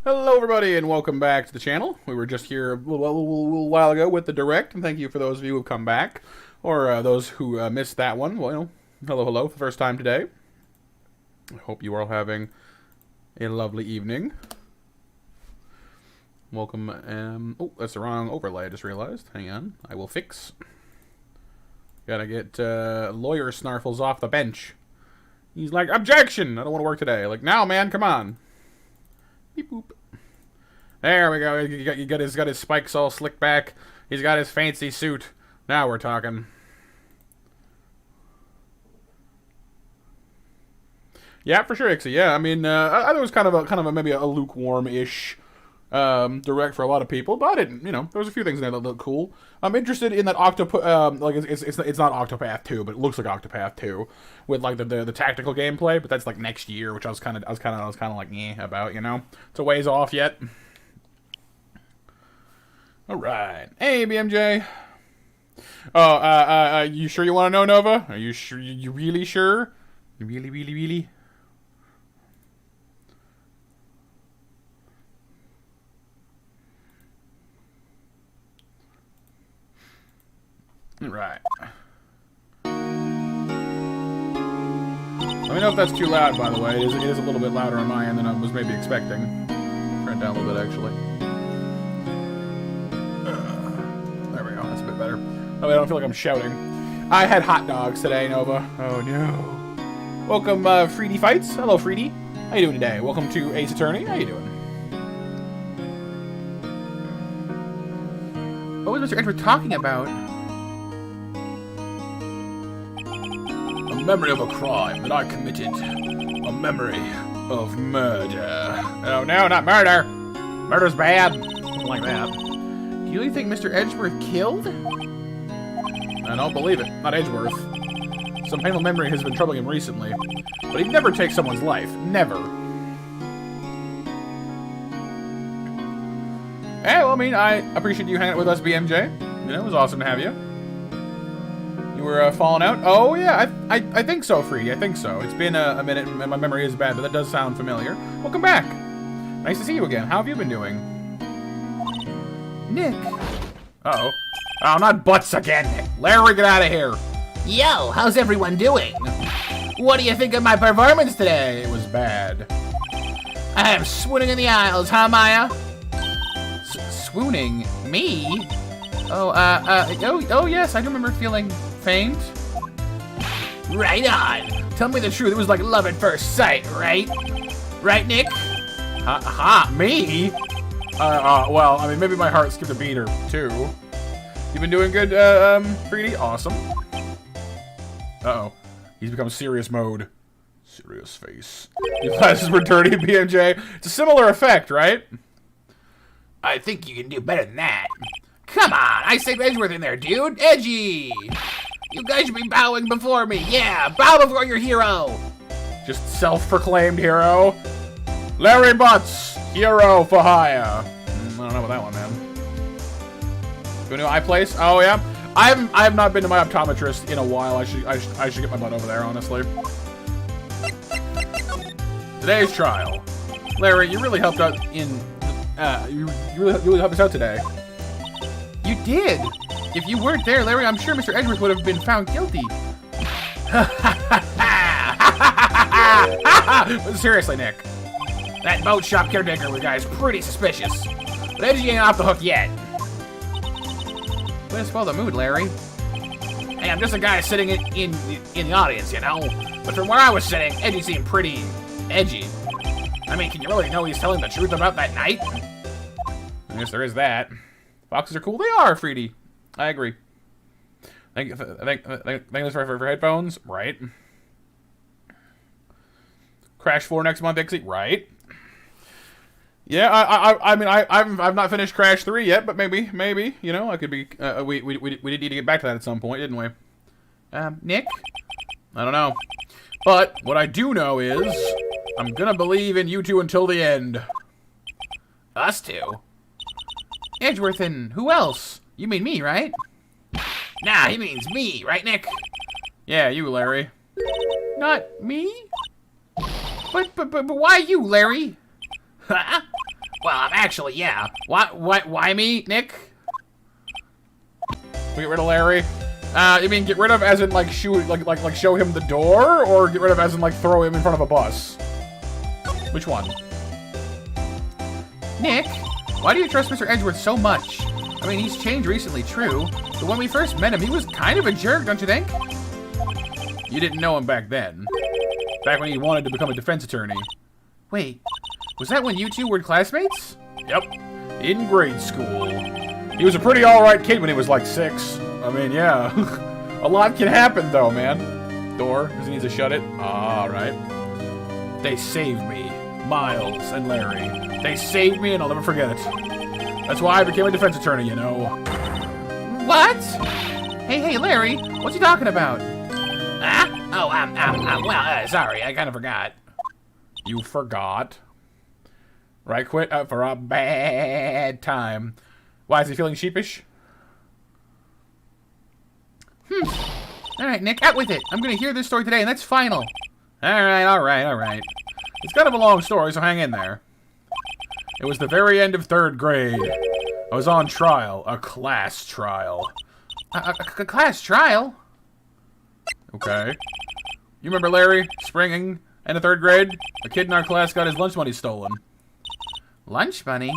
Hello everybody and welcome back to the channel. We were just here a little while ago with the direct, and thank you for those of you who have come back, or those who missed that one. Well, hello for the first time today. I hope you are all having a lovely evening. Welcome, oh, that's the wrong overlay, I just realized. Hang on, I will fix. Gotta get lawyer Snarfles off the bench. He's like, objection! I don't want to work today. Like, now, man, come on. Beep boop. There we go. He's got his spikes all slicked back. He's got his fancy suit. Now we're talking. Yeah, for sure, Ixie. Yeah, I mean, I thought it was kind of a maybe a lukewarm-ish direct for a lot of people, but I didn't, you know, there was a few things in there that looked cool. I'm interested in that like, it's not Octopath 2, but it looks like Octopath 2, with, like, the tactical gameplay, but that's, like, next year, which I was kind of like, about, you know? It's a ways off yet. Alright. Hey, BMJ. Oh, you sure you want to know, Nova? Are you sure? You really sure? You really? Right. Let me know if that's too loud, by the way. It is a little bit louder on my end than I was maybe expecting. Turn it down a little bit, actually. There we go. That's a bit better. Oh, I don't feel like I'm shouting. I had hot dogs today, Nova. Oh, no. Welcome, Freedy Fights. Hello, Freedy. How you doing today? Welcome to Ace Attorney. How you doing? What was Mr. Edgeworth talking about? A memory of a crime that I committed. A memory of murder. Oh, no, not murder. Murder's bad. Something like that. Do you really think Mr. Edgeworth killed? I don't believe it. Not Edgeworth. Some painful memory has been troubling him recently. But he'd never take someone's life. Never. Hey, well, I mean, I appreciate you hanging out with us, BMJ. You know, it was awesome to have you. You were falling out? Oh, yeah, I think so, Free. I think so. It's been a minute, and my memory is bad, but that does sound familiar. Welcome back. Nice to see you again. How have you been doing? Nick. Uh-oh. Oh, not butts again. Larry, get out of here. Yo, how's everyone doing? What do you think of my performance today? It was bad. I am swooning in the aisles, huh, Maya? Swooning? Me? Oh, oh, yes, I do remember feeling faint. Right on. Tell me the truth, it was like love at first sight, right? Right, Nick? Me? Well, I mean, maybe my heart skipped a beat or two. You been doing good, Freedy? Awesome. Uh-oh. He's become serious mode. Serious face. Your glasses were dirty, BMJ. It's a similar effect, right? I think you can do better than that. Come on, I saved Edgeworth in there, dude. Edgy! You guys should be bowing before me. Yeah, bow before your hero. Just self-proclaimed hero. Larry Butts, hero for hire. I don't know about that one, man. Go to iPlace? Oh, yeah. I have not been to my optometrist in a while. I should get my butt over there, honestly. Today's trial. Larry, you really helped out in... you really helped us out today. You did. If you weren't there, Larry, I'm sure Mr. Edgeworth would have been found guilty. Seriously, Nick. That boat shop caretaker guy is pretty suspicious. But Edgy ain't off the hook yet. Way to spoil the mood, Larry. Hey, I'm just a guy sitting in the audience, you know? But from where I was sitting, Edgy seemed pretty edgy. I mean, can you really know he's telling the truth about that night? I guess there is that. Boxes are cool. They are, Freedy. I agree. Thank you for headphones. Right. Crash 4 next month, Ixie. Right. Yeah, I mean, I've not finished Crash 3 yet, but maybe, you know, I could be, we did need to get back to that at some point, didn't we? Nick? I don't know. But, what I do know is, I'm gonna believe in you two until the end. Us two? Edgeworth and who else? You mean me, right? Nah, he means me, right, Nick? Yeah, you, Larry. Not me? But why you, Larry? Huh? Well, actually, yeah. Why me, Nick? We get rid of Larry? You mean get rid of as in like show him the door, or get rid of as in like throw him in front of a bus? Which one? Nick, why do you trust Mr. Edgeworth so much? I mean, he's changed recently, true, but when we first met him, he was kind of a jerk, don't you think? You didn't know him back then. Back when he wanted to become a defense attorney. Wait, was that when you two were classmates? Yep, in grade school. He was a pretty alright kid when he was like 6. I mean, yeah. A lot can happen, though, man. Door, does he need to shut it? Alright. They saved me. Miles and Larry. They saved me and I'll never forget it. That's why I became a defense attorney, you know. What? Hey, Larry, what's he talking about? Huh? Oh, well, sorry, I kind of forgot. You forgot? Wright quit for a bad time. Why, is he feeling sheepish? Alright, Nick, out with it. I'm gonna hear this story today, and that's final. Alright. It's kind of a long story, so hang in there. It was the very end of 3rd grade. I was on trial. A class trial. A class trial? Okay. You remember Larry? Spring, end of 3rd grade? A kid in our class got his lunch money stolen. Lunch money?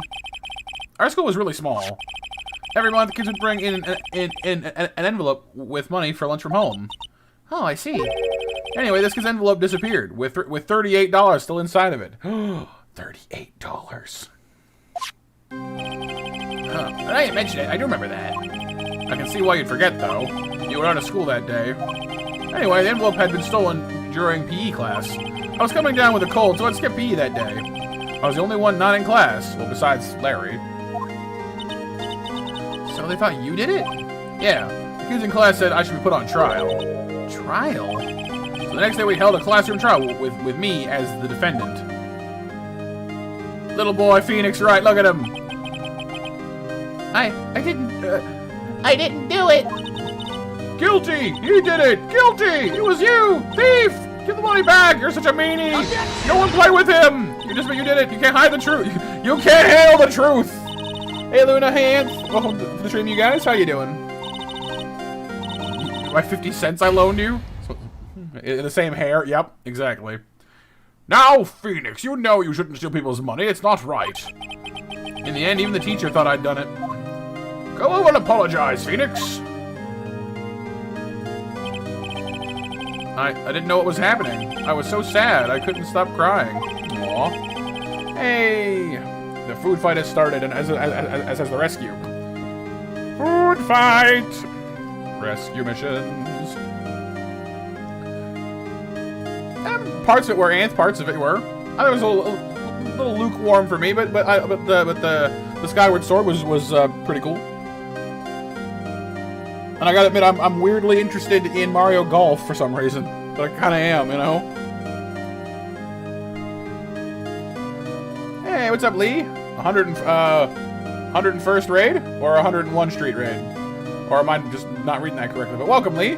Our school was really small. Every month, kids would bring in an envelope with money for lunch from home. Oh, I see. Anyway, this kid's envelope disappeared with $38 still inside of it. $38. I didn't mention it. I do remember that. I can see why you'd forget, though. You were out of school that day. Anyway, the envelope had been stolen during PE class. I was coming down with a cold, so I'd skip PE that day. I was the only one not in class. Well, besides Larry. So they thought you did it? Yeah. The kids in class said I should be put on trial. Trial? So the next day we held a classroom trial with me as the defendant. Little boy Phoenix Wright, look at him. I didn't do it. Guilty! He did it! Guilty! It was you! Thief! Give the money back! You're such a meanie! No one play with him! You did it! You can't hide the truth! You can't handle the truth! Hey Luna, hey Ant! Welcome to the stream, you guys. How you doing? My 50 cents I loaned you? In the same hair? Yep, exactly. Now, Phoenix, you know you shouldn't steal people's money. It's not right. In the end, even the teacher thought I'd done it. Go over and apologize, Phoenix. I didn't know what was happening. I was so sad, I couldn't stop crying. Aw. Hey! The food fight has started, and as has the rescue. Food fight! Rescue missions. Parts of it were ants, parts of it were. I thought it was a little lukewarm for me, but the Skyward Sword was pretty cool. And I gotta admit, I'm weirdly interested in Mario Golf for some reason. But I kinda am, you know? Hey, what's up, Lee? 101st raid? Or 101 Street raid? Or am I just not reading that correctly? But welcome, Lee!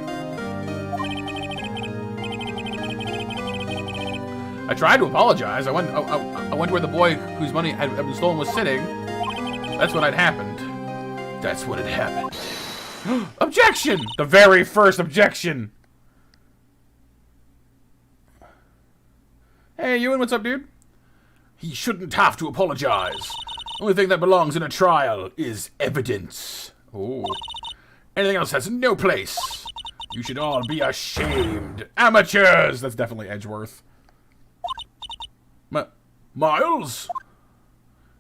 I tried to apologize. I went to where the boy whose money had been stolen was sitting. That's what had happened. That's what had happened. Objection! The very first objection! Hey, Ewan, what's up, dude? He shouldn't have to apologize. Only thing that belongs in a trial is evidence. Oh. Anything else has no place. You should all be ashamed. Amateurs! That's definitely Edgeworth. Miles?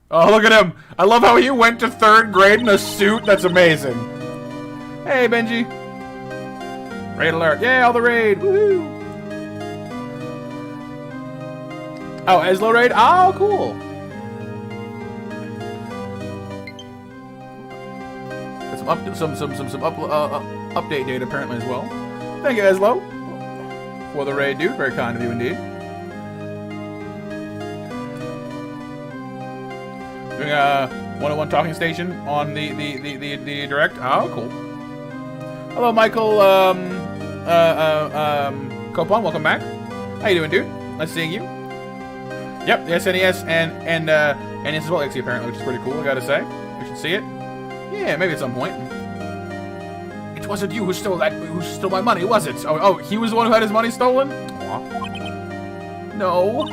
Oh, look at him! I love how he went to 3rd grade in a suit. That's amazing. Hey, Benji. Raid alert. Yeah, all the raid. Woohoo! Oh, Eslo raid? Oh, cool. Got some update data apparently as well. Thank you, Eslo, for the raid, dude. Very kind of you indeed. Doing a 101 talking station on the direct. Oh, cool. Hello, Michael. Copon, welcome back. How you doing, dude? Nice seeing you. Yep, the SNES and NES as well, actually, apparently, which is pretty cool, I gotta say. We should see it. Yeah, maybe at some point. It wasn't you who stole my money, was it? Oh, he was the one who had his money stolen? Aww. No.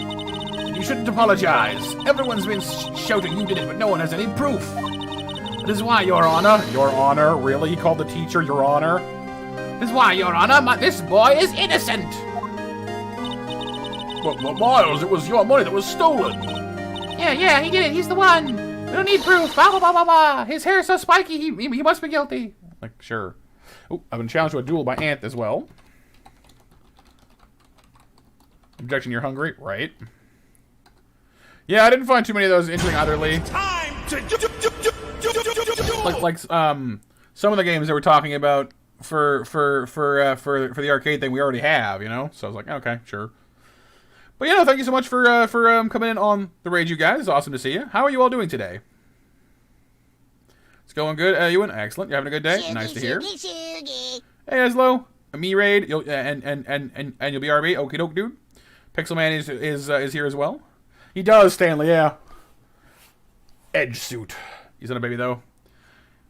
You shouldn't apologize. Everyone's been shouting you did it, but no one has any proof. That is why, Your Honor. Your Honor? Really? He called the teacher Your Honor? This is why, Your Honor, this boy is innocent. But Miles, it was your money that was stolen. Yeah, he did it. He's the one. We don't need proof. Blah, blah, blah, blah, blah. His hair's so spiky, he must be guilty. Like, sure. Oh, I've been challenged to a duel by Ant as well. Objection, you're hungry? Right. Yeah, I didn't find too many of those interesting utterly. Like some of the games they were talking about for the arcade thing we already have, you know. So I was like, okay, sure. But yeah, thank you so much for coming in on the raid, you guys. It's awesome to see you. How are you all doing today? It's going good, Ewan. Excellent. You're having a good day. Nice to hear. Hey, Eslo. Me raid. And you'll be RB. Okie doke, dude. Pixelman is here as well. He does, Stanley. Yeah. Edge suit. He's not a baby though.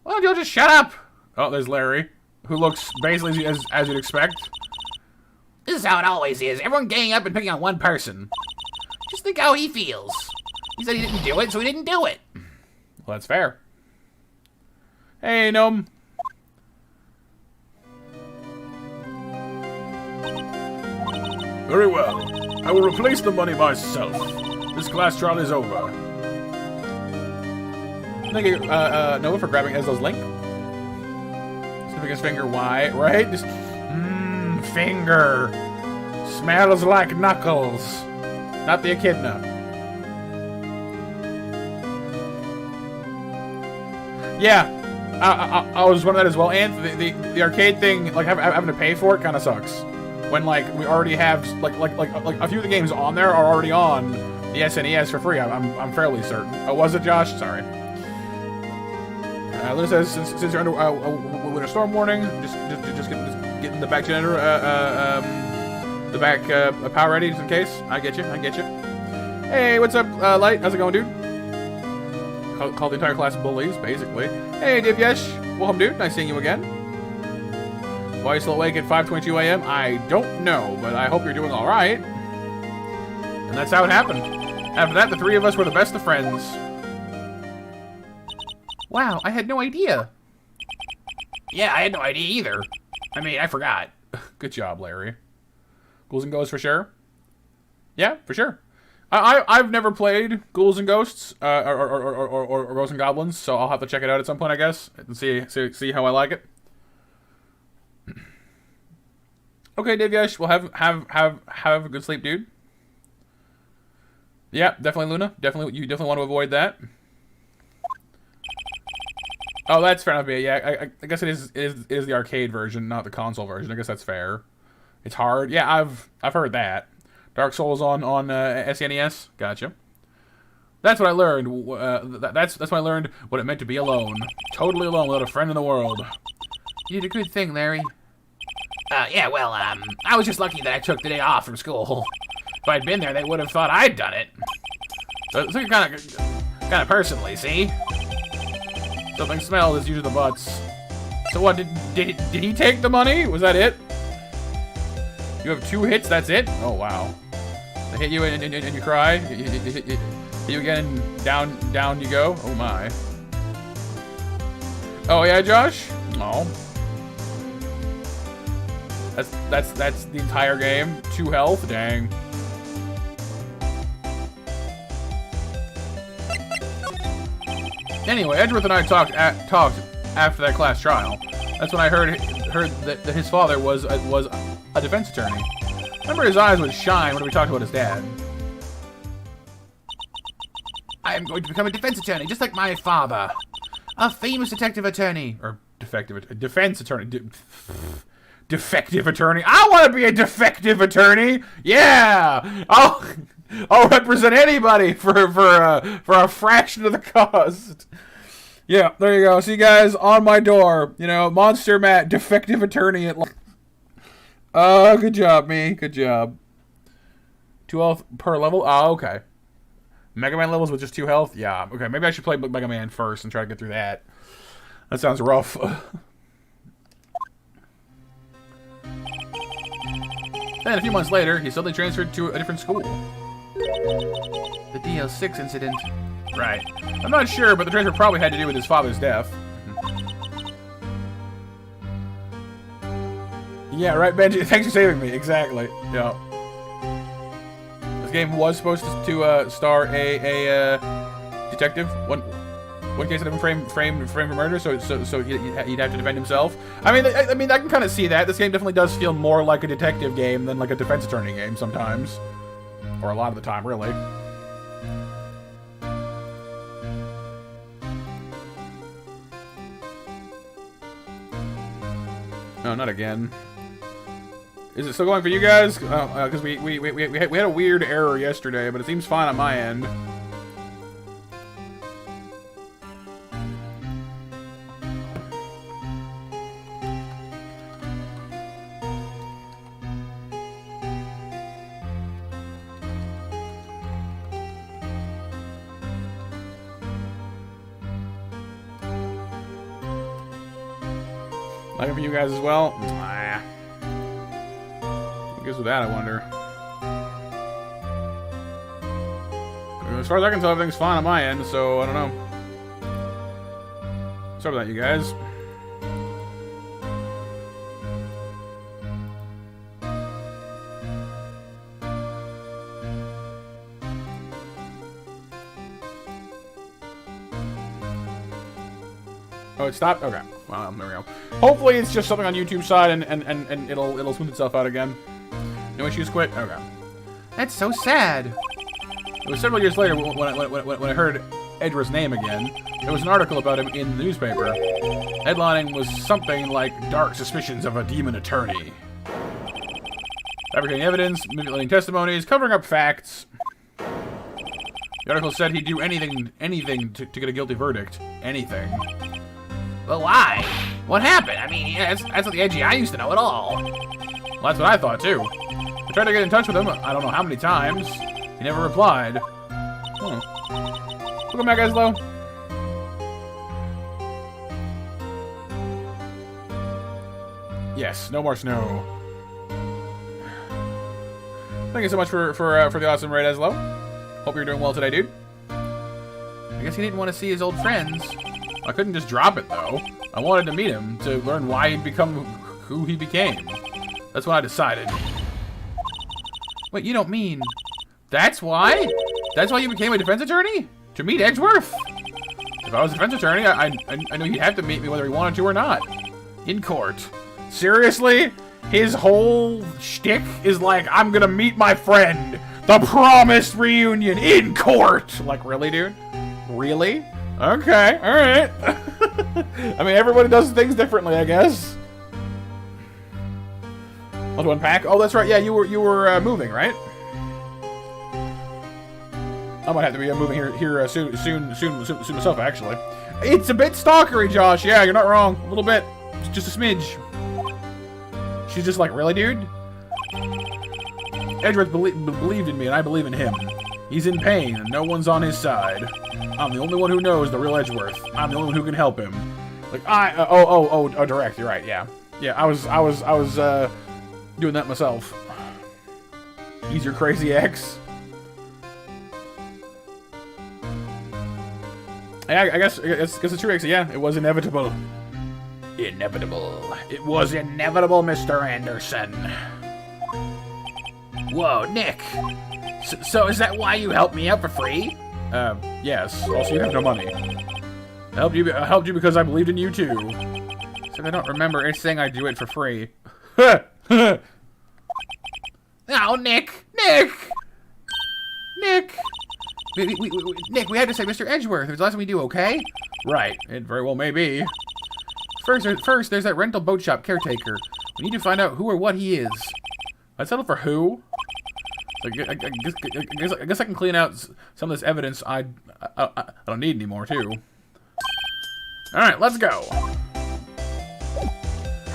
Why don't you just shut up? Oh, there's Larry, who looks basically as you'd expect. This is how it always is. Everyone ganging up and picking on one person. Just think how he feels. He said he didn't do it, so he didn't do it. Well, that's fair. Hey, Gnome. Very well. I will replace the money myself. This class trial is over. Thank you, Noah, for grabbing Ezlo's link. Sniffing his finger, why? Right? Just, finger. Smells like knuckles. Not the echidna. Yeah, I was wondering that as well. And the arcade thing, like having to pay for it, kind of sucks. When like we already have like a few of the games on there are already on the SNES for free. I'm fairly certain. Oh, was it, Josh? Sorry. Liz says since you're under winter storm warning, just getting the back generator the back power ready just in case. I get you. Hey, what's up, Light? How's it going, dude? Call the entire class bullies, basically. Hey, Divyesh. Welcome, dude. Nice seeing you again. Why are you still awake at 5:22 a.m.? I don't know, but I hope you're doing all right. And that's how it happened. After that, the three of us were the best of friends. Wow, I had no idea. Yeah, I had no idea either. I mean, I forgot. Good job, Larry. Ghouls and Ghosts for sure. Yeah, for sure. I've never played Ghouls and Ghosts or Ghosts and Goblins, so I'll have to check it out at some point, I guess, and see how I like it. Okay, Divyesh, well have a good sleep, dude. Yeah, definitely, Luna. You definitely want to avoid that. Oh, that's fair enough. Yeah, I guess it is the arcade version, not the console version. I guess that's fair. It's hard. Yeah, I've heard that. Dark Souls on SNES. Gotcha. That's what I learned. That's when I learned what it meant to be alone. Totally alone without a friend in the world. You did a good thing, Larry. Yeah, well, I was just lucky that I took the day off from school. If I'd been there, they would have thought I'd done it. So you're kind of personally, see? Something smelled is usually the butts. So what, did he take the money? Was that it? You have 2 hits, that's it? Oh, wow. They hit you and you cry. Hit you again and down you go. Oh, my. Oh, yeah, Josh? Oh. That's the entire game. 2 health? Dang. Anyway, Edgeworth and I talked after that class trial. That's when I heard that his father was a defense attorney. Remember, his eyes would shine when we talked about his dad. I am going to become a defense attorney, just like my father. A famous detective attorney. Or defense attorney. Defective attorney. I want to be a defective attorney. Yeah. I'll represent anybody for a fraction of the cost. Yeah, there you go. See, guys, on my door, you know, Monster Matt, defective attorney at. Good job, me. Good job. 2 health per level. Oh, okay. Mega Man levels with just 2 health. Yeah. Okay. Maybe I should play Mega Man first and try to get through that. That sounds rough. Then a few months later, he suddenly transferred to a different school. The DL6 incident. Right. I'm not sure, but the transfer probably had to do with his father's death. Yeah, right, Benji? Thanks for saving me. Exactly. Yeah. This game was supposed to star a detective. One case of him framed for murder, so he'd have to defend himself. I mean, I can kind of see that. This game definitely does feel more like a detective game than like a defense attorney game sometimes, or a lot of the time, really. No, not again. Is it still going for you guys? Because we had a weird error yesterday, but it seems fine on my end. Looking for you guys as well? Nah. What goes with that, I wonder? As far as I can tell, everything's fine on my end, so I don't know. Sorry about that, you guys. Oh, it stopped? Okay. Well, there we go. Hopefully it's just something on YouTube side and it'll smooth itself out again. No issues, quit? Okay. That's so sad. It was several years later when I heard Edgeworth's name again. There was an article about him in the newspaper. Headlining was something like Dark Suspicions of a Demon Attorney. Fabricating evidence, manipulating testimonies, covering up facts. The article said he'd do anything to get a guilty verdict. Anything. But why? What happened? I mean, yeah, that's not the Edgy I used to know at all. Well, that's what I thought, too. I tried to get in touch with him, I don't know how many times. He never replied. Welcome back, Eslo. Yes, no more snow. Thank you so much for the awesome raid, Eslo. Hope you're doing well today, dude. I guess he didn't want to see his old friends. I couldn't just drop it, though. I wanted to meet him, to learn why he'd become who he became. That's what I decided. Wait, you don't mean... That's why? That's why you became a defense attorney? To meet Edgeworth? If I was a defense attorney, I knew he'd have to meet me whether he wanted to or not. In court. Seriously? His whole shtick is like, I'm gonna meet my friend. The promised reunion in court. Like, really, dude? Really? Okay, alright. I mean, everybody does things differently, I guess. I'll to unpack. Oh, that's right. Yeah, you were moving, right? I might have to be moving here soon myself, actually. It's a bit stalkery, Josh. Yeah, you're not wrong. A little bit. Just a smidge. She's just like, really, dude? Edgeworth believed in me, and I believe in him. He's in pain, and no one's on his side. I'm the only one who knows the real Edgeworth. I'm the only one who can help him. Like, direct. You're right. Yeah, I was doing that myself. He's your crazy ex. I guess the true ex. Yeah, it was inevitable. Inevitable. It was inevitable, Mr. Anderson. Whoa, Nick. So is that why you helped me out for free? Yes. Also, you have no money. I helped you because I believed in you too. Except I don't remember it saying I do it for free. Oh, Nick! Nick, we had to say Mr. Edgeworth. It was the last thing we do, okay? Right. It very well may be. First, there's that rental boat shop caretaker. We need to find out who or what he is. I settled for who? I guess I can clean out some of this evidence I don't need anymore, too. Alright, let's go.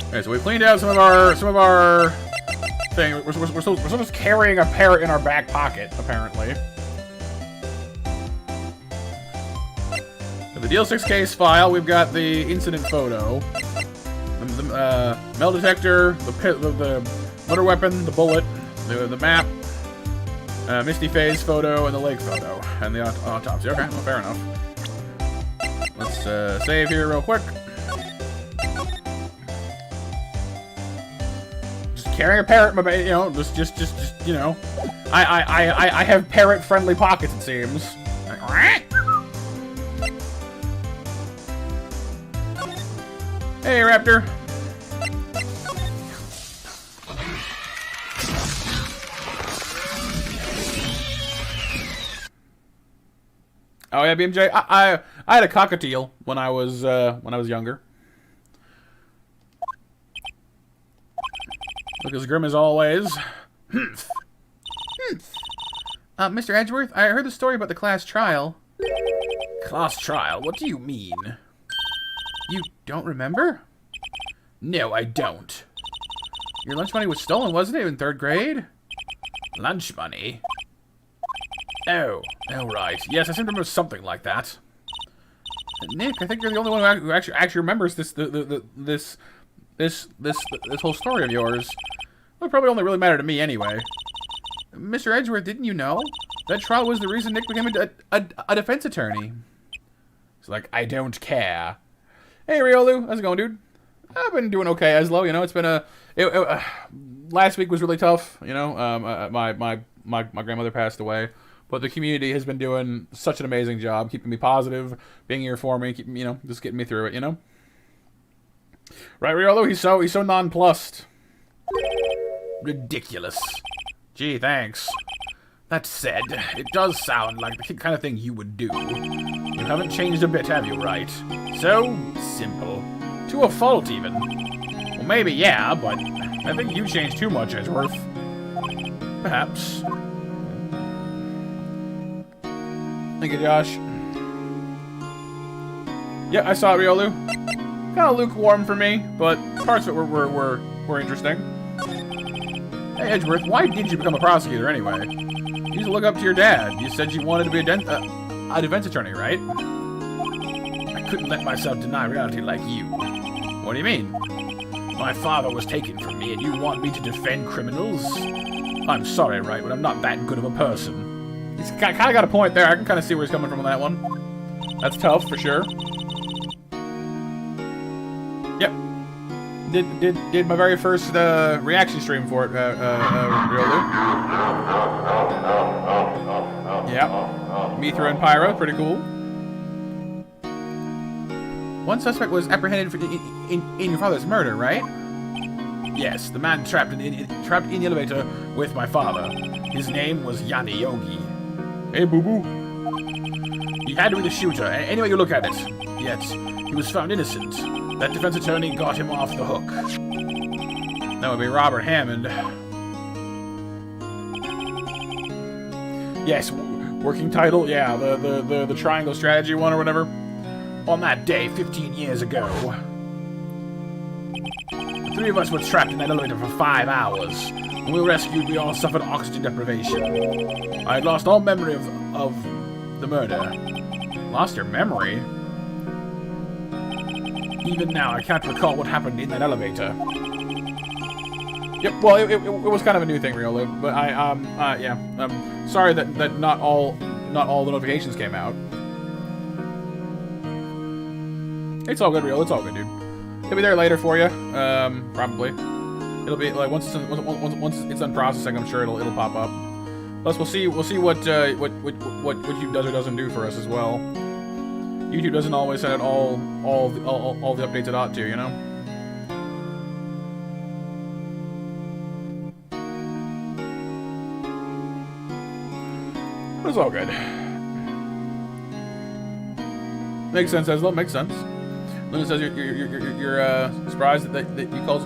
Okay, so we've cleaned out some of our thing. We're still just carrying a parrot in our back pocket, apparently. The Deal 6 case file, we've got the incident photo, the metal detector, the motor weapon, the bullet, the map, Misty Phase photo, and the lake photo, and the autopsy. Okay, well, fair enough. Let's save here real quick. Just carrying a parrot, you know, just you know, I have parrot-friendly pockets, it seems. Like, hey, Raptor. Oh yeah, BMJ. I had a cockatiel when I was younger. Look as grim as always. Mr. Edgeworth, I heard the story about the class trial. Class trial? What do you mean? You don't remember? No, I don't. Your lunch money was stolen, wasn't it, in 3rd grade? Lunch money? Oh, right. Yes, I seem to remember something like that. Nick, I think you're the only one who actually remembers this whole story of yours. Well, it probably only really mattered to me anyway. Mr. Edgeworth, didn't you know? That trial was the reason Nick became a defense attorney. It's like, I don't care. Hey, Riolu. How's it going, dude? I've been doing okay, Eslo. You know, it's been last week was really tough. You know, my grandmother passed away. But the community has been doing such an amazing job, keeping me positive, being here for me, just getting me through it, you know? Right, Riolo? He's so nonplussed. Ridiculous. Gee, thanks. That said, it does sound like the kind of thing you would do. You haven't changed a bit, have you, Wright? So simple. To a fault, even. Well, maybe, yeah, but I think you changed too much, Edgeworth. Perhaps. Thank you, Josh. Yeah, I saw it, Riolu. Kind of lukewarm for me, but parts of it were interesting. Hey, Edgeworth, why did you become a prosecutor anyway? You used to look up to your dad. You said you wanted to be a defense attorney, right? I couldn't let myself deny reality like you. What do you mean? My father was taken from me, and you want me to defend criminals? I'm sorry, Wright, but I'm not that good of a person. He's kind of got a point there. I can kind of see where he's coming from on that one. That's tough, for sure. Yep. Did my very first reaction stream for it, Riolu. Yep. Mithra and Pyra, pretty cool. One suspect was apprehended in your father's murder, right? Yes, the man trapped in the elevator with my father. His name was Yanni Yogi. Hey, boo-boo. He had to be the shooter, any way you look at it. Yet, he was found innocent. That defense attorney got him off the hook. That would be Robert Hammond. Yes, working title, yeah, the triangle strategy one or whatever. On that day, 15 years ago, the 3 of us were trapped in that elevator for 5 hours. When we were rescued, we all suffered oxygen deprivation. I had lost all memory of the murder. Lost your memory? Even now, I can't recall what happened in that elevator. Yep. Well, it was kind of a new thing, Riolu. But yeah. Sorry that not all the notifications came out. It's all good, Riolu. It's all good, dude. It'll be there later for you. Probably. It'll be like once it's done processing, I'm sure it'll pop up. Plus, we'll see what YouTube does or doesn't do for us as well. YouTube doesn't always send out all the updates it ought to, you know. But it's all good. Makes sense, Eslo. Makes sense. Luna says you're surprised that you called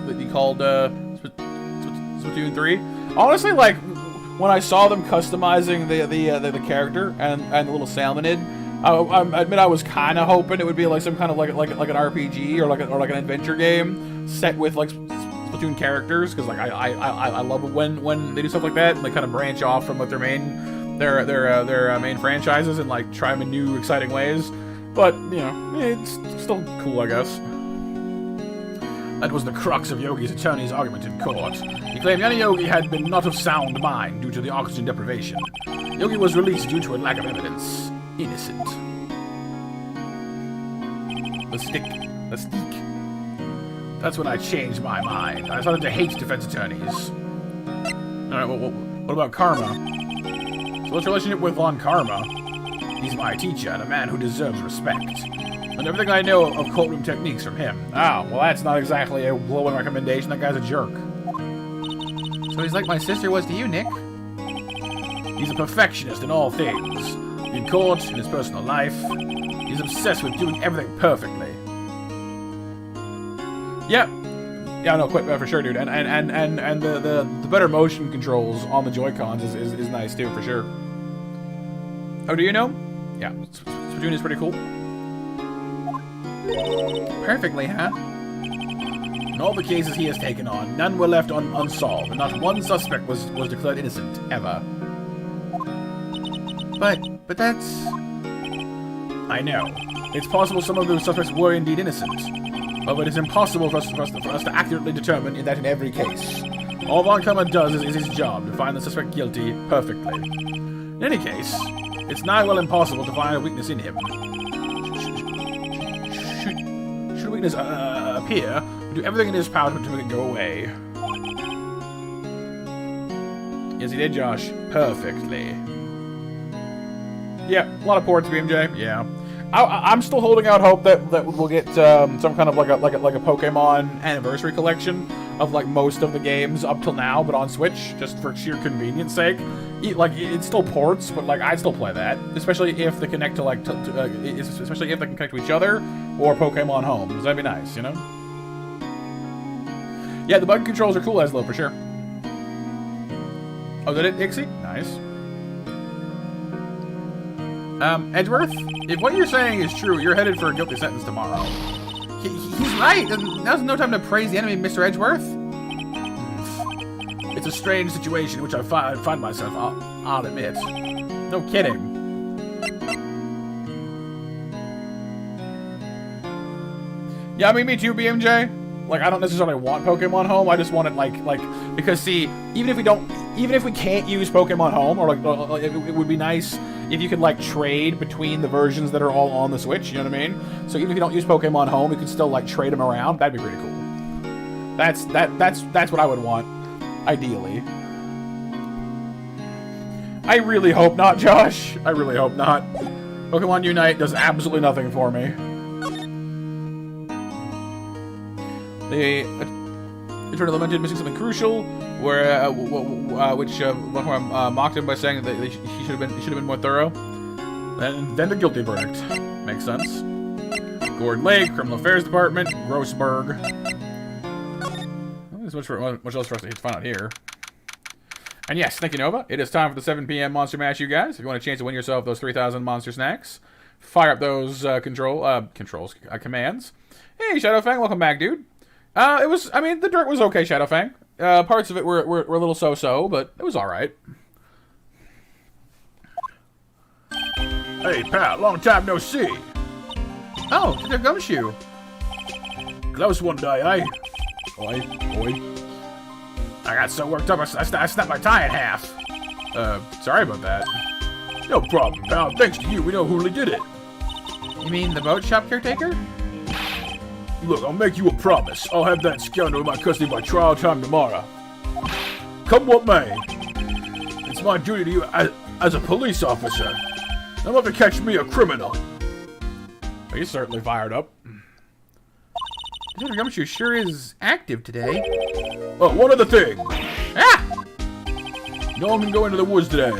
Splatoon 3. Honestly, like when I saw them customizing the character and the little salmonid, I admit I was kind of hoping it would be like some kind of like an RPG or like an adventure game set with like Splatoon characters, because like I love it when they do stuff like that and they kind of branch off from like their main franchises and like try them in new exciting ways. But, you know, it's still cool, I guess. That was the crux of Yogi's attorney's argument in court. He claimed Yanni Yogi had been not of sound mind due to the oxygen deprivation. Yogi was released due to a lack of evidence. Innocent. The stick. That's when I changed my mind. I started to hate defense attorneys. Alright, well, what about Karma? So what's your relationship with Lon Karma? He's my teacher and a man who deserves respect. And everything I know of courtroom techniques from him. Oh, well that's not exactly a glowing recommendation. That guy's a jerk. So he's like my sister was to you, Nick? He's a perfectionist in all things. In court, in his personal life. He's obsessed with doing everything perfectly. Yep. Yeah, no, quite for sure, dude. And the better motion controls on the Joy-Cons is nice too, for sure. Oh, do you know? Yeah, Splatoon is pretty cool. Perfectly, huh? In all the cases he has taken on, none were left unsolved, and not one suspect was declared innocent, ever. But that's... I know. It's possible some of those suspects were indeed innocent, but it is impossible for us to accurately determine that in every case. All Lon Karma does is his job, to find the suspect guilty perfectly. In any case, it's nigh well impossible to find a weakness in him. Should a weakness appear, we do everything in his power to make it go away. Yes, he did, Josh. Perfectly. Yeah, a lot of ports, BMJ. Yeah. I'm still holding out hope that we'll get some kind of like a Pokemon anniversary collection of like most of the games up till now, but on Switch, just for sheer convenience sake. It's still ports, but like I'd still play that, especially if they connect to like especially if they can connect to each other or Pokemon Home. That'd be nice, you know. Yeah, the button controls are cool, Eslo, for sure. Oh, did it, Ixie? Nice. Edgeworth, if what you're saying is true, you're headed for a guilty sentence tomorrow. He's right. Now's no time to praise the enemy, Mr. Edgeworth. It's a strange situation in which I find myself, I'll admit. No kidding. Yeah, I mean, me too, BMJ. Like, I don't necessarily want Pokemon Home. I just want it, like, because see, even if we can't use Pokemon Home, or like, it would be nice if you could like trade between the versions that are all on the Switch. You know what I mean? So even if you don't use Pokemon Home, you could still like trade them around. That'd be pretty cool. That's what I would want, ideally. I really hope not, Josh. I really hope not. Pokemon Unite does absolutely nothing for me. The Eternal Lamented missing something crucial, where which mocked him by saying that he should have been more thorough. Then the guilty verdict makes sense. Gordon Lake, Criminal Affairs Department, Grossberg. Well, there's much else for us to find out here. And yes, thank you, Nova. It is time for the 7 p.m. Monster Mash, you guys. If you want a chance to win yourself those 3,000 monster snacks, fire up those commands. Hey, Shadowfang, welcome back, dude. The dirt was okay, Shadowfang. Parts of it were a little so-so, but it was alright. Hey, Pat, long time no see. Oh, the Gumshoe. Close one day, eh? Oi. I got so worked up, I snapped my tie in half. Sorry about that. No problem, pal. Thanks to you, we know who really did it. You mean the boat shop caretaker? Look, I'll make you a promise. I'll have that scoundrel in my custody by trial time tomorrow. Come what may. It's my duty to you as a police officer. Don't have to catch me a criminal. He's certainly fired up. Mr. Gumshoe sure is active today. Oh, one other thing. Ah! No one can go into the woods today.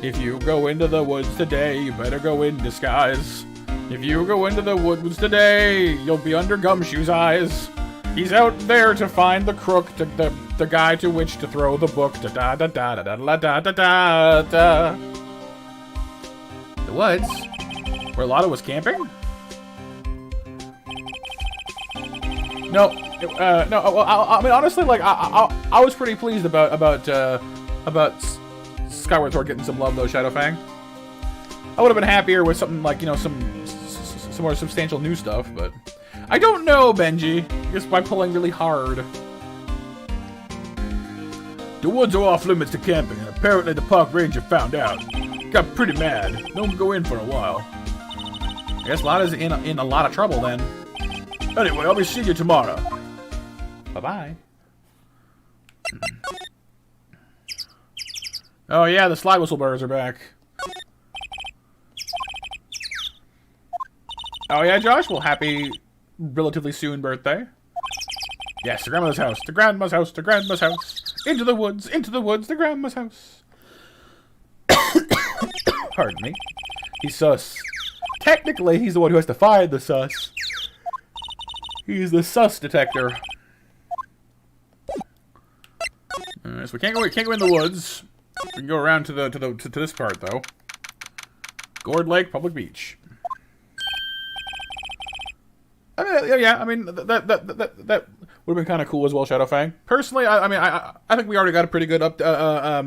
If you go into the woods today, you better go in disguise. If you go into the woods today, you'll be under Gumshoe's eyes. He's out there to find the crook, the guy to which to throw the book. Da da da da da da da da da da. The woods, where Lotta was camping. No. Well, I mean, honestly, like I was pretty pleased about Skyward Sword getting some love, though, Shadowfang. I would have been happier with something like, you know, some more substantial new stuff, but I don't know, Benji. Just by pulling really hard. The woods are off limits to camping, and apparently the park ranger found out. Got pretty mad. No one can go in for a while. I guess Lotta's in a lot of trouble then. Anyway, I'll be seeing you tomorrow. Bye-bye. Oh yeah, the slide whistle birds are back. Oh yeah, Josh? Well, happy relatively soon birthday. Yes, to Grandma's house, to Grandma's house, to Grandma's house. Into the woods, to Grandma's house. Pardon me. He's sus. Technically, he's the one who has to find the sus. He's the sus detector. Alright, so we can't go in the woods. We can go around to this part though. Gourd Lake Public Beach. I mean, yeah, I mean that would have been kind of cool as well, Shadowfang. Personally, I think we already got a pretty good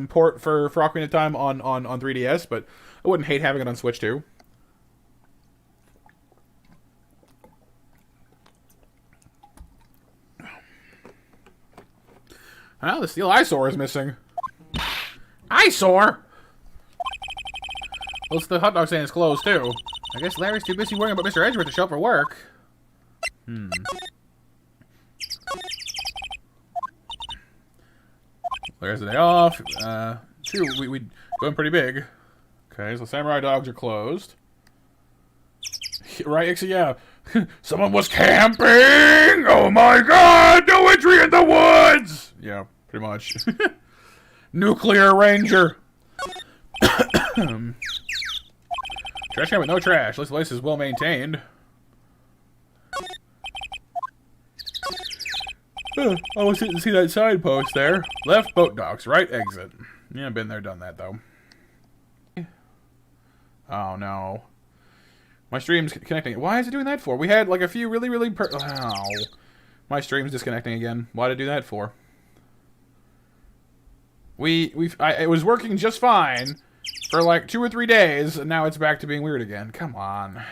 port for Ocarina of Time on 3DS, but I wouldn't hate having it on Switch too. Well, the steel eyesore is missing. Eyesore? Well, the hot dog stand is closed too. I guess Larry's too busy worrying about Mr. Edgeworth to show up for work. There's the day off. True, we going pretty big. Okay, so samurai dogs are closed. Right, Ixie? Yeah. Someone was camping! Oh my god! No entry in the woods! Yeah, pretty much. Nuclear Ranger. Trash can with no trash. This place is well maintained. I want to see that signpost there. Left boat docks, right exit. Yeah, been there, done that though. Oh no. My stream's connecting. Why is it doing that for? We had like a few really oh. My stream's disconnecting again. Why did it do that for? It was working just fine for like 2 or 3 days, and now it's back to being weird again. Come on.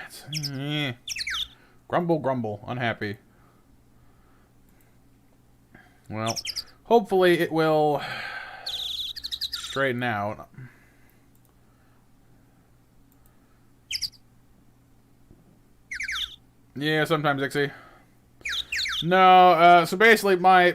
Grumble, grumble. Unhappy. Well, hopefully it will straighten out. Yeah, sometimes, Ixie. No, so basically my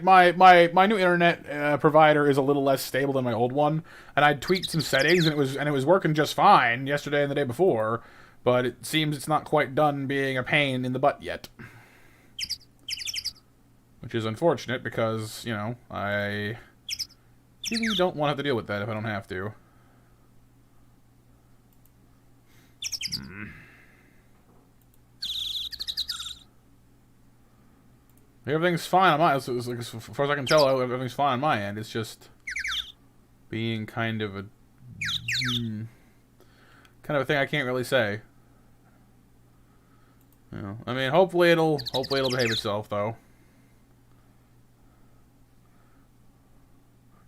new internet provider is a little less stable than my old one, and I tweaked some settings and it was working just fine yesterday and the day before, but it seems it's not quite done being a pain in the butt yet. Which is unfortunate because, you know, I really don't want to have to deal with that if I don't have to. Everything's fine on my end. As far as I can tell, everything's fine on my end. It's just being kind of a thing I can't really say. You know, I mean, hopefully it'll behave itself though.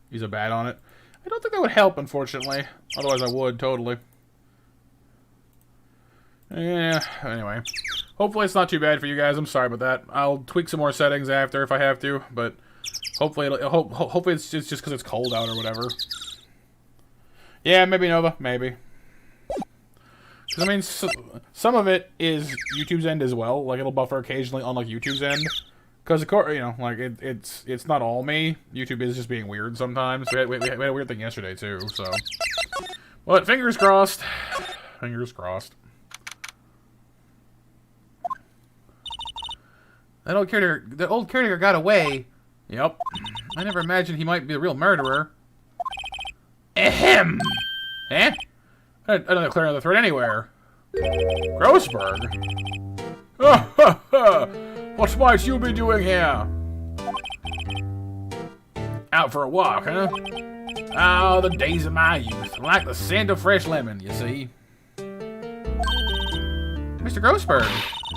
Use a bat on it. I don't think that would help, unfortunately. Otherwise, I would totally. Yeah. Anyway. Hopefully it's not too bad for you guys. I'm sorry about that. I'll tweak some more settings after if I have to, but hopefully hopefully it's just because it's cold out or whatever. Yeah, maybe Nova, maybe. Because I mean, some of it is YouTube's end as well. Like it'll buffer occasionally on like YouTube's end. Because of course, you know, like it's not all me. YouTube is just being weird sometimes. We had a weird thing yesterday too. So, but fingers crossed. Fingers crossed. The old caretaker got away. Yep. I never imagined he might be a real murderer. Ahem! Eh? I don't declare another threat anywhere. Grossberg? Ha ha ha! What might you be doing here? Out for a walk, huh? Oh, the days of my youth. Like the scent of fresh lemon, you see. Mr. Grossberg,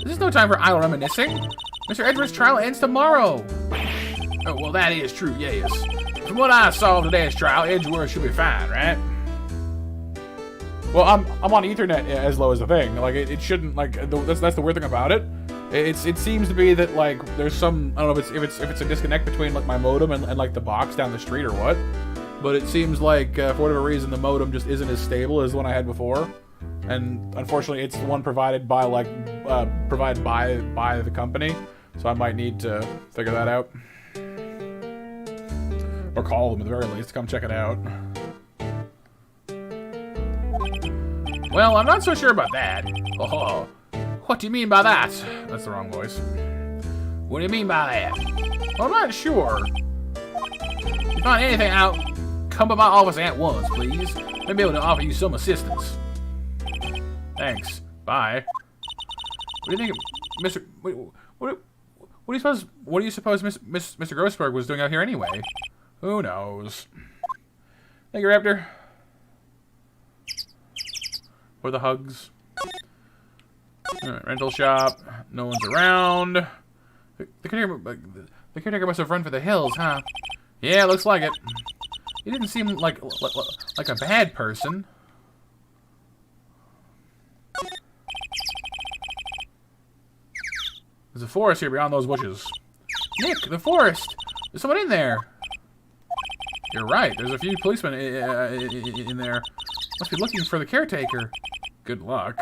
this is no time for idle reminiscing. Mr. Edgeworth's trial ends tomorrow. Oh, well, that is true, yes. From what I saw of today's trial, Edgeworth should be fine, right? Well, I'm on Ethernet as low as the thing. Like, it shouldn't, like, that's the weird thing about it. It seems to be that, like, there's some, I don't know if it's a disconnect between, like, my modem and like, the box down the street or what. But it seems like, for whatever reason, the modem just isn't as stable as the one I had before. And, unfortunately, it's the one provided by, like, provided by the company. So I might need to figure that out. Or call them at the very least to come check it out. Well, I'm not so sure about that. Oh, what do you mean by that? That's the wrong voice. What do you mean by that? Well, I'm not sure. If you find anything out, come by my office at once, please. I'll be able to offer you some assistance. Thanks. Bye. What do you think, Mr. What do you suppose Mr. Grossberg was doing out here anyway? Who knows? Thank you, Raptor. For the hugs. Alright, rental shop. No one's around. The caretaker must have run for the hills, huh? Yeah, looks like it. He didn't seem like a bad person. There's a forest here beyond those bushes. Nick, the forest! There's someone in there! You're right, there's a few policemen in there. Must be looking for the caretaker. Good luck.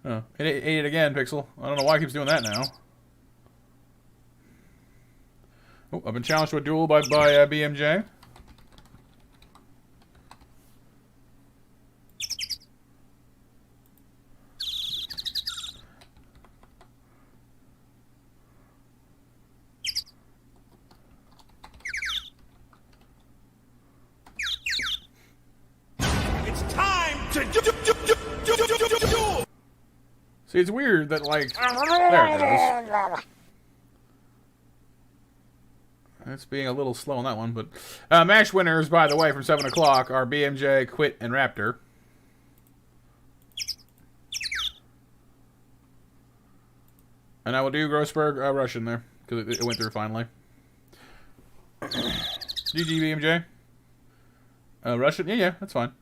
Oh, it ate it again, Pixel. I don't know why it keeps doing that now. Oh, I've been challenged to a duel by BMJ. See, it's weird that, like... There it goes. It's being a little slow on that one, but... match winners, by the way, from 7 o'clock are BMJ, Quit, and Raptor. And I will do Grossberg Russian there, because it went through finally. GG, BMJ. Russian? Yeah, that's fine.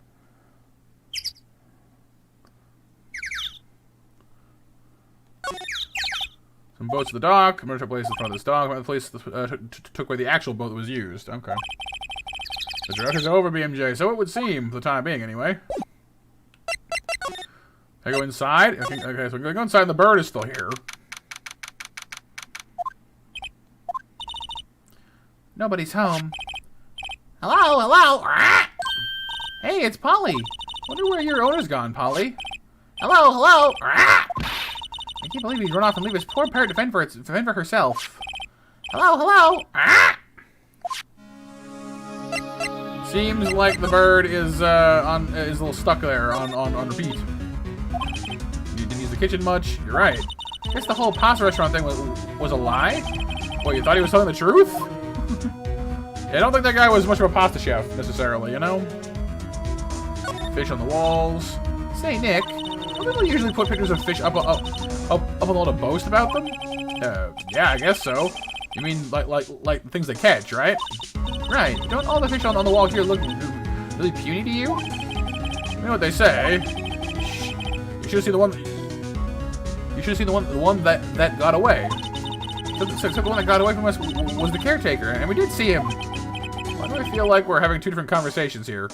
Some boats to the dock. I'm going to place in front of this dock. The police took away the actual boat that was used. Okay. The drug is over, BMJ. So it would seem, for the time being, anyway. I go inside. Okay, so I'm going to go inside, and the bird is still here. Nobody's home. Hello, hello. Hey, it's Polly. Wonder where your owner's gone, Polly. Hello, hello. I can't believe he'd run off and leave his poor parrot to fend for herself. Hello, hello. Seems like the bird is is a little stuck there on repeat. You didn't use the kitchen much. You're right. I guess the whole pasta restaurant thing was a lie. What, you thought he was telling the truth? Yeah, I don't think that guy was much of a pasta chef necessarily. You know. Fish on the walls. Say, Nick. Don't people usually put pictures of fish up on the wall to boast about them? Yeah, I guess so. You mean like things they catch, right? Right. Don't all the fish on the wall here look really puny to you? You know what they say. You should have seen the one. You should have seen the one that got away. Except the one that got away from us was the caretaker, and we did see him. Why do I feel like we're having two different conversations here?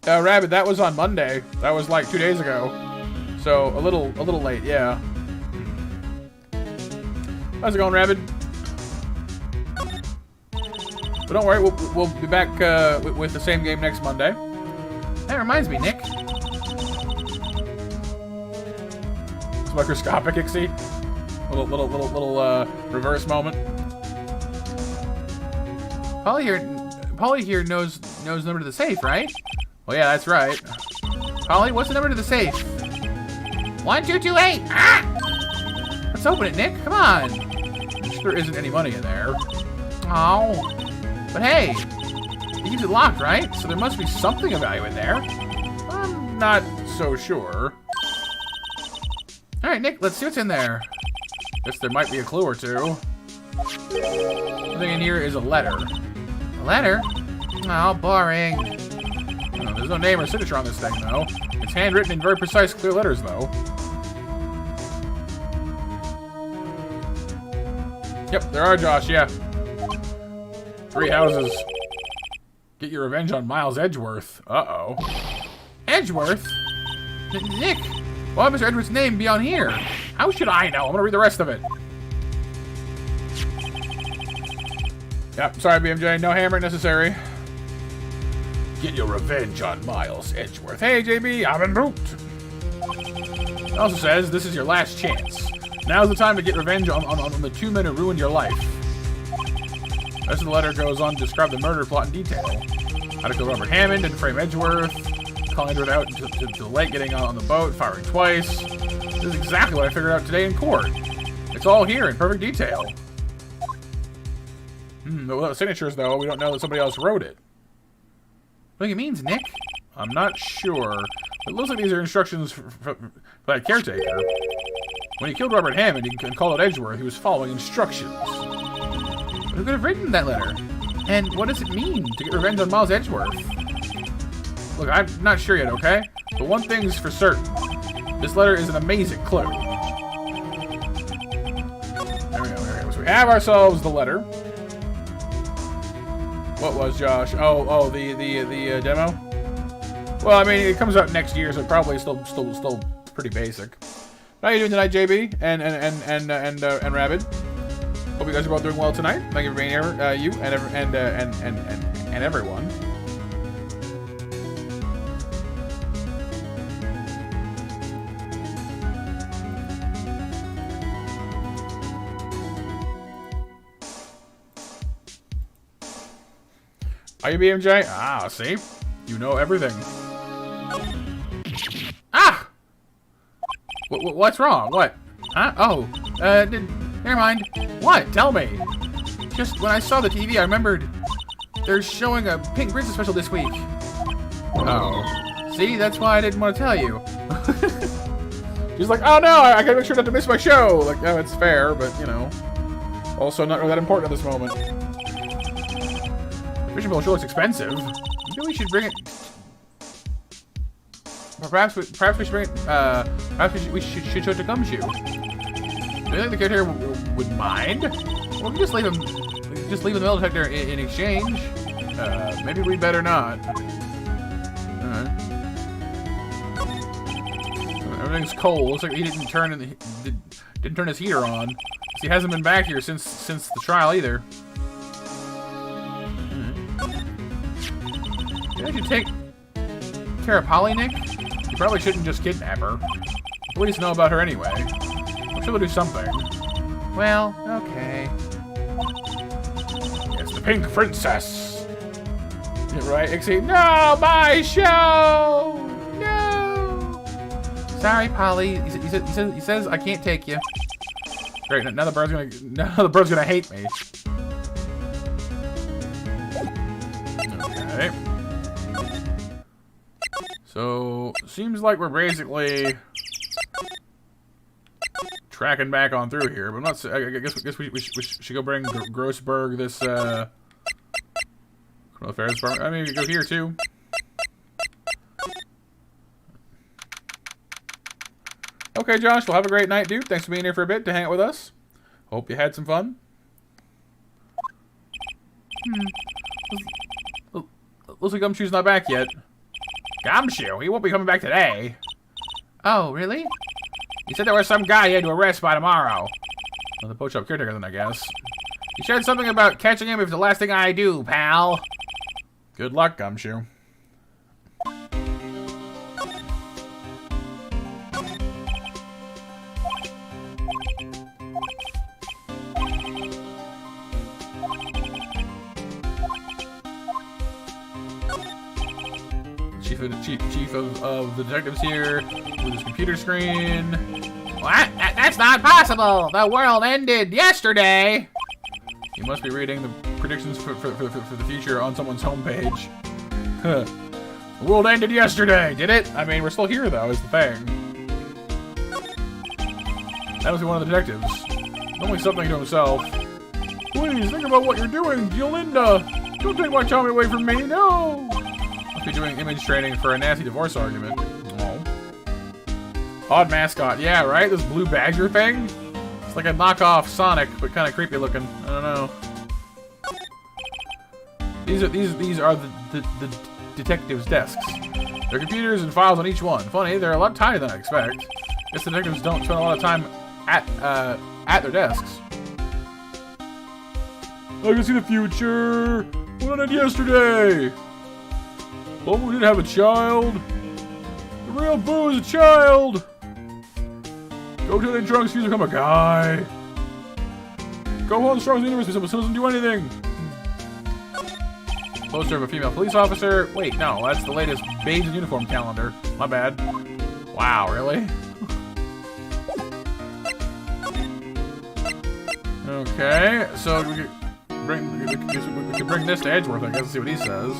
Rabbit, that was on Monday. That was like 2 days ago. So a little late, yeah. How's it going, Rabbit? But don't worry, we'll be back with the same game next Monday. That reminds me, Nick. It's microscopic, Ixie. Little reverse moment. Polly here knows the number to the safe, right? Well, yeah, that's right. Polly, what's the number to the safe? 1228. Let's open it, Nick. Come on. I'm sure there isn't any money in there. Oh. But hey, he keeps it locked, right? So there must be something of value in there. I'm not so sure. All right, Nick, let's see what's in there. Guess there might be a clue or two. The thing in here is a letter. A letter? Oh, boring. Oh, there's no name or signature on this thing, though. It's handwritten in very precise, clear letters, though. Yep, there are, Josh, yeah. 3 houses. Get your revenge on Miles Edgeworth. Uh-oh. Edgeworth? Nick, why would Mr. Edgeworth's name be on here? How should I know? I'm gonna read the rest of it. Yep, sorry, BMJ. No hammer necessary. Get your revenge on Miles Edgeworth. Hey, JB, I'm en route. It also says this is your last chance. Now's the time to get revenge on the 2 men who ruined your life. The rest of the letter goes on to describe the murder plot in detail. How to kill Robert Hammond and frame Edgeworth. Calling Edgeworth out to the lake, getting on the boat, firing twice. This is exactly what I figured out today in court. It's It's all here in perfect detail. The signatures, though, we don't know that somebody else wrote it. What do you mean, Nick? I'm not sure. It looks like these are instructions for that caretaker. When he killed Robert Hammond and called out Edgeworth, he was following instructions. Who could have written that letter? And what does it mean to get revenge on Miles Edgeworth? Look, I'm not sure yet, okay? But one thing's for certain. This letter is an amazing clue. There we go. So we have ourselves the letter. What was, Josh? Oh, the demo? Well, I mean, it comes out next year, so probably still pretty basic. How are you doing tonight, JB and Rabid? Hope you guys are both doing well tonight. Thank you for being here, you and everyone. Are you BMJ? Ah, see? You know everything. Ah! What's wrong? What? Huh? Oh, never mind. What? Tell me. Just when I saw the TV, I remembered they're showing a Pink Princess special this week. Oh. See, that's why I didn't want to tell you. She's like, oh no, I gotta make sure not to miss my show. Like, no, it's fair, but, you know, also not really that important at this moment. Fishing bowl sure looks expensive. Maybe we should bring it. Perhaps we should bring it. Perhaps we should show it to Gumshoe. Do you think the character would mind? Or we can just leave him. Just leave the metal detector in exchange. Maybe we better not. Everything's cold. Looks like he didn't turn his heater on. He hasn't been back here since the trial either. Maybe I should take care of Polly, Nick? You probably shouldn't just kidnap her. What do you know about her anyway? I'm sure we'll do something. Well, okay. It's the Pink Princess. Yeah, right, Ixie? No, my show! No! Sorry, Polly. He says I can't take you. Great, now the bird's gonna hate me. Okay. So, seems like we're basically tracking back on through here, but I'm not. I guess we should go bring Grossberg this criminal affairs department. I mean, we could go here too. Okay, Josh. Well, have a great night, dude. Thanks for being here for a bit to hang out with us. Hope you had some fun. Looks like Gumshoe's not back yet. Gumshoe? He won't be coming back today. Oh, really? He said there was some guy he had to arrest by tomorrow. Well, the poach up caretaker then, I guess. He said something about catching him if the last thing I do, pal. Good luck, Gumshoe. Chief of the detectives here with his computer screen. What? That's not possible! The world ended yesterday! You must be reading the predictions for the future on someone's homepage. The world ended yesterday, did it? I mean, we're still here, though, is the thing. That was one of the detectives. Only something to himself. Please, think about what you're doing, Yolinda! Don't take my Tommy away from me, no! Be doing image training for a nasty divorce argument. Oh. Odd mascot. Yeah, right? This blue badger thing? It's like a knockoff Sonic, but kind of creepy looking. I don't know. These are the detectives' desks. There are computers and files on each one. Funny, they're a lot tinier than I expect. Guess the detectives don't spend a lot of time at their desks. I can see the future. What I did yesterday. Bumble did have a child. The real Boo is a child. Go to the drunks, he's become a guy. Go home, strong universe, but doesn't do anything. Poster of a female police officer. Wait, no, that's the latest Babes in Uniform calendar. My bad. Wow, really? Okay, so we could bring this to Edgeworth, I guess, and see what he says.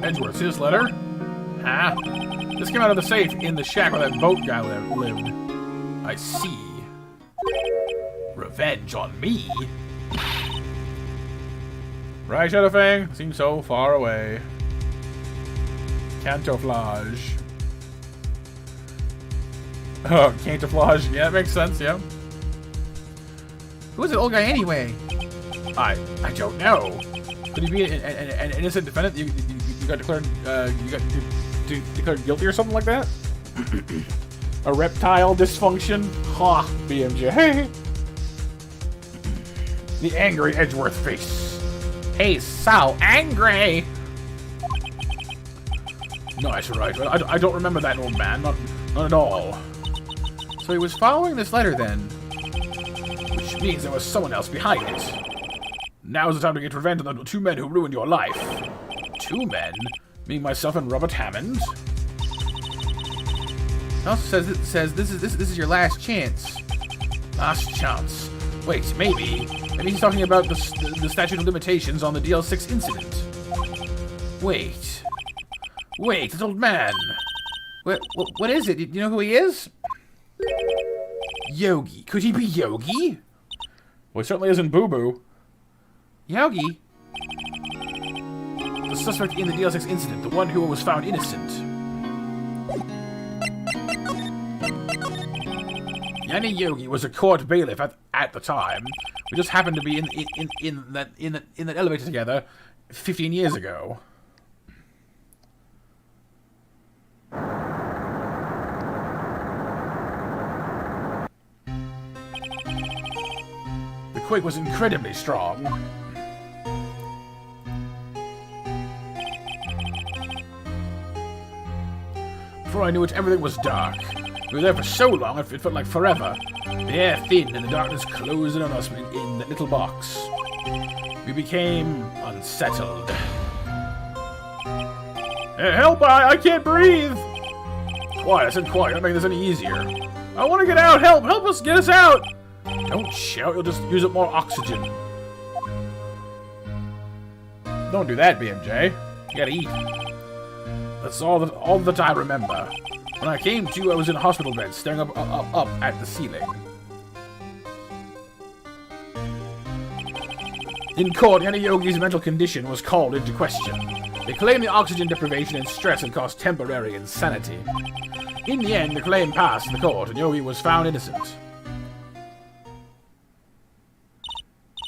Edgeworth, see this letter? Ah, this came out of the safe in the shack where that boat guy lived. I see. Revenge on me? Right, Shadowfang? Seems so far away. Camouflage. Oh, camouflage. Yeah, that makes sense, yeah. Who's the old guy anyway? I don't know. Could he be an innocent defendant? You got declared declared guilty or something like that? A reptile dysfunction? Ha, BMJ. The angry Edgeworth face. He's so angry. Nice, right. I don't remember that old man. Not at all. So he was following this letter then. Which means there was someone else behind it. Now's the time to get revenge on the 2 men who ruined your life. 2 men? Me, myself, and Robert Hammond? It also says this is your last chance. Last chance. Wait, maybe he's talking about the statute of limitations on the DL6 incident. Wait, this old man. What is it? You know who he is? Yogi. Could he be Yogi? Well, he certainly isn't Boo Boo. Yogi? The suspect in the DL6 incident, the one who was found innocent. Yanni Yogi was a court bailiff at the time. We just happened to be in that elevator together 15 years ago. The quake was incredibly strong. Before I knew it, everything was dark. We were there for so long, it felt like forever. The air thinned and the darkness closed in on us in that little box. We became unsettled. Hey, help! I can't breathe! Quiet, I said quiet. Don't make this any easier. I want to get out! Help! Help us! Get us out! Don't shout, you'll just use up more oxygen. Don't do that, BMJ. You gotta eat. That's all that I remember. When I came to, I was in a hospital bed, staring up at the ceiling. In court, Yanni Yogi's mental condition was called into question. They claimed the oxygen deprivation and stress had caused temporary insanity. In the end, the claim passed the court, and Yogi was found innocent.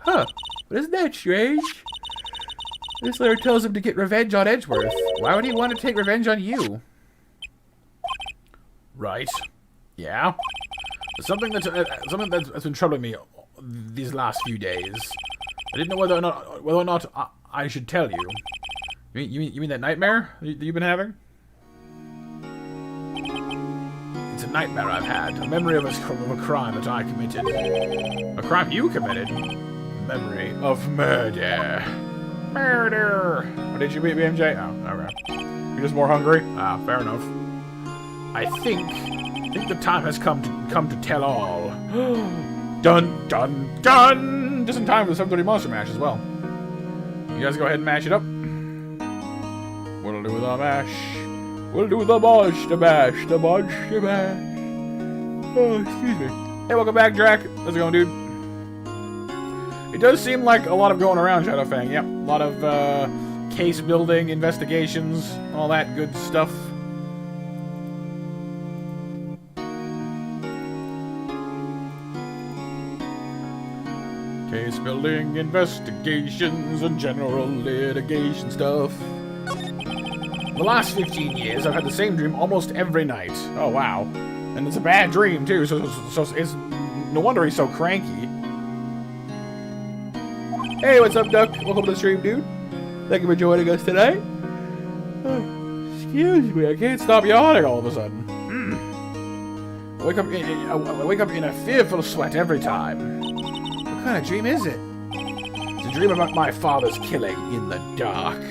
Huh, but isn't that strange? This letter tells him to get revenge on Edgeworth. Why would he want to take revenge on you? Right. Yeah. Something that's been troubling me these last few days. I didn't know whether or not I should tell you. You mean that nightmare that you've been having? It's a nightmare I've had. A memory of a crime that I committed. A crime you committed? Memory of murder. Murder! Oh, did you beat BMJ? Oh, okay. You're just more hungry? Ah, fair enough. I think the time has come to tell all. Dun, dun, dun! Just in time for the 7:30 Monster Mash as well. You guys go ahead and mash it up. What'll do with the mash? We'll do the mash, the mash, the mash, the mash. Oh, excuse me. Hey, welcome back, Drac. How's it going, dude? It does seem like a lot of going around, Shadowfang. Yep, a lot of case building, investigations, all that good stuff. Case building, investigations, and general litigation stuff. The last 15 years, I've had the same dream almost every night. Oh, wow. And it's a bad dream, too, so it's no wonder he's so cranky. Hey, what's up, Duck? Welcome to the stream, dude. Thank you for joining us today. Excuse me, I can't stop yawning all of a sudden. I wake up in a fearful sweat every time. What kind of dream is it? It's a dream about my father's killing in the dark.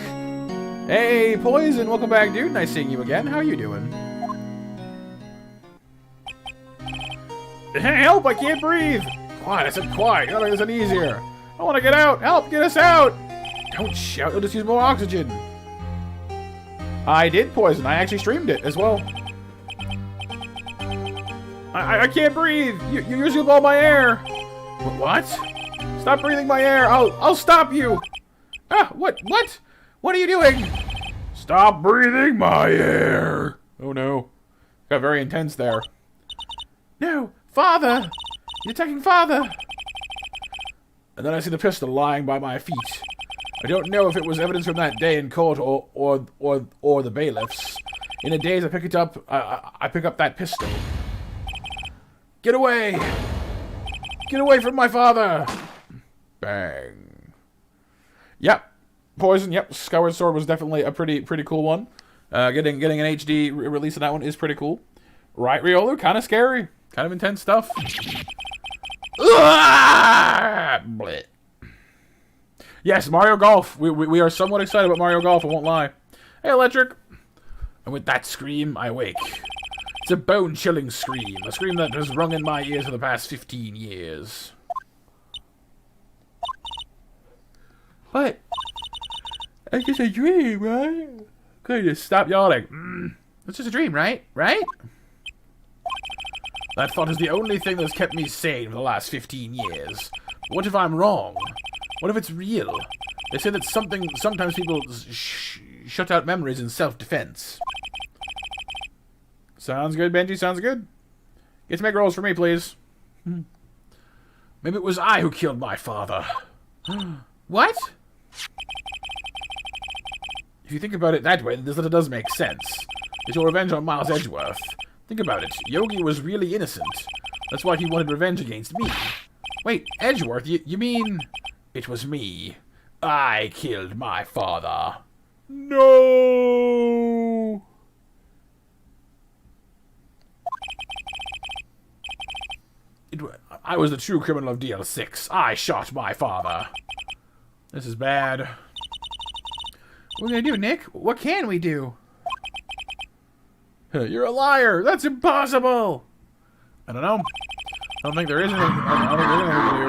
Hey, Poison, welcome back, dude. Nice seeing you again. How are you doing? Help! I can't breathe! Quiet, I said quiet. Gotta make this easier. I want to get out! Help! Get us out! Don't shout, you'll just use more oxygen. I did poison. I actually streamed it as well. I can't breathe! You're using up all my air! What? Stop breathing my air! I'll stop you! Ah, what? What are you doing? Stop breathing my air! Oh no. Got very intense there. No! Father! You're attacking Father! And then I see the pistol lying by my feet. I don't know if it was evidence from that day in court or the bailiffs. In a daze, I pick it up. I pick up that pistol. Get away! Get away from my father! Bang. Yep. Poison. Yep. Skyward Sword was definitely a pretty cool one. Getting an HD release of that one is pretty cool. Right, Riolu? Kind of scary. Kind of intense stuff. Bleh. Yes, Mario Golf. We are somewhat excited about Mario Golf, I won't lie. Hey, Electric. And with that scream, I wake. It's a bone-chilling scream. A scream that has rung in my ears for the past 15 years. What? It's just a dream, right? Could you just stop yawning? It's just a dream, right? Right? That thought is the only thing that's kept me sane for the last 15 years. But what if I'm wrong? What if it's real? They say that sometimes people shut out memories in self-defense. Sounds good, Benji. Sounds good. Get to make rolls for me, please. Maybe it was I who killed my father. What? If you think about it that way, then this letter does make sense. It's your revenge on Miles Edgeworth. Think about it. Yogi was really innocent. That's why he wanted revenge against me. Wait, Edgeworth? You mean... It was me. I killed my father. No! I was the true criminal of DL6. I shot my father. This is bad. What are we gonna do, Nick? What can we do? You're a liar! That's impossible! I don't know. I don't think there is anything. I don't think there's anything we can do.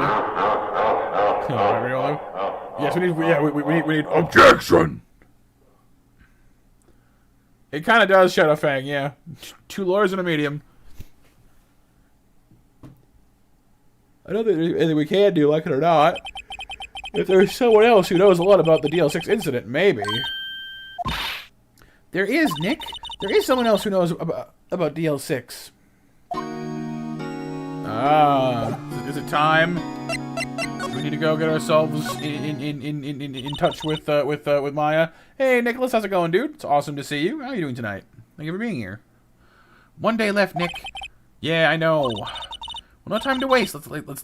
Yes, we need objection! It kind of does, Shadowfang, yeah. 2 lawyers and a medium. I don't think there's anything we can do, like it or not. If there's someone else who knows a lot about the DL6 incident, maybe. There is, Nick. There is someone else who knows about DL6. Is it time? We need to go get ourselves in touch with Maya. Hey, Nicholas, how's it going, dude? It's awesome to see you. How are you doing tonight? Thank you for being here. 1 day left, Nick. Yeah, I know. Well, no time to waste.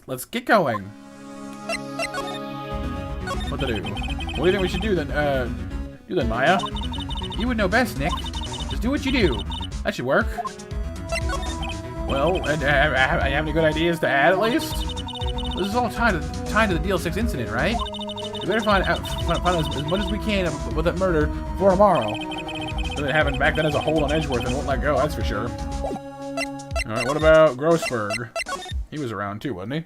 Let's get going. What to do? What do you think we should do then? Maya? You would know best, Nick. Just do what you do. That should work. Well, I have any good ideas to add at least? This is all tied to the DL6 incident, right? We better find out as much as we can about that murder before tomorrow. Something happened back then as a hold on Edgeworth and won't let go, that's for sure. Alright, what about Grossberg? He was around too, wasn't he?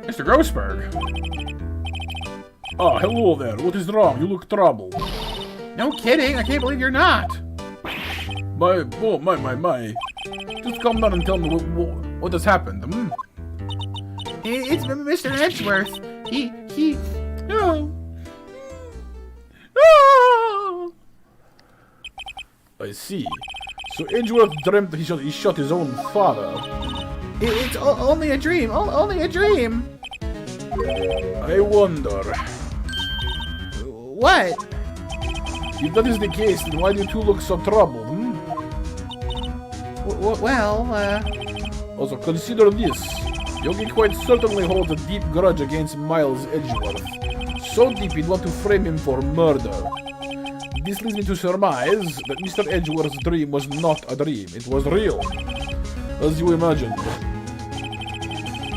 Mr. Grossberg! Ah, hello there. What is wrong? You look troubled. No kidding. I can't believe you're not. My. Just come down and tell me what has happened. It's Mr. Edgeworth. He. No. No. I see. So Edgeworth dreamt that he shot his own father. It's only a dream. Only a dream. I wonder. What? If that is the case, then why do you two look so troubled, Also, consider this. Yogi quite certainly holds a deep grudge against Miles Edgeworth. So deep he'd want to frame him for murder. This leads me to surmise that Mr. Edgeworth's dream was not a dream. It was real. As you imagined.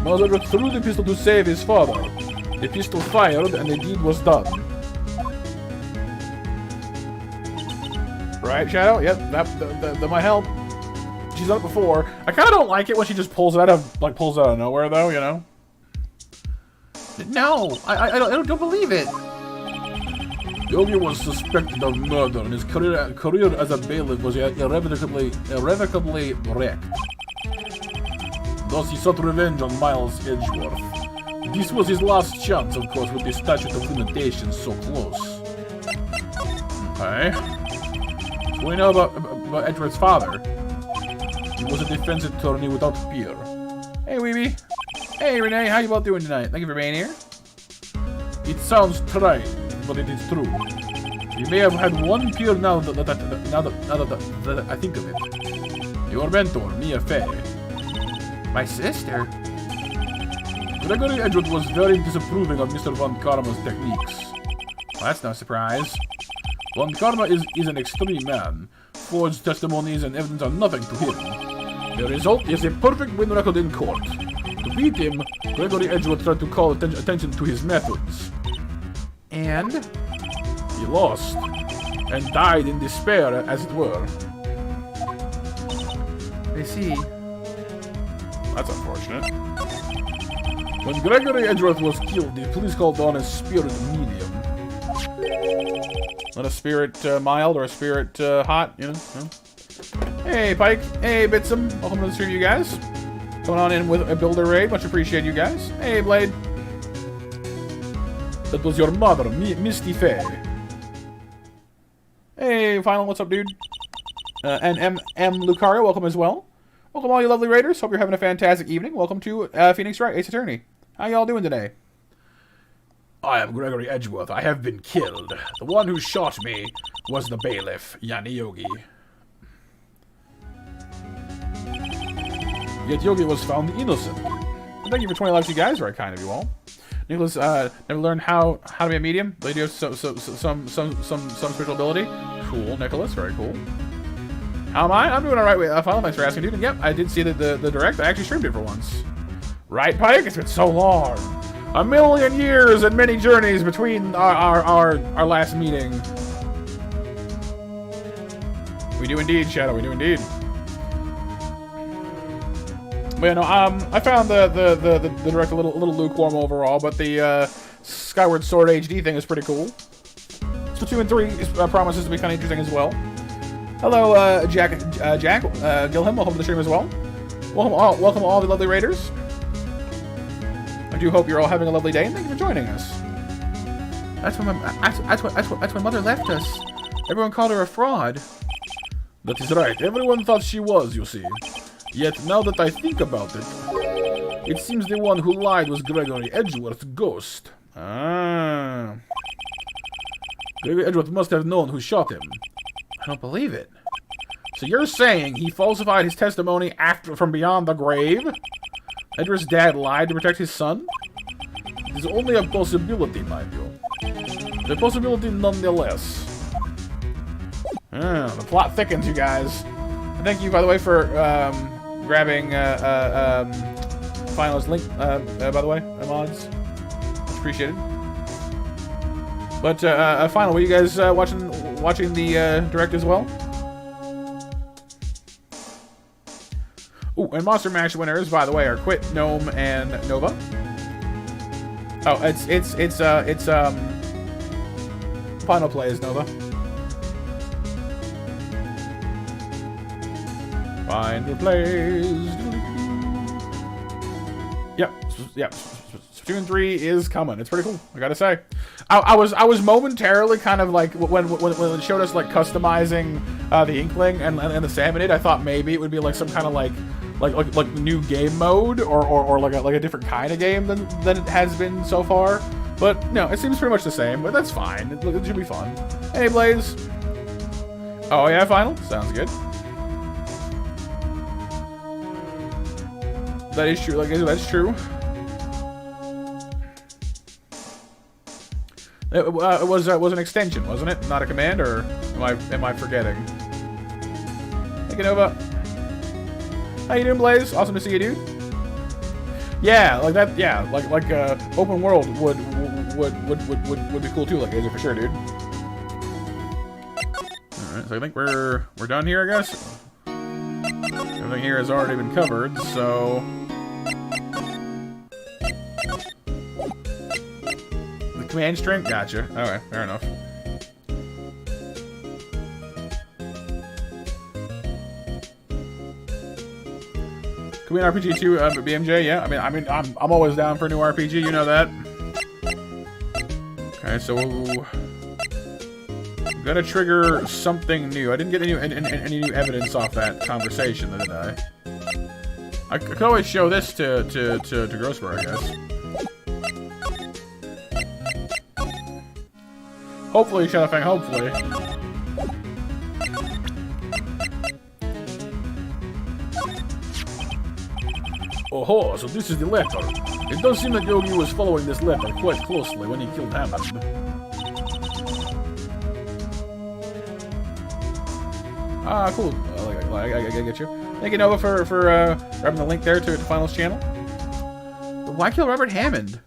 Miles Edgeworth threw the pistol to save his father. The pistol fired and the deed was done. Right, Shadow? Yep, that might help. She's done it before. I kind of don't like it when she just pulls it out of nowhere, though, you know? No, I don't believe it. Yogi was suspected of murder, and his career as a bailiff was irrevocably wrecked. Thus, he sought revenge on Miles Edgeworth. This was his last chance, of course, with the statute of limitations so close. Okay. So we know about Edgeworth's father. He was a defense attorney without peer. Hey, Weeby. Hey, Renee. How you both doing tonight? Thank you for being here. It sounds trite, but it is true. You may have had one peer now that I think of it. Your mentor, Mia Fey. My sister? Gregory Edgeworth was very disapproving of Mr. Lon Karma's techniques. Well, that's no surprise. Lon Karma is an extreme man. Forged testimonies and evidence are nothing to him. The result is a perfect win record in court. To beat him, Gregory Edgeworth tried to call attention to his methods. And? He lost, and died in despair, as it were. I see. That's unfortunate. When Gregory Edgeworth was killed, the police called on a spirit medium. Not a spirit mild or a spirit hot, you know? No? Hey, Pike. Hey, Bitsum. Welcome to the stream, you guys. Going on in with a builder raid. Much appreciate you guys. Hey, Blade. That was your mother, Misty Fey. Hey, Final. What's up, dude? And M. Lucario, welcome as well. Welcome all you lovely raiders. Hope you're having a fantastic evening. Welcome to Phoenix Wright, Ace Attorney. How y'all doing today? I am Gregory Edgeworth. I have been killed. The one who shot me was the bailiff, Yanni Yogi. Yet Yogi was found innocent. Well, thank you for 20 likes, you guys. Very kind of you all. Nicholas, never learned how to be a medium. But you do have some spiritual ability. Cool, Nicholas. Very cool. How am I? I'm doing all right. Final, thanks for asking, dude. And yep, I did see the direct. I actually streamed it for once. Right, Pike? It's been so long. 1,000,000 years and many journeys between our last meeting. We do indeed, Shadow. We do indeed. But you know, I found the direct a little lukewarm overall, but the Skyward Sword HD thing is pretty cool. So 2 and 3 promises to be kind of interesting as well. Hello, Jack Gilham. Welcome to the stream as well. Welcome all the lovely raiders. I do hope you're all having a lovely day, and thank you for joining us. That's when Mother left us. Everyone called her a fraud. That is right. Everyone thought she was, you see. Yet, now that I think about it, it seems the one who lied was Gregory Edgeworth's ghost. Ah. Gregory Edgeworth must have known who shot him. I don't believe it. So you're saying he falsified his testimony from beyond the grave? Edgeworth's dad lied to protect his son? It is only a possibility, mind you. The possibility nonetheless. The plot thickens, you guys. And thank you, by the way, for grabbing Final's link, by the way, mods. Much appreciated. But, Final, were you guys watching the direct as well? Ooh, and Monster Mash winners, by the way, are Quit, Gnome, and Nova. Oh, it's Final Play is Nova. Final Plays. Yep. 2 and 3 is coming. It's pretty cool, I gotta say. I was momentarily kind of like when it showed us like customizing the Inkling and the Salmonid. I thought maybe it would be like some kind of like new game mode or like a different kind of game than it has been so far. But no, it seems pretty much the same. But that's fine. It should be fun. Hey, Blaze. Oh yeah, Final. Sounds good. That is true. Like that's true. It was an extension, wasn't it? Not a command, or am I forgetting? Hey, Nova. How you doing, Blaze? Awesome to see you, dude. Yeah, like that. Yeah, like open world would be cool too, like Azer for sure, dude. All right. Alright, so I think we're done here, I guess. Everything here has already been covered, so... The command string? Gotcha. Alright, fair enough. Can we an RPG too, BMJ? Yeah, I mean, I'm always down for a new RPG. You know that. Okay, so gotta trigger something new. I didn't get any new evidence off that conversation, did I? I could always show this to Grossberg, I guess. Hopefully, Shadowfang. Hopefully. Oh, so this is the letter. It does seem that Yogi was following this letter quite closely when he killed Hammond. Ah, cool. I get you. Thank you, Nova, for grabbing the link there to Final's channel. But why kill Robert Hammond?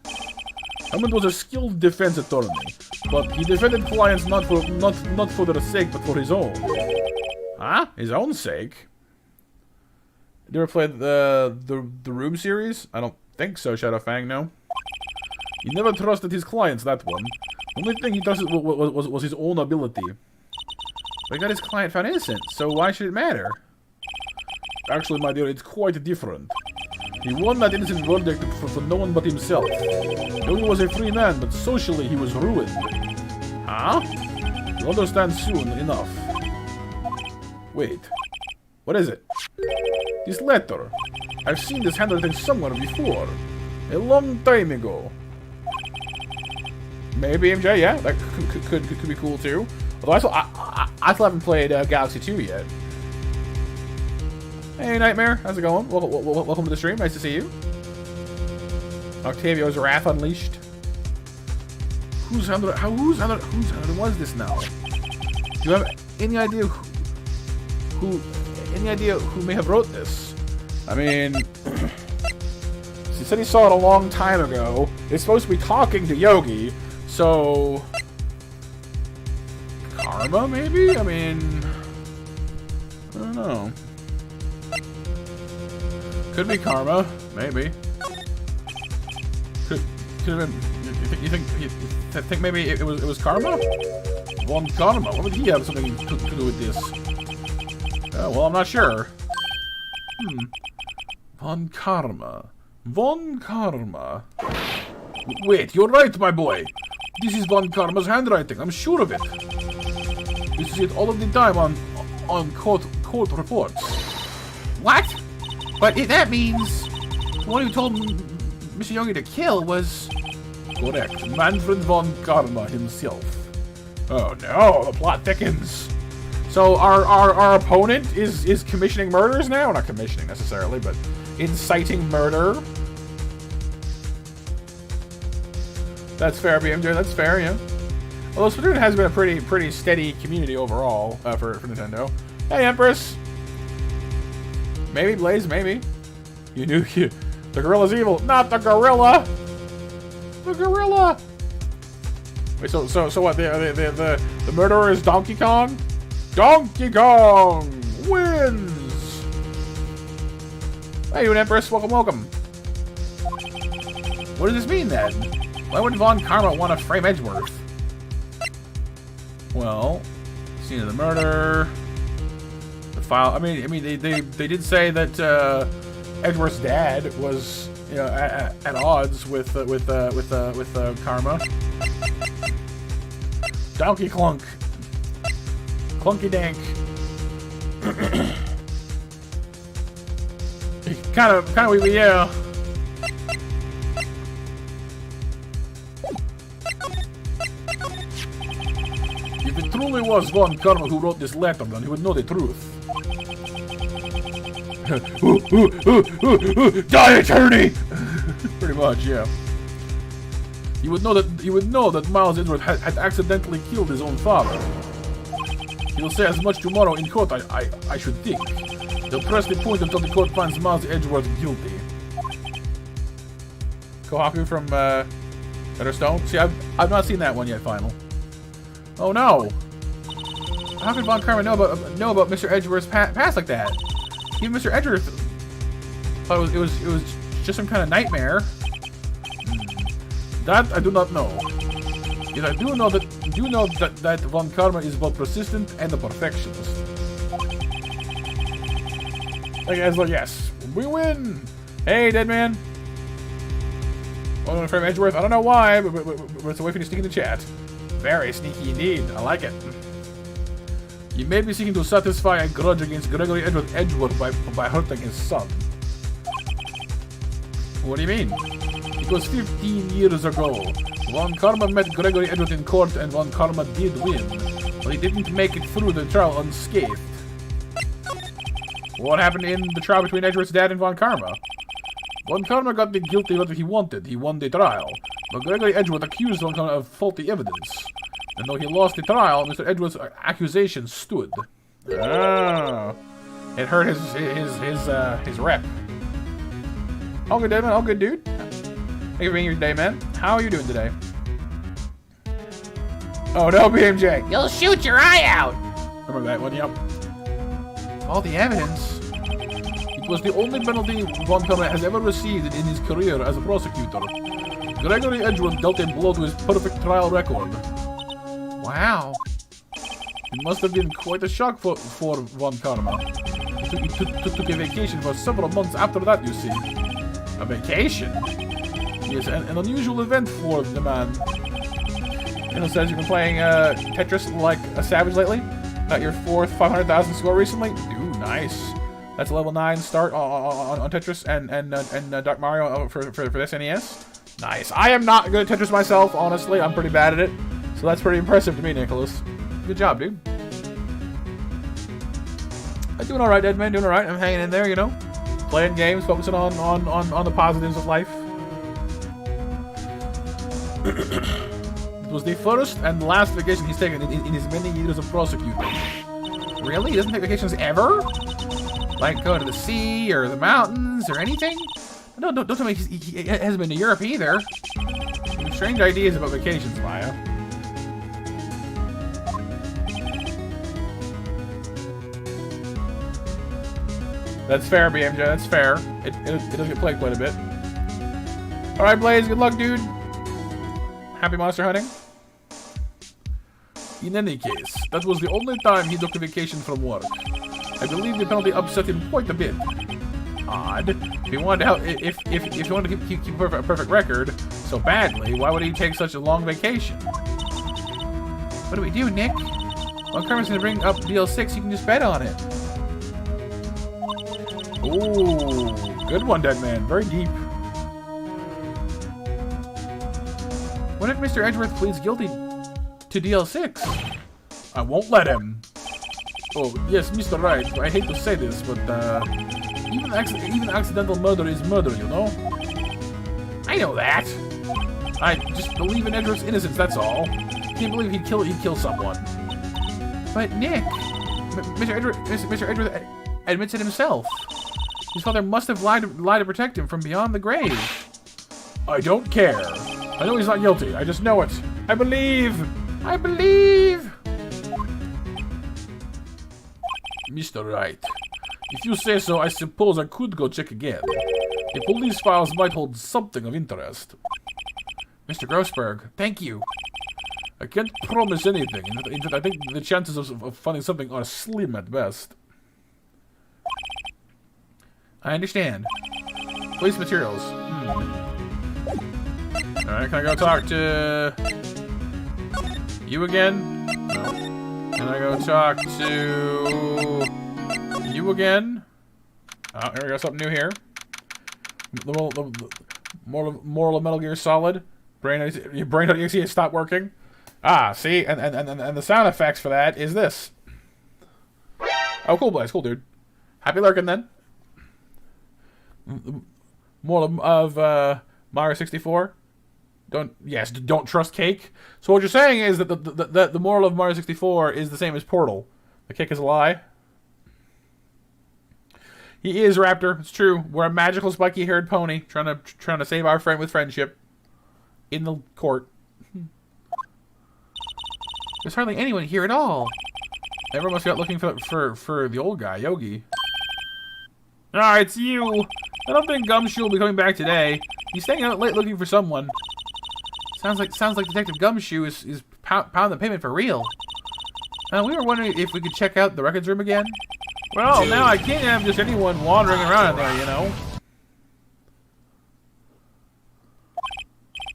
Hammond was a skilled defense attorney, but he defended clients not for their sake, but for his own. Huh? His own sake? You ever played the Room series? I don't think so, Shadowfang, no. He never trusted his clients, that one. The only thing he trusted was his own ability. But he got his client found innocent, so why should it matter? Actually, my dear, it's quite different. He won that innocent verdict for no one but himself. Yogi was a free man, but socially he was ruined. Huh? You'll understand soon enough. Wait. What is it? This letter. I've seen this handwriting somewhere before. A long time ago. Maybe MJ, yeah, that could be cool too. Although I still haven't played Galaxy 2 yet. Hey Nightmare, how's it going? Welcome to the stream, nice to see you. Octavio's Wrath Unleashed. Whose handwriting was this now? Do you have any idea who may have wrote this? I mean, he said he saw it a long time ago. It's supposed to be talking to Yogi, so... Karma, maybe? I mean... I don't know. Could be Karma, maybe. Could have been... You think maybe it was Karma? Lon Karma, what would he have something to do with this? Well, I'm not sure. Von Karma. Von Karma. Wait, you're right, my boy. This is Von Karma's handwriting. I'm sure of it. You see it all of the time on court reports. What? But that means the one who told Mr. Yogi to kill was... Correct. Manfred Von Karma himself. Oh no, the plot thickens. So our opponent is commissioning murders now? Not commissioning necessarily, but inciting murder. That's fair, BMJ. That's fair, yeah. Although Splatoon has been a pretty steady community overall for Nintendo. Hey, Empress. Maybe Blaze, maybe. You knew the gorilla's evil, not the gorilla. The gorilla. Wait, so what? The murderer is Donkey Kong? Donkey Kong wins! Hey, you Empress, welcome. What does this mean, then? Why would Von Karma want to frame Edgeworth? Well, scene of the murder, the file. I mean, they did say that Edgeworth's dad was, you know, at odds with Karma. Donkey Clunk. Clunky Dank. kind of, yeah. If it truly was Von Karma who wrote this letter, then he would know the truth. Die, attorney! Pretty much, yeah. You would know that Miles Edgeworth had accidentally killed his own father. He'll say as much tomorrow in court, I should think. They'll press the point until the court finds Miles Edgeworth guilty. Kohaku from Better Stone? See, I've not seen that one yet, Final. Oh no! How could Von Karma know about Mr. Edgeworth's past like that? Even Mr. Edgeworth thought it was just some kind of nightmare. That I do not know. Yet I do know that Von Karma is both persistent and a perfectionist. Like, as like, yes, we win. Hey, dead man. Welcome to Frame Edgeworth. I don't know why, but it's a way for you to sneak in the chat. Very sneaky indeed. I like it. You may be seeking to satisfy a grudge against Gregory Edgeworth by hurting his son. What do you mean? It was 15 years ago. Von Karma met Gregory Edgeworth in court, and Von Karma did win, but he didn't make it through the trial unscathed. What happened in the trial between Edgeworth's dad and Von Karma? Von Karma got the guilty verdict he wanted. He won the trial, but Gregory Edgeworth accused Von Karma of faulty evidence. And though he lost the trial, Mr. Edgeworth's accusation stood. Oh, it hurt his rep. All good, man. All good, dude. Thank you for being here today, man. How are you doing today? Oh no, BMJ! You'll shoot your eye out. Remember that one? Yep. All the evidence. It was the only penalty Von Karma has ever received in his career as a prosecutor. Gregory Edgeworth dealt a blow to his perfect trial record. Wow. It must have been quite a shock for Von Karma. He took a vacation for several months after that, you see. A vacation? Yes, an unusual event for the man. You know, says you've been playing Tetris like a savage lately? Got your 4th 500,000 score recently? Ooh, nice. That's a level 9 start on Tetris and Dark Mario for this NES. Nice. I am not good at Tetris myself, honestly. I'm pretty bad at it. So that's pretty impressive to me, Nicholas. Good job, dude. I'm doing alright, Deadman. Doing alright. I'm hanging in there, you know. Playing games, focusing on the positives of life. It was the first and last vacation he's taken in his many years of prosecuting. Really? He doesn't take vacations ever? Like go to the sea or the mountains or anything? No, don't tell me he hasn't been to Europe either. Some strange ideas about vacations, Maya. That's fair, BMJ. That's fair. It does get played quite a bit. Alright, Blaze. Good luck, dude. Happy monster hunting. In any case, that was the only time he took a vacation from work. I believe the penalty upset him quite a bit. Odd. If he wanted to help, if he wanted to keep a perfect record so badly, why would he take such a long vacation? What do we do, Nick? Well, Karma's gonna bring up DL6. You can just bet on it. Ooh, good one, dead man. Very deep. What if Mr. Edgeworth pleads guilty to DL6? I won't let him. Oh, yes, Mr. Wright, I hate to say this, but even accidental murder is murder, you know? I know that. I just believe in Edgeworth's innocence, that's all. Can't believe he'd kill someone. But Nick, Mr. Edgeworth admits it himself. His father must have lied to protect him from beyond the grave. I don't care. I know he's not guilty. I just know it. I believe. I believe. Mr. Wright, if you say so, I suppose I could go check again. The police files might hold something of interest. Mr. Grossberg, thank you. I can't promise anything. In fact, I think the chances of finding something are slim at best. I understand. Police materials. Alright, can I go talk to you again? No. Can I go talk to you again? Oh, here we go, something new here. The moral of Metal Gear Solid. Brain.exe stopped working. Ah, see, and the sound effects for that is this. Oh, cool, Blaze, cool, dude. Happy lurking then. Moral of Mario 64. Don't trust cake. So what you're saying is that the moral of Mario 64 is the same as Portal. The cake is a lie. He is Raptor. It's true. We're a magical spiky-haired pony trying to save our friend with friendship in the court. There's hardly anyone here at all. Everyone must be out looking for the old guy, Yogi. Ah, it's you. I don't think Gumshoe will be coming back today. He's staying out late looking for someone. Sounds like Detective Gumshoe is pounding the pavement for real. We were wondering if we could check out the records room again. Well, now I can't have just anyone wandering around in there, you know.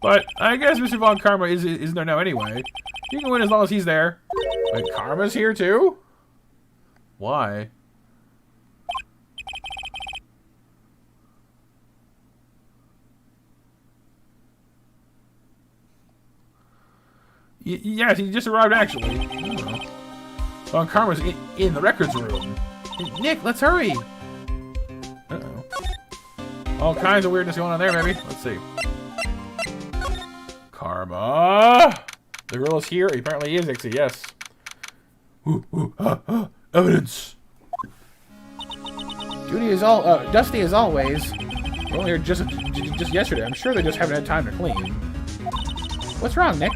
But I guess Mr. Von Karma isn't there now anyway. You can win as long as he's there. Wait, Karma's here too? Why? Yes, he just arrived actually. Oh. Von Karma's in the records room. Nick, let's hurry! Uh-oh. All kinds of weirdness going on there, maybe. Let's see. Karma! The gorilla's here. He apparently is, Ixie, yes. Evidence! Duty is dusty as always. We were only here just yesterday. I'm sure they just haven't had time to clean. What's wrong, Nick?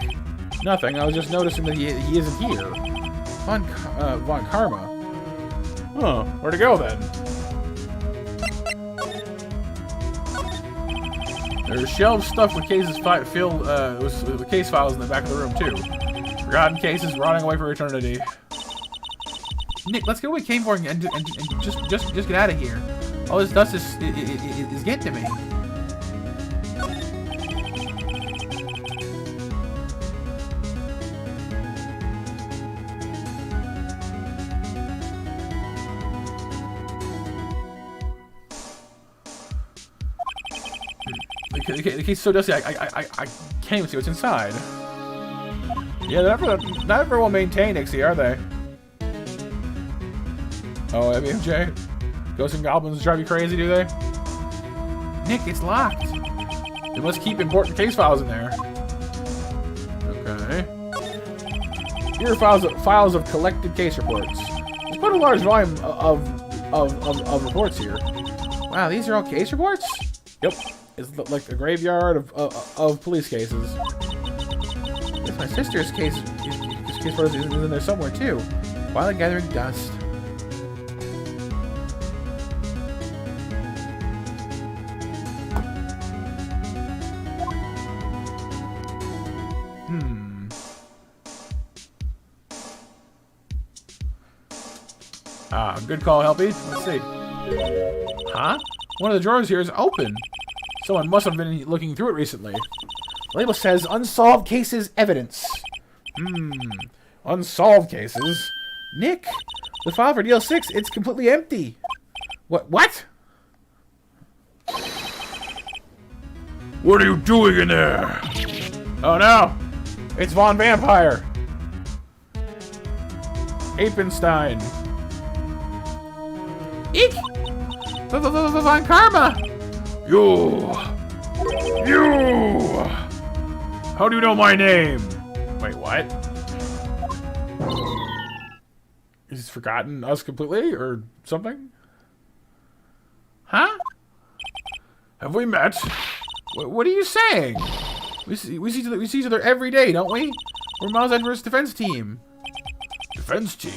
Nothing. I was just noticing that he isn't here. Von Karma. Huh. Where'd it go, then? There's shelves stuffed with cases filled with case files in the back of the room, too. Forgotten cases rotting away for eternity. Nick, let's get what we came for and just get out of here. All this dust is getting to me. The case is so dusty, I can't even see what's inside. Yeah, they're not very well maintained, Ixie, are they? Oh, MJ? Ghosts and goblins drive you crazy, do they? Nick, it's locked. They must keep important case files in there. Okay. Here are files of collected case reports. There's quite a large volume of reports here. Wow, these are all case reports? Yep. It's like a graveyard of police cases. Guess my sister's case report is in there somewhere too. While gathering dust. Ah, good call, Helpy. Let's see. Huh? One of the drawers here is open. Someone must have been looking through it recently. The label says unsolved cases evidence. Unsolved cases? Nick, the file for DL6, it's completely empty. What? What are you doing in there? Oh no! It's Von Vampire! Apenstein. Eek! Von Karma! You! How do you know my name? Wait, what? He's forgotten us completely, or something? Huh? Have we met? What are you saying? We see each other every day, don't we? We're Miles Edgeworth's defense team. Defense team?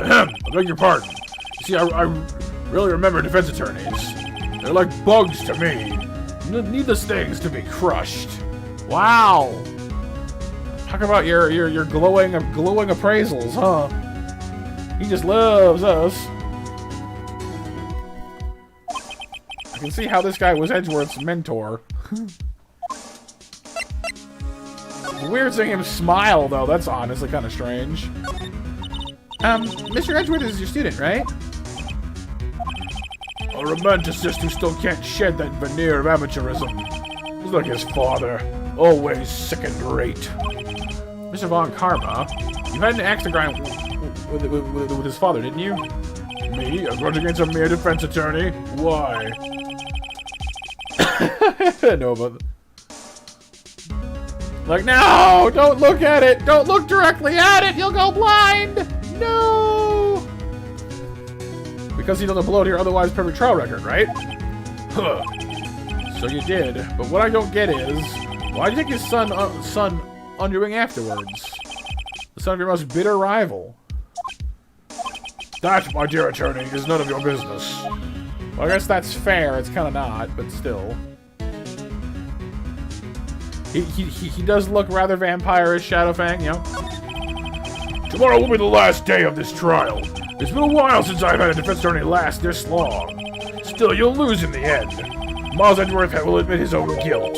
Ahem, I beg your pardon. You see, I really remember defense attorneys. They're like bugs to me. Needless things to be crushed. Wow. Talk about your glowing appraisals, huh? He just loves us. I can see how this guy was Edgeworth's mentor. Weird seeing him smile, though. That's honestly kind of strange. Mr. Edgeworth is your student, right? A romanticist who still can't shed that veneer of amateurism. He's like his father, always second rate. Mr. Von Karma, you had an axe to grind with his father, didn't you? Me? A grudge against a mere defense attorney? Why? No, but... Like, no! Don't look at it! Don't look directly at it! You'll go blind! No! Because he doesn't bloat here, otherwise perfect trial record, right? Huh. So you did. But what I don't get is, why'd you take his son under wing afterwards? The son of your most bitter rival. That, my dear attorney, is none of your business. Well, I guess that's fair. It's kind of not, but still. He does look rather vampire-ish, Shadowfang, you know? Tomorrow will be the last day of this trial. It's been a while since I've had a defense attorney last this long. Still, you'll lose in the end. Miles Edgeworth will admit his own guilt.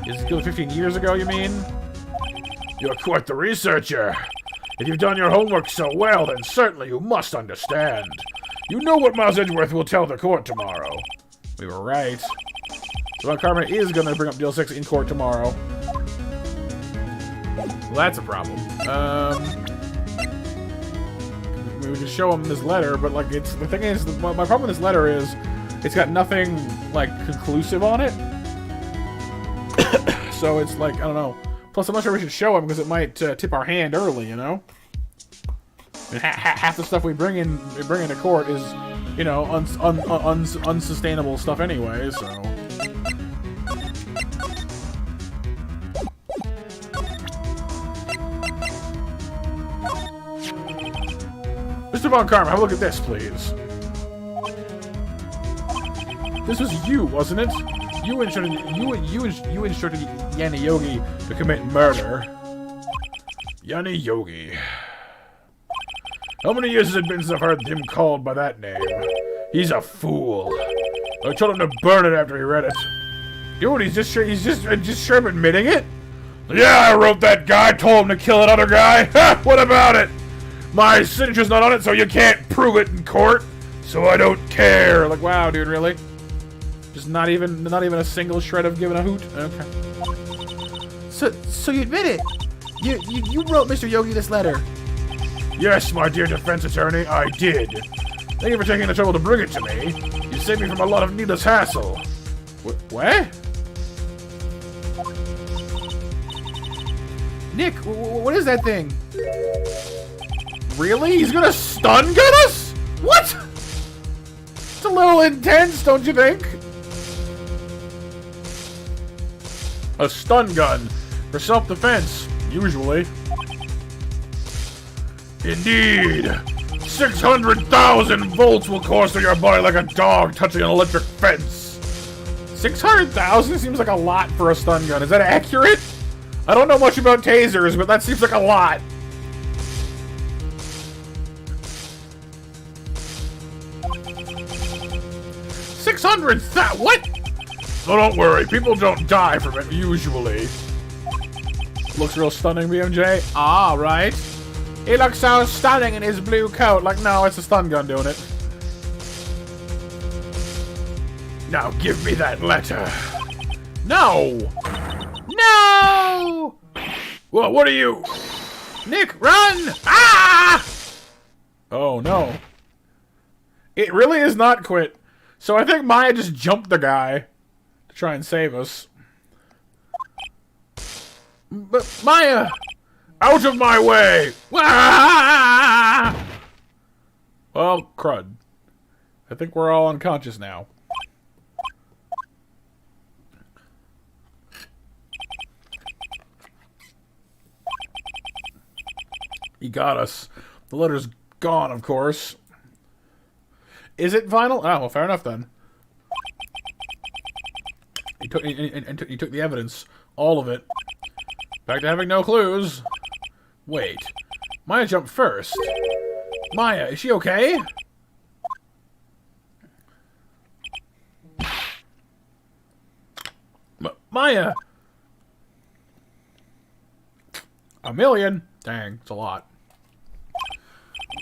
Is it killed 15 years ago, you mean? You're quite the researcher. If you've done your homework so well, then certainly you must understand. You know what Miles Edgeworth will tell the court tomorrow. We were right. Lon Karma is going to bring up Deal 6 in court tomorrow. Well, that's a problem. We can show him this letter, but like, the thing is, my problem with this letter is, it's got nothing like conclusive on it. So it's like, I don't know. Plus, I'm not sure we should show him because it might tip our hand early, you know. And half the stuff we bring into court is, you know, unsustainable stuff anyway. So. Mr. Lon Karma, have a look at this, please. This was you, wasn't it? You instructed Yanni Yogi to commit murder. Yanni Yogi. How many years has it been since I've heard him called by that name? He's a fool. I told him to burn it after he read it. Dude, he's just straight admitting it? Yeah, I wrote that guy, told him to kill another guy. Ha! What about it? My signature's not on it, so you can't prove it in court. So I don't care. Like, wow, dude, really? Just not even a single shred of giving a hoot? Okay. So you admit it? You wrote Mr. Yogi this letter? Yes, my dear defense attorney, I did. Thank you for taking the trouble to bring it to me. You saved me from a lot of needless hassle. What? Nick, what is that thing? Really? He's gonna stun gun us? What? It's a little intense, don't you think? A stun gun for self-defense, usually. Indeed. 600,000 volts will course through your body like a dog touching an electric fence. 600,000 seems like a lot for a stun gun. Is that accurate? I don't know much about tasers, but that seems like a lot. What? So don't worry, people don't die from it usually. Looks real stunning, BMJ. Ah, right. He looks so stunning in his blue coat. Like, no, it's a stun gun doing it. Now give me that letter. No! No! Well, what are you? Nick, run! Ah! Oh, no. It really is not quit. So I think Maya just jumped the guy to try and save us. But Maya! Out of my way! Ah! Well, crud. I think we're all unconscious now. He got us. The letter's gone, of course. Is it final? Oh, well, fair enough then. He took the evidence. All of it. Back to having no clues. Wait. Maya jumped first. Maya, is she okay? Maya! A million? Dang, it's a lot.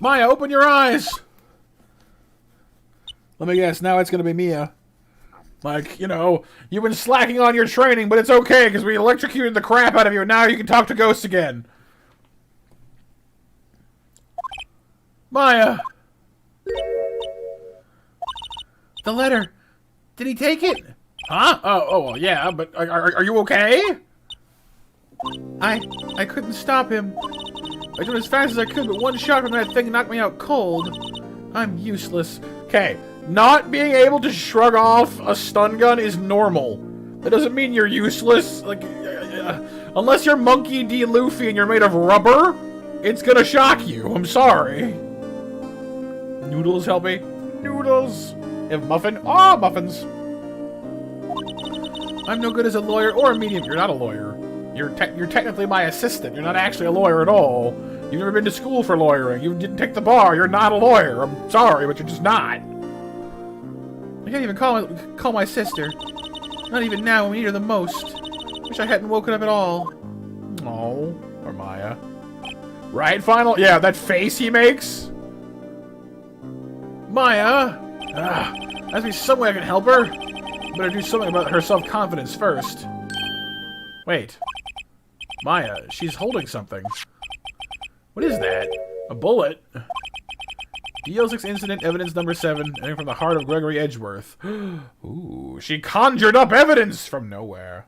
Maya, open your eyes! Let me guess, now it's gonna be Mia. Like, you know, you've been slacking on your training, but it's okay, because we electrocuted the crap out of you, and now you can talk to ghosts again. Maya! The letter. Did he take it? Huh? Oh, well, yeah, but are you okay? I couldn't stop him. I went as fast as I could, but one shot from that thing knocked me out cold. I'm useless. Okay. Not being able to shrug off a stun gun is normal. That doesn't mean you're useless. Like, unless you're Monkey D. Luffy and you're made of rubber, it's gonna shock you. I'm sorry. Noodles help me? Noodles! If muffin? Ah, muffins! I'm no good as a lawyer or a medium. You're not a lawyer. You're technically my assistant. You're not actually a lawyer at all. You've never been to school for lawyering. You didn't take the bar. You're not a lawyer. I'm sorry, but you're just not. I can't even call my sister. Not even now when we need her the most. Wish I hadn't woken up at all. Oh, or Maya. Right, final? Yeah, that face he makes? Maya? Has to be some way I can help her. Better do something about her self-confidence first. Wait. Maya, she's holding something. What is that? A bullet? DL6 incident, evidence number 7, coming from the heart of Gregory Edgeworth. Ooh, she conjured up evidence from nowhere.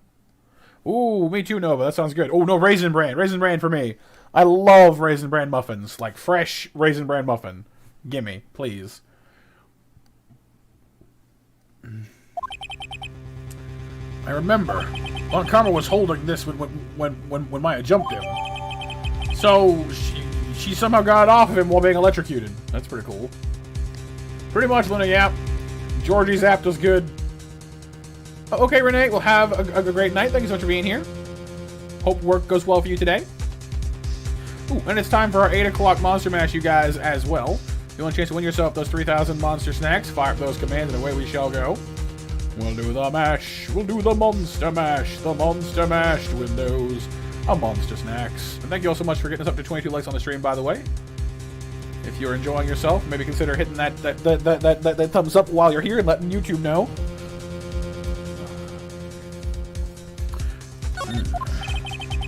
Ooh, me too, Nova. That sounds good. Oh, no, Raisin Bran. Raisin Bran for me. I love Raisin Bran muffins. Like, fresh Raisin Bran muffin. Gimme, please. I remember. Lon Karma was holding this when Maya jumped him. So, she somehow got off of him while being electrocuted. That's pretty cool. Pretty much, Luna Yap. Georgie's app does good. Okay, Renee, we'll have a great night. Thank you so much for being here. Hope work goes well for you today. Ooh, and it's time for our 8 o'clock Monster Mash, you guys, as well. If you want a chance to win yourself those 3,000 monster snacks, fire up those commands and away we shall go. We'll do the mash. We'll do the Monster Mash. The Monster Mash to win those monster snacks. And thank you all so much for getting us up to 22 likes on the stream, by the way. If you're enjoying yourself, maybe consider hitting that thumbs up while you're here and letting YouTube know.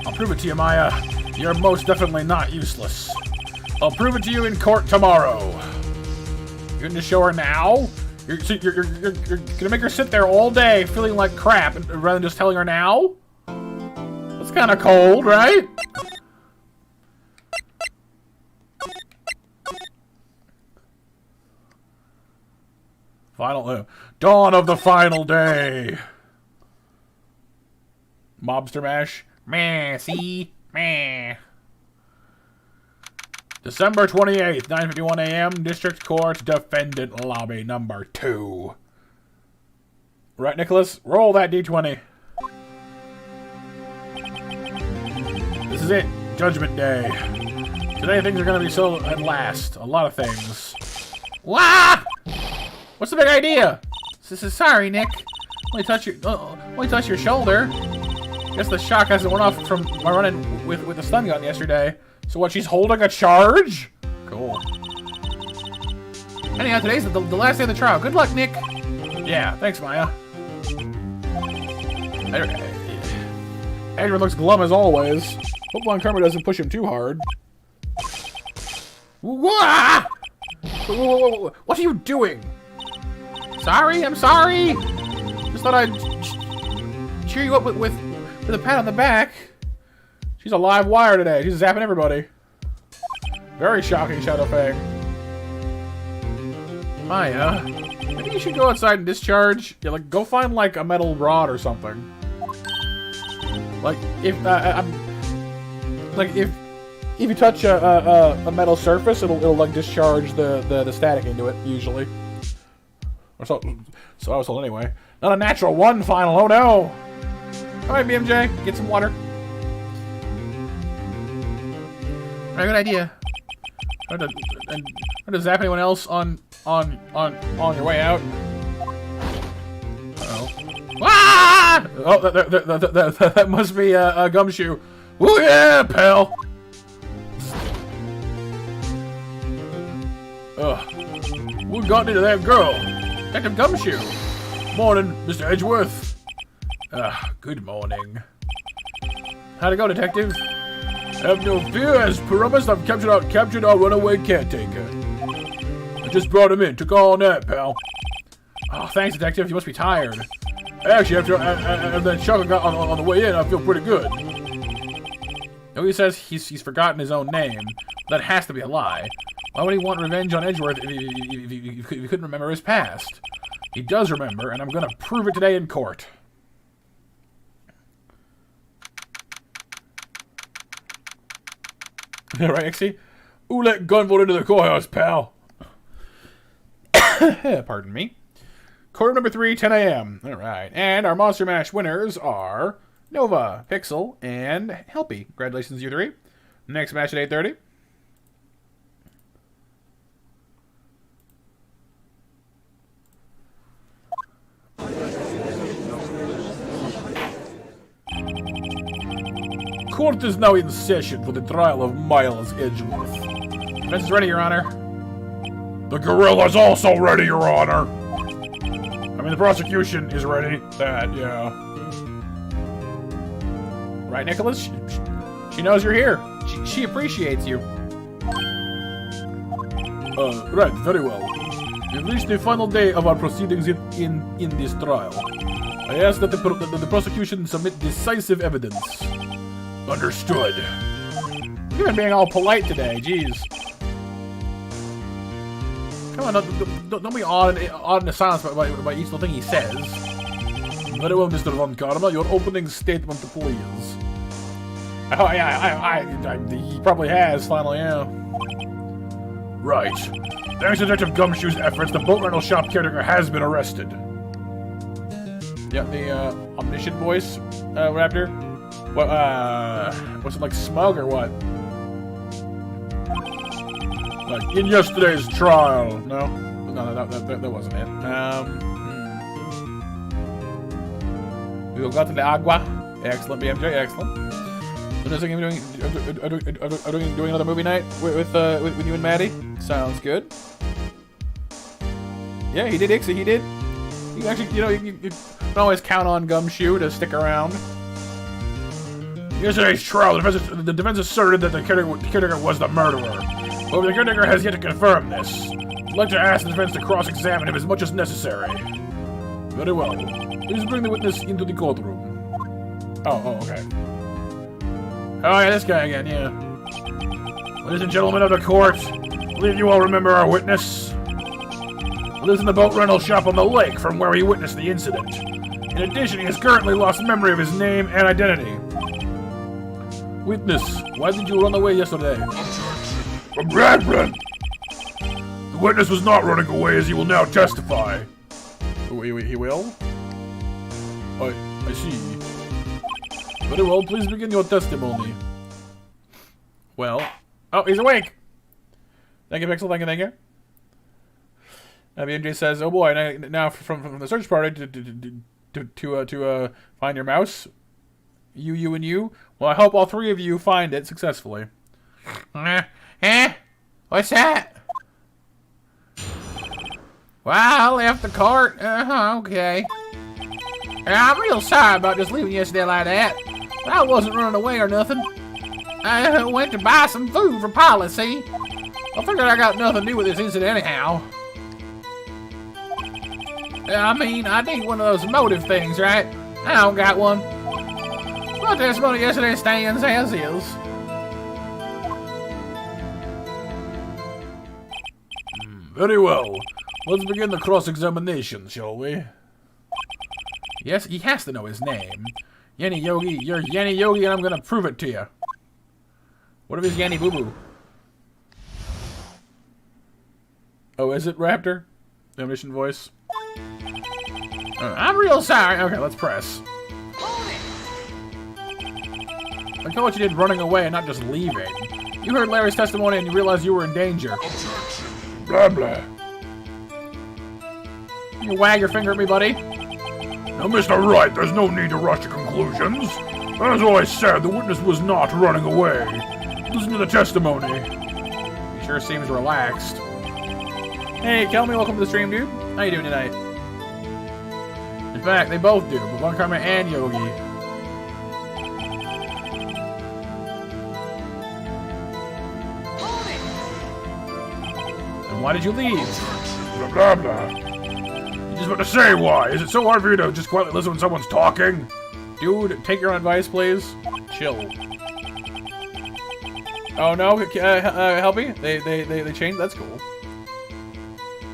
I'll prove it to you, Maya. You're most definitely not useless. I'll prove it to you in court tomorrow. You're gonna show her now? You're gonna make her sit there all day feeling like crap rather than just telling her now? That's kind of cold, right? Final dawn of the final day. Mobster Mash. Meh, see? Meh. December 28th, 9:51 a.m., District Court, Defendant Lobby number 2. Right, Nicholas? Roll that D20. This is it. Judgment Day. Today things are going to be so at last. A lot of things. Wah! What's the big idea? Sorry, Nick. Only touch your shoulder. Guess the shock hasn't went off from my run-in with the stun gun yesterday. So what, she's holding a charge? Cool. Anyhow, today's the last day of the trial. Good luck, Nick. Yeah, thanks, Maya. Edgeworth looks glum as always. Hope Lon Karma doesn't push him too hard. Wah! What are you doing? Sorry, I'm sorry. Just thought I'd cheer you up with a pat on the back. She's a live wire today. She's zapping everybody. Very shocking, Shadow Fang. Maya, maybe you should go outside and discharge. Yeah, like go find like a metal rod or something. Like if if you touch a metal surface, it'll like discharge the static into it usually. Or so I was told anyway. Not a natural one final. Oh no! All right, BMJ, get some water. Very good idea. Try to zap anyone else on your way out. Uh-oh. Ah! Oh, that must be a Gumshoe. Oh yeah, pal. What got into that girl? Detective Gumshoe. Morning, Mr. Edgeworth. Good morning. How'd it go, Detective? Have no fear, as promised, I've captured our runaway caretaker. I just brought him in, took all night, pal. Oh, thanks, Detective. You must be tired. Actually, after that shock I got on the way in, I feel pretty good. Yogi says he's forgotten his own name. That has to be a lie. Why would he want revenge on Edgeworth if he couldn't remember his past? He does remember, and I'm gonna prove it today in court. Right, Ixie? Who let Gunvolt into the courthouse, pal? Pardon me. Courtroom number 3, 10 a.m. All right. And our Monster Mash winners are Nova, Pixel, and Helpy. Congratulations, you three. Next match at 8:30. Court is now in session for the trial of Miles Edgeworth. Defense is ready, Your Honor. The gorilla's also ready, Your Honor. I mean, the prosecution is ready. That, yeah. Right, Nicholas? She knows you're here. She appreciates you. Right, very well. We've reached the final day of our proceedings in this trial. I ask that the prosecution submit decisive evidence. Understood. You've been being all polite today, jeez. Come on, don't be odd in the silence by each little thing he says. Very well, Mr. Lon Karma, your opening statement, please. Oh, yeah, he probably has, finally, yeah. Right. Thanks to Detective Gumshoe's efforts, the boat rental shop caretaker has been arrested. Yeah, the omniscient voice, Raptor. What, was it like smug or what? Like, in yesterday's trial. No, that wasn't it. We got to the agua. Excellent, BMJ, excellent. What is it doing another movie night with you and Maddie? Sounds good. Yeah, he did, Ixie, he did. You actually, you can always count on Gumshoe to stick around. Yesterday's trial, the defense asserted that the caretaker was the murderer. But the caretaker has yet to confirm this. I'd like to ask the defense to cross-examine him as much as necessary. Very well. Please bring the witness into the courtroom. Oh, okay. Oh, yeah, this guy again, yeah. Ladies and gentlemen of the court, I believe you all remember our witness. He lives in the boat rental shop on the lake from where he witnessed the incident. In addition, he has currently lost memory of his name and identity. Witness, why did you run away yesterday? From Bradford! The witness was not running away, as he will now testify. He will? I see. Very well, please begin your testimony. Well, oh, he's awake! Thank you, Pixel, thank you. BMJ says, oh boy, now from the search party to find your mouse. You and you. Well, I hope all three of you find it successfully. What's that? Well, I left the cart. Okay. I'm real sorry about just leaving yesterday like that. But I wasn't running away or nothing. I went to buy some food for policy. I figured I got nothing to do with this incident anyhow. I mean, I need one of those motive things, right? I don't got one. My testimony yesterday stands as is. Very well. Let's begin the cross-examination, shall we? Yes, he has to know his name. Yanni Yogi, you're Yanni Yogi, and I'm gonna prove it to you. What if it's Yanni Boo Boo? Oh, is it Raptor? The omniscient voice? I'm real sorry. Okay, let's press. I know what you did running away and not just leaving. You heard Larry's testimony and you realized you were in danger. Blah, blah. You wag your finger at me, buddy. Now, Mr. Wright, there's no need to rush to conclusions. As I said, the witness was not running away. Listen to the testimony. He sure seems relaxed. Hey, Kelmy, welcome to the stream, dude. How you doing tonight? In fact, they both do, but Lon Karma and Yogi. Then why did you leave? Blah, blah, blah. You just want to say why. Is it so hard for you to just quietly listen when someone's talking? Dude, take your own advice, please. Chill. Oh no, Helpy? They changed? That's cool.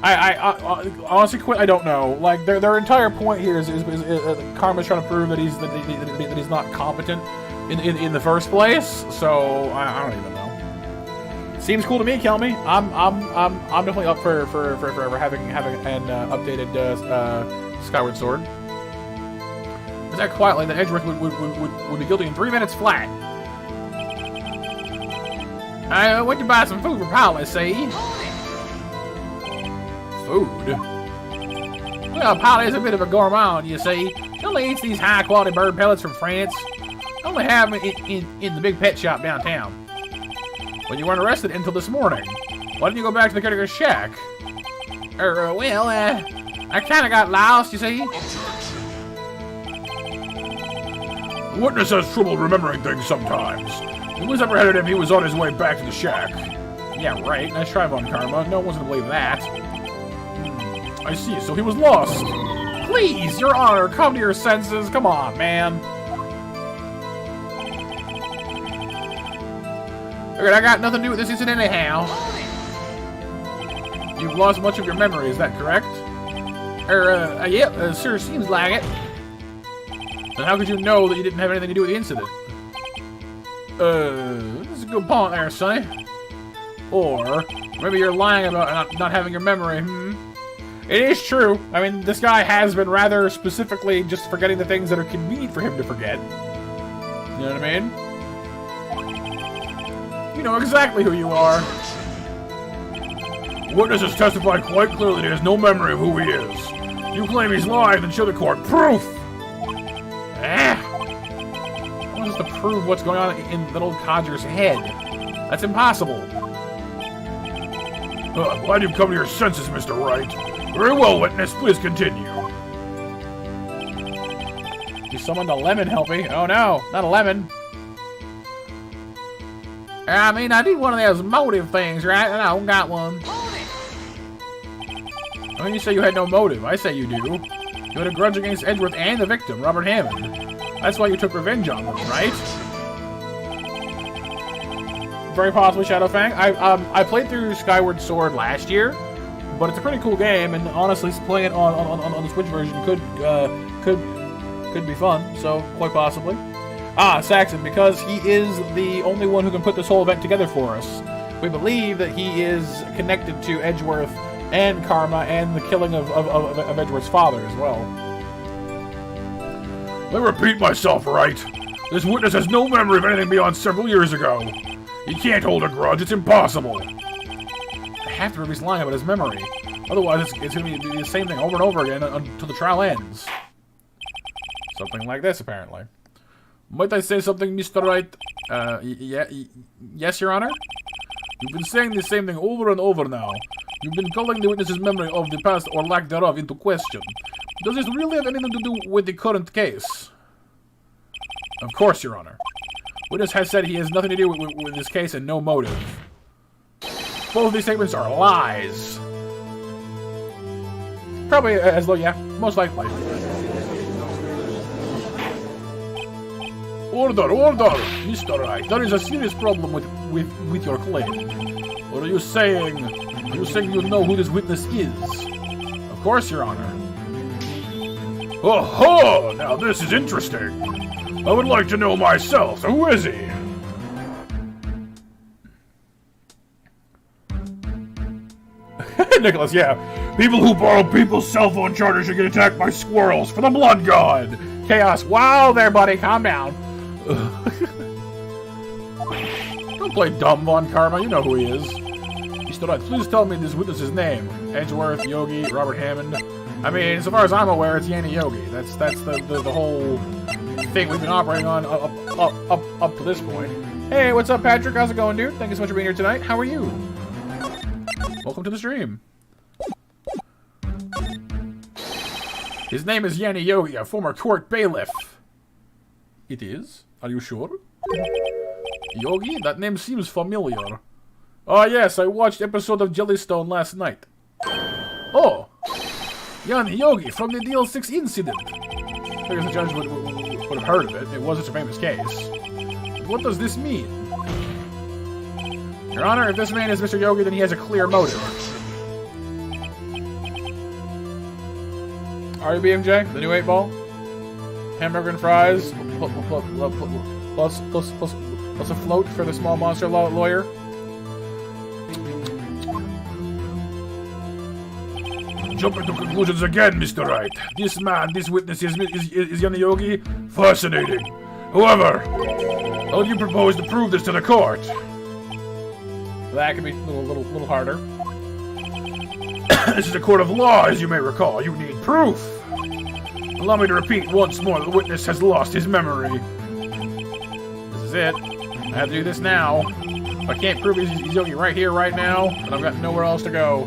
I honestly quit. I don't know. Like their entire point here is Karma's trying to prove that he's not competent in the first place. So I don't even know. Seems cool to me, Kelmy. I'm definitely up for having an updated Skyward Sword. Is that quietly that Edgeworth would be guilty in 3 minutes flat? I went to buy some food for Polly, see? Food? Well, Polly's a bit of a gourmand, you see. She only eats these high-quality bird pellets from France. Only have them in the big pet shop downtown. Well, you weren't arrested until this morning. Why didn't you go back to the Caretaker's shack? I kind of got lost, you see. The witness has trouble remembering things sometimes. He was apprehended and he was on his way back to the shack. Yeah, right. Nice try, Lon Karma. No one's gonna believe that. I see, so he was lost. Please, Your Honor, come to your senses. Come on, man. Okay, I got nothing to do with this incident anyhow. You've lost much of your memory, is that correct? Yep, sure seems like it. Then how could you know that you didn't have anything to do with the incident? That's a good point there, Sonny. Or, maybe you're lying about not having your memory, It is true. I mean, this guy has been rather specifically just forgetting the things that are convenient for him to forget. You know what I mean? You know exactly who you are. Witness has testified quite clearly that he has no memory of who he is. You claim he's lying, then show the court proof! I want us to prove what's going on in little Codger's head. That's impossible. Glad you've come to your senses, Mr. Wright. Very well, witness. Please continue. You summoned a lemon, Helpy. Oh no, not a lemon. I mean, I did one of those motive things, right? And I don't got one. I mean, you say you had no motive. I say you do. You had a grudge against Edgeworth and the victim, Robert Hammond. That's why you took revenge on them, right? Very possibly, Shadowfang. I played through Skyward Sword last year, but it's a pretty cool game, and honestly, playing it on the Switch version could be fun. So quite possibly. Saxon, because he is the only one who can put this whole event together for us. We believe that he is connected to Edgeworth and Karma and the killing of Edgeworth's father as well. Let me repeat myself, Wright. This witness has no memory of anything beyond several years ago. He can't hold a grudge. It's impossible. I have to prove he's lying about his memory. Otherwise, it's going to be the same thing over and over again until the trial ends. Something like this, apparently. Might I say something, Mr. Wright? Yes, Your Honor? You've been saying the same thing over and over now. You've been calling the witness's memory of the past or lack thereof into question. Does this really have anything to do with the current case? Of course, Your Honor. Witness has said he has nothing to do with this case and no motive. Both of these statements are lies. Probably as though, yeah, most likely. Order! Mr. Wright, there is a serious problem with your claim. What are you saying? Are you saying you know who this witness is? Of course, Your Honor. Oh, now this is interesting. I would like to know myself. Who is he? Nicholas, yeah. People who borrow people's cell phone chargers should get attacked by squirrels for the blood god. Chaos. Wow there, buddy. Calm down. Don't play dumb, Lon Karma. You know who he is. Mr. Wright, please tell me this witness's name. Edgeworth, Yogi, Robert Hammond. I mean, so far as I'm aware, it's Yanni Yogi. That's the whole thing we've been operating on up to this point. Hey, what's up, Patrick? How's it going, dude? Thank you so much for being here tonight. How are you? Welcome to the stream. His name is Yanni Yogi, a former court bailiff. It is? Are you sure? Yogi? That name seems familiar. Oh, yes, I watched episode of Jellystone last night. Oh! Yanni Yogi from the DL6 incident. I guess the judge would have heard of it. It was such a famous case. What does this mean? Your Honor, if this man is Mr. Yogi, then he has a clear motive. RBMJ, the new 8-ball. Hamburger and fries, plus a float for the small monster lawyer. Jumping to conclusions again, Mr. Wright. This witness is Yana Yogi. Fascinating. However, how do you propose to prove this to the court? That could be a little harder. This is a court of law, as you may recall. You need proof. Allow me to repeat once more, the witness has lost his memory. This is it. I have to do this now. If I can't prove he's Yogi right here, right now, then I've got nowhere else to go.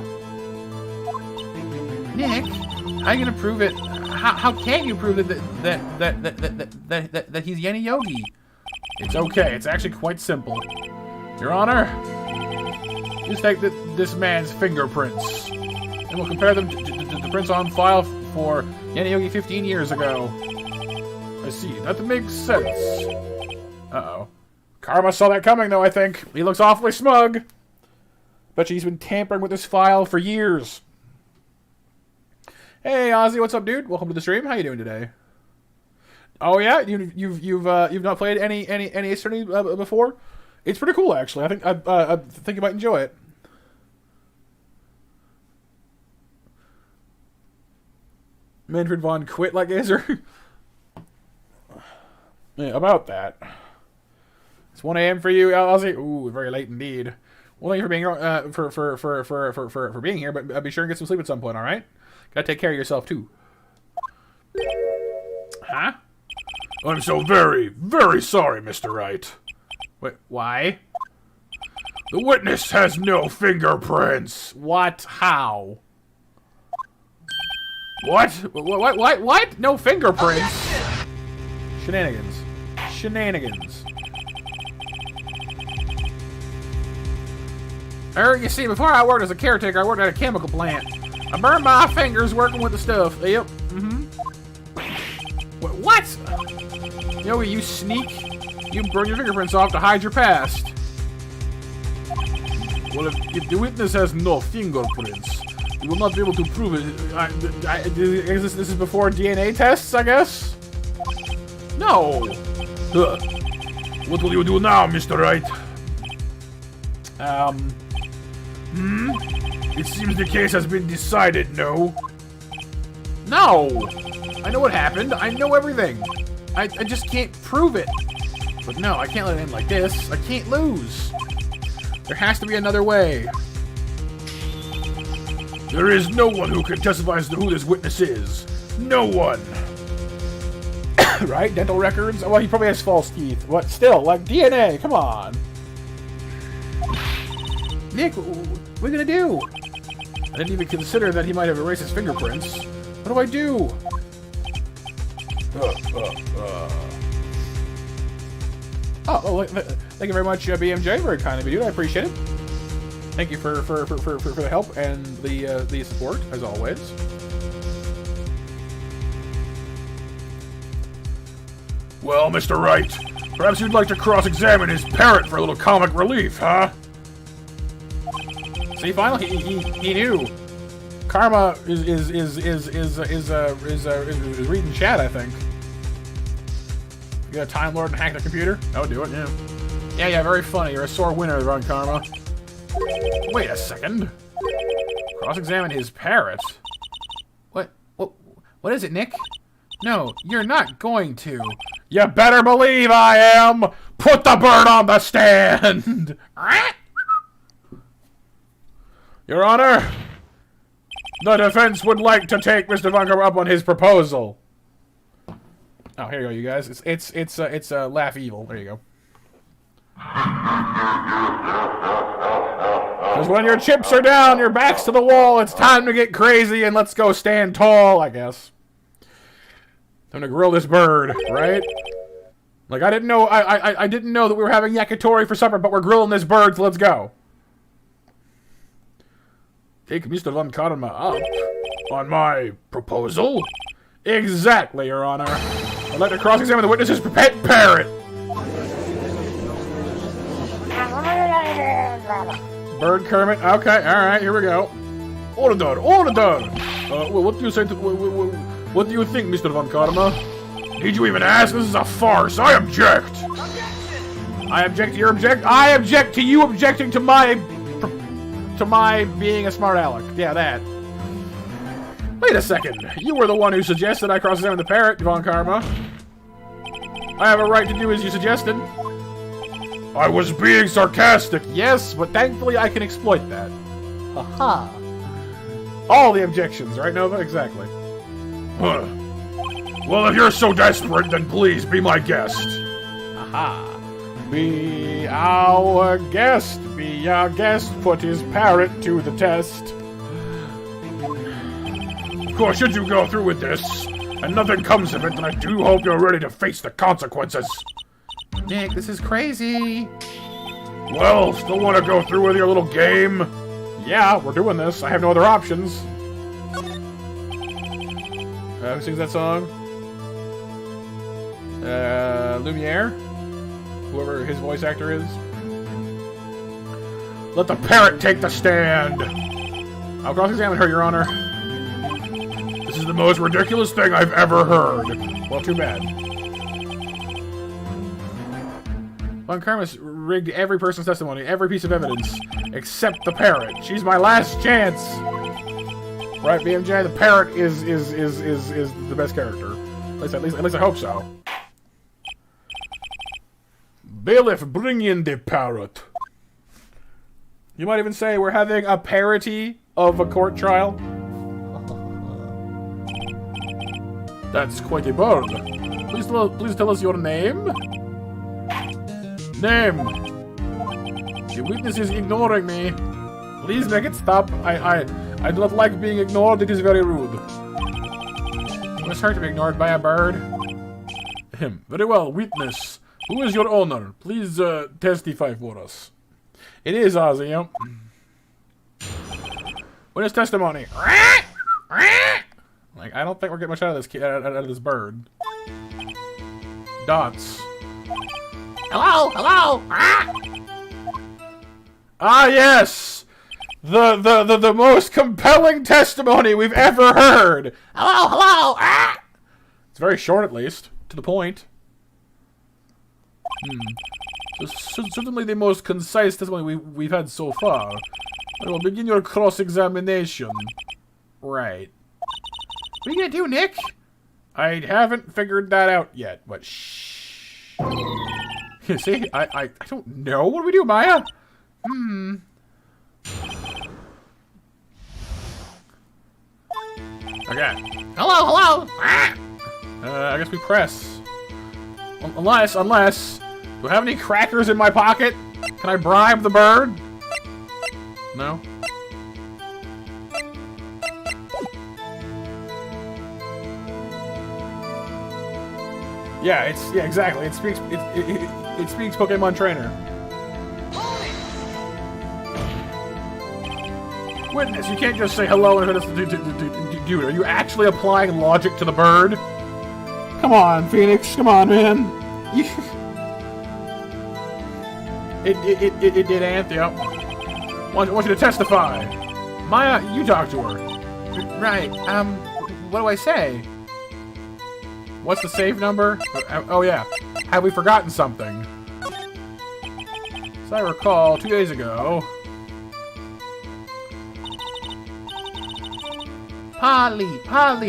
Nick, how are you gonna prove it? How can you prove that he's Yana Yogi? It's okay. It's actually quite simple. Your Honor, just take this man's fingerprints, and we'll compare them to the prints on file for Yana Yogi 15 years ago. I see. That makes sense. Uh-oh. Karma saw that coming, though, I think. He looks awfully smug. Bet he's been tampering with this file for years. Hey, Ozzy, what's up, dude? Welcome to the stream. How you doing today? Oh yeah, you've not played any Eternity before? It's pretty cool, actually. I think you might enjoy it. Manfred von quit like Gazer. Yeah, about that. It's 1 a.m. for you, Ozzy. Ooh, very late indeed. Well, thank you for being for being here, but be sure and get some sleep at some point. All right. Gotta take care of yourself too. Huh? I'm so very, very sorry, Mr. Wright. Wait, why? The witness has no fingerprints. What? How? What? What? No fingerprints? Shenanigans. Shenanigans. You see, before I worked as a caretaker, I worked at a chemical plant. I burned my fingers working with the stuff. Yep. What? Yogi, you sneak. You burn your fingerprints off to hide your past. Well, if the witness has no fingerprints, you will not be able to prove it. This is before DNA tests, I guess? No. What will you do now, Mr. Wright? It seems the case has been decided, no? No! I know what happened. I know everything. I just can't prove it. But no, I can't let it end like this. I can't lose. There has to be another way. There is no one who can testify as to who this witness is. No one. Right? Dental records? Well, he probably has false teeth. What? Still, like DNA. Come on. Nick, what are we gonna do? I didn't even consider that he might have erased his fingerprints. What do I do? Oh, well, thank you very much, BMJ. Very kind of you, dude. I appreciate it. Thank you for the help and the support, as always. Well, Mr. Wright, perhaps you'd like to cross-examine his parrot for a little comic relief, huh? See, finally, he knew. Karma is reading chat, I think. You got a Time Lord and hack the computer? That would do it, yeah. Yeah, very funny. You're a sore winner, Lon Karma. Wait a second. Cross-examine his parrot? What is it, Nick? No, you're not going to. You better believe I am! Put the bird on the stand! Your Honor, the defense would like to take Mr. Von Karma up on his proposal. Oh, here you go, you guys. It's laugh evil. There you go. Because when your chips are down, your back's to the wall, it's time to get crazy and let's go stand tall, I guess. Time to grill this bird, right? Like, I didn't know that we were having yakitori for supper, but we're grilling this bird, so let's go. Take Mr. Lon Karma up on my proposal? Exactly, Your Honor. I'd like to cross-examine the witness's pet parrot. Bird Kermit. Okay, alright, here we go. Order. Well, what do you say to... What do you think, Mr. Von Karma? Did you even ask? This is a farce. I object. Objection. I object to your object. I object to you objecting to my being a smart aleck. Yeah, that. Wait a second. You were the one who suggested I cross-examine the parrot, Lon Karma. I have a right to do as you suggested. I was being sarcastic. Yes, but thankfully I can exploit that. Aha. All the objections, right, Nova? Exactly. Huh. Well, if you're so desperate, then please be my guest. Aha. Be our guest. Be our guest. Put his parrot to the test. Of course, should you go through with this, and nothing comes of it, then I do hope you're ready to face the consequences. Nick, this is crazy. Well, still want to go through with your little game? Yeah, we're doing this. I have no other options. Who sings that song? Lumiere? Whoever his voice actor is. Let the parrot take the stand. I'll cross-examine her, Your Honor. This is the most ridiculous thing I've ever heard. Well, too bad. Lon Karma's rigged every person's testimony, every piece of evidence, except the parrot. She's my last chance. Right, BMJ? The parrot is the best character. At least I hope so. Bailiff, bring in the parrot. You might even say we're having a parody of a court trial. That's quite a bird. Please tell us your name. Name. The witness is ignoring me. Please make it stop. I do not like being ignored. It is very rude. It was hard to be ignored by a bird. Very well, witness. Who is your owner? Please testify for us. It is Ozzy, yep. Witness testimony. Like, I don't think we're getting much out of this out of this bird. Dots. Hello. Ah, yes. The most compelling testimony we've ever heard. Hello. It's very short, at least, to the point. Certainly the most concise testimony we've had so far. I will begin your cross-examination. Right. What are you gonna do, Nick? I haven't figured that out yet, but shh. You see, I don't know. What do we do, Maya? Okay. Hello. I guess we press. Unless. Do I have any crackers in my pocket? Can I bribe the bird? No? Yeah, exactly. It speaks Pokemon Trainer. Witness, you can't just say hello and hurt us to do it. Are you actually applying logic to the bird? Come on, Phoenix. Come on, man. It did, Anthea. I want you to testify. Maya, you talk to her. Right, what do I say? What's the save number? Oh yeah. Have we forgotten something? As I recall, 2 days ago... Polly,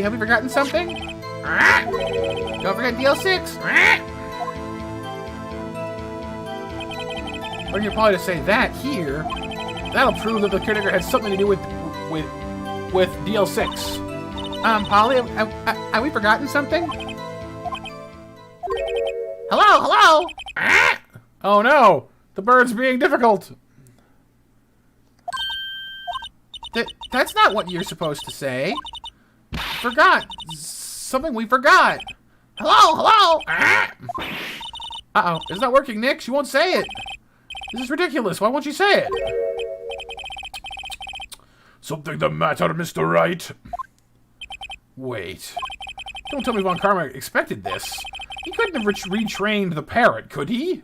have we forgotten something? Don't forget DL6. Or you're probably to say that here. That'll prove that the caretaker had something to do with DL6. Polly, have we forgotten something? Hello? Oh no! The bird's being difficult! That's not what you're supposed to say. Forgot. Something we forgot. Hello? Uh-oh. It's not working, Nick. She won't say it. This is ridiculous. Why won't you say it? Something the matter, Mr. Wright? Wait. Don't tell me Lon Karma expected this. He couldn't have retrained the parrot, could he?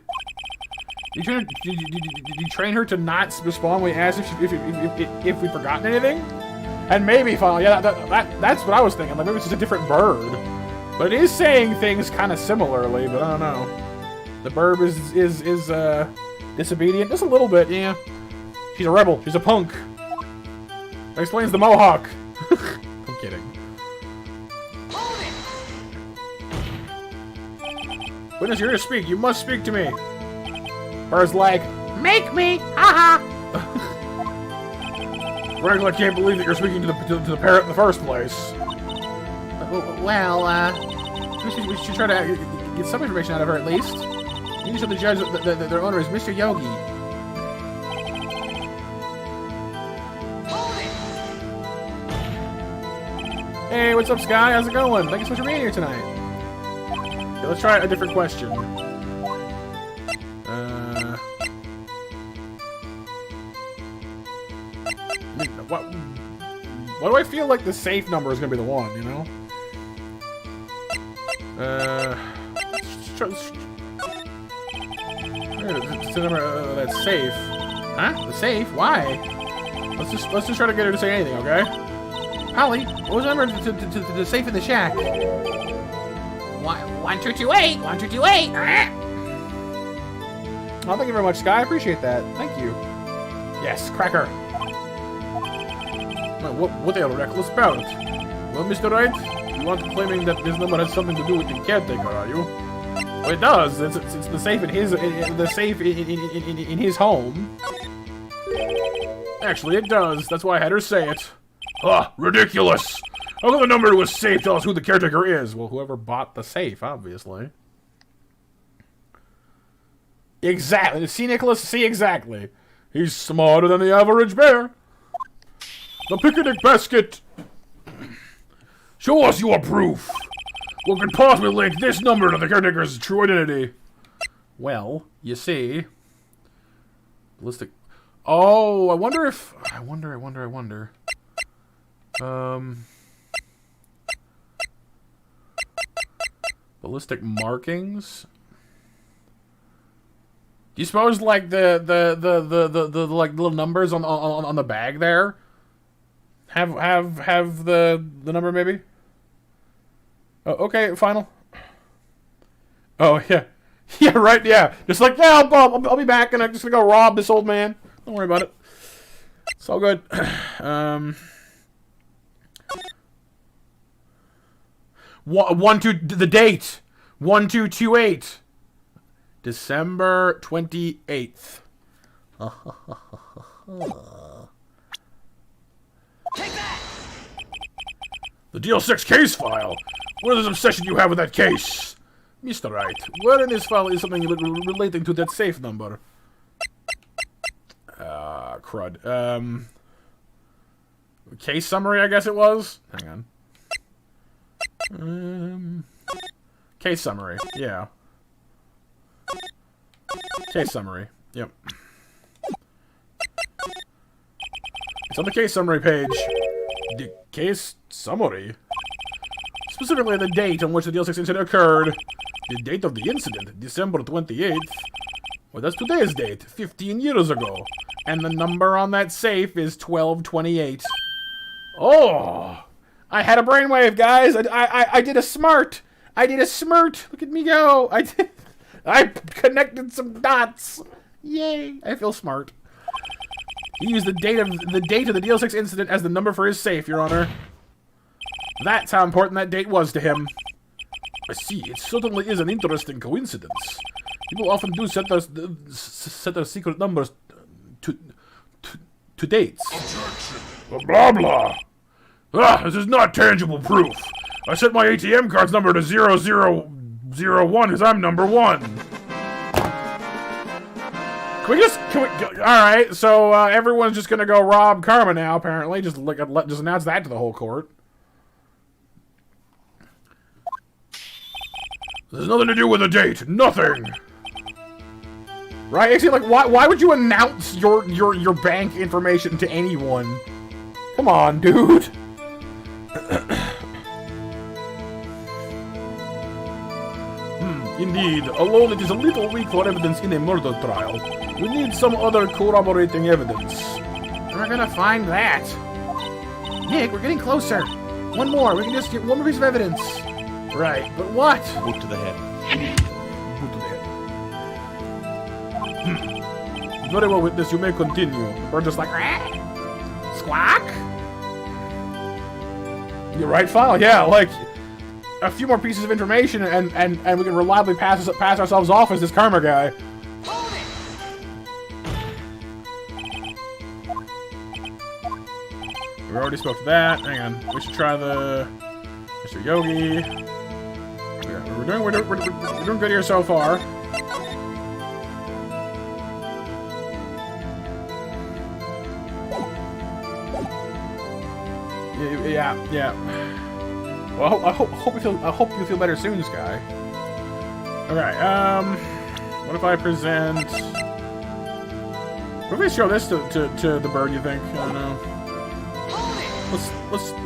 Did you train her to not respond when we asked if we'd forgotten anything? And maybe, finally, yeah, that's what I was thinking. Like, maybe it's just a different bird. But it is saying things kind of similarly, but I don't know. The bird is disobedient? Just a little bit, yeah. She's a rebel. She's a punk. That explains the mohawk. I'm kidding. Witness, you're here to speak. You must speak to me. Bird's like, make me, haha. Greg, I can't believe that you're speaking to the parrot in the first place. Well, we should try to get some information out of her at least. You need to show the judge that their owner is Mr. Yogi. Hey, what's up, Sky? How's it going? Thank you so much for being here tonight. Okay, let's try a different question. Why do I feel like the safe number is gonna be the one, you know? It's the number that's safe. Huh? The safe? Why? Let's just try to get her to say anything, okay? Holly, what was the number to the safe in the shack? 1228! 1228! Oh, thank you very much, Sky. I appreciate that. Thank you. Yes, cracker. What the hell, reckless about? Well, Mr. Wright, you aren't claiming that this number has something to do with the caretaker, are you? Well, it does. It's the safe in his in his home. Actually, it does. That's why I had her say it. Ah, ridiculous! How can the number to a safe tell us who the caretaker is? Well, whoever bought the safe, obviously. Exactly. See, Nicholas? See, exactly. He's smarter than the average bear. The picnic basket! Show us your proof! What could possibly link this number to the caretaker's true identity? Well, you see... Ballistic... Oh, I wonder if... I wonder... Ballistic markings? Do you suppose, like, the like, little numbers on the bag there? Have the number, maybe? Oh, okay, final. Oh, yeah. Yeah, right, yeah. Just like, yeah, I'll be back, and I'm just gonna go rob this old man. Don't worry about it. It's all good. the date. 1228. December 28th. Take that! The DL6 case file. What is this obsession you have with that case? Mr. Wright, where in this file is something relating to that safe number? Crud. Case summary, I guess it was? Hang on. Case summary, yeah. Case summary, yep. It's on the case summary page. The case summary? Specifically the date on which the DL6 incident occurred. The date of the incident, December 28th. Well, that's today's date, 15 years ago. And the number on that safe is 1228. Oh! I had a brainwave, guys! I did a smart! I did a smart! Look at me go! I connected some dots! Yay! I feel smart. He used the date of the DL6 incident as the number for his safe, Your Honor. That's how important that date was to him. I see. It certainly is an interesting coincidence. People often do set their secret numbers to dates. Blah blah. Ah, this is not tangible proof. I set my ATM card's number to 0001 because I'm number 1. Alright, so everyone's just gonna go rob Karma now, apparently. Just announce that to the whole court. There's nothing to do with the date. Nothing. Right? Actually, like, why would you announce your bank information to anyone? Come on, dude. Indeed. Although it is a little weak for evidence in a murder trial, we need some other corroborating evidence. We're gonna find that. Nick, we're getting closer. One more. We can just get one more piece of evidence. Right, but what? Boot to the head. Boot to the head. Very well, witness. You may continue. We're just like, Squawk? You're right, file. Yeah, like, a few more pieces of information, and we can reliably pass ourselves off as this Karma guy. Hold it! We already spoke to that. Hang on. We should try the Mr. Yogi. Yeah, we're doing good here so far. Yeah. Well, I hope you feel better soon, Sky. Okay. What if I present? What if we show this to the bird? You think? I don't know.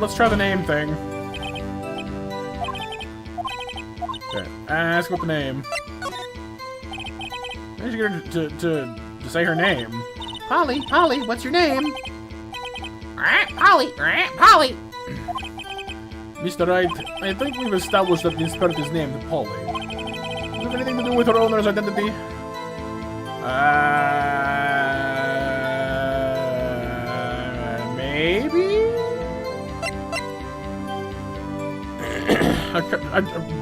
Let's try the name thing. Okay. Ask what the name. I should get her to say her name. Polly, what's your name? Polly. Mr. Wright, I think we've established that the spirit is named Polly. Does it have anything to do with her owner's identity? Maybe?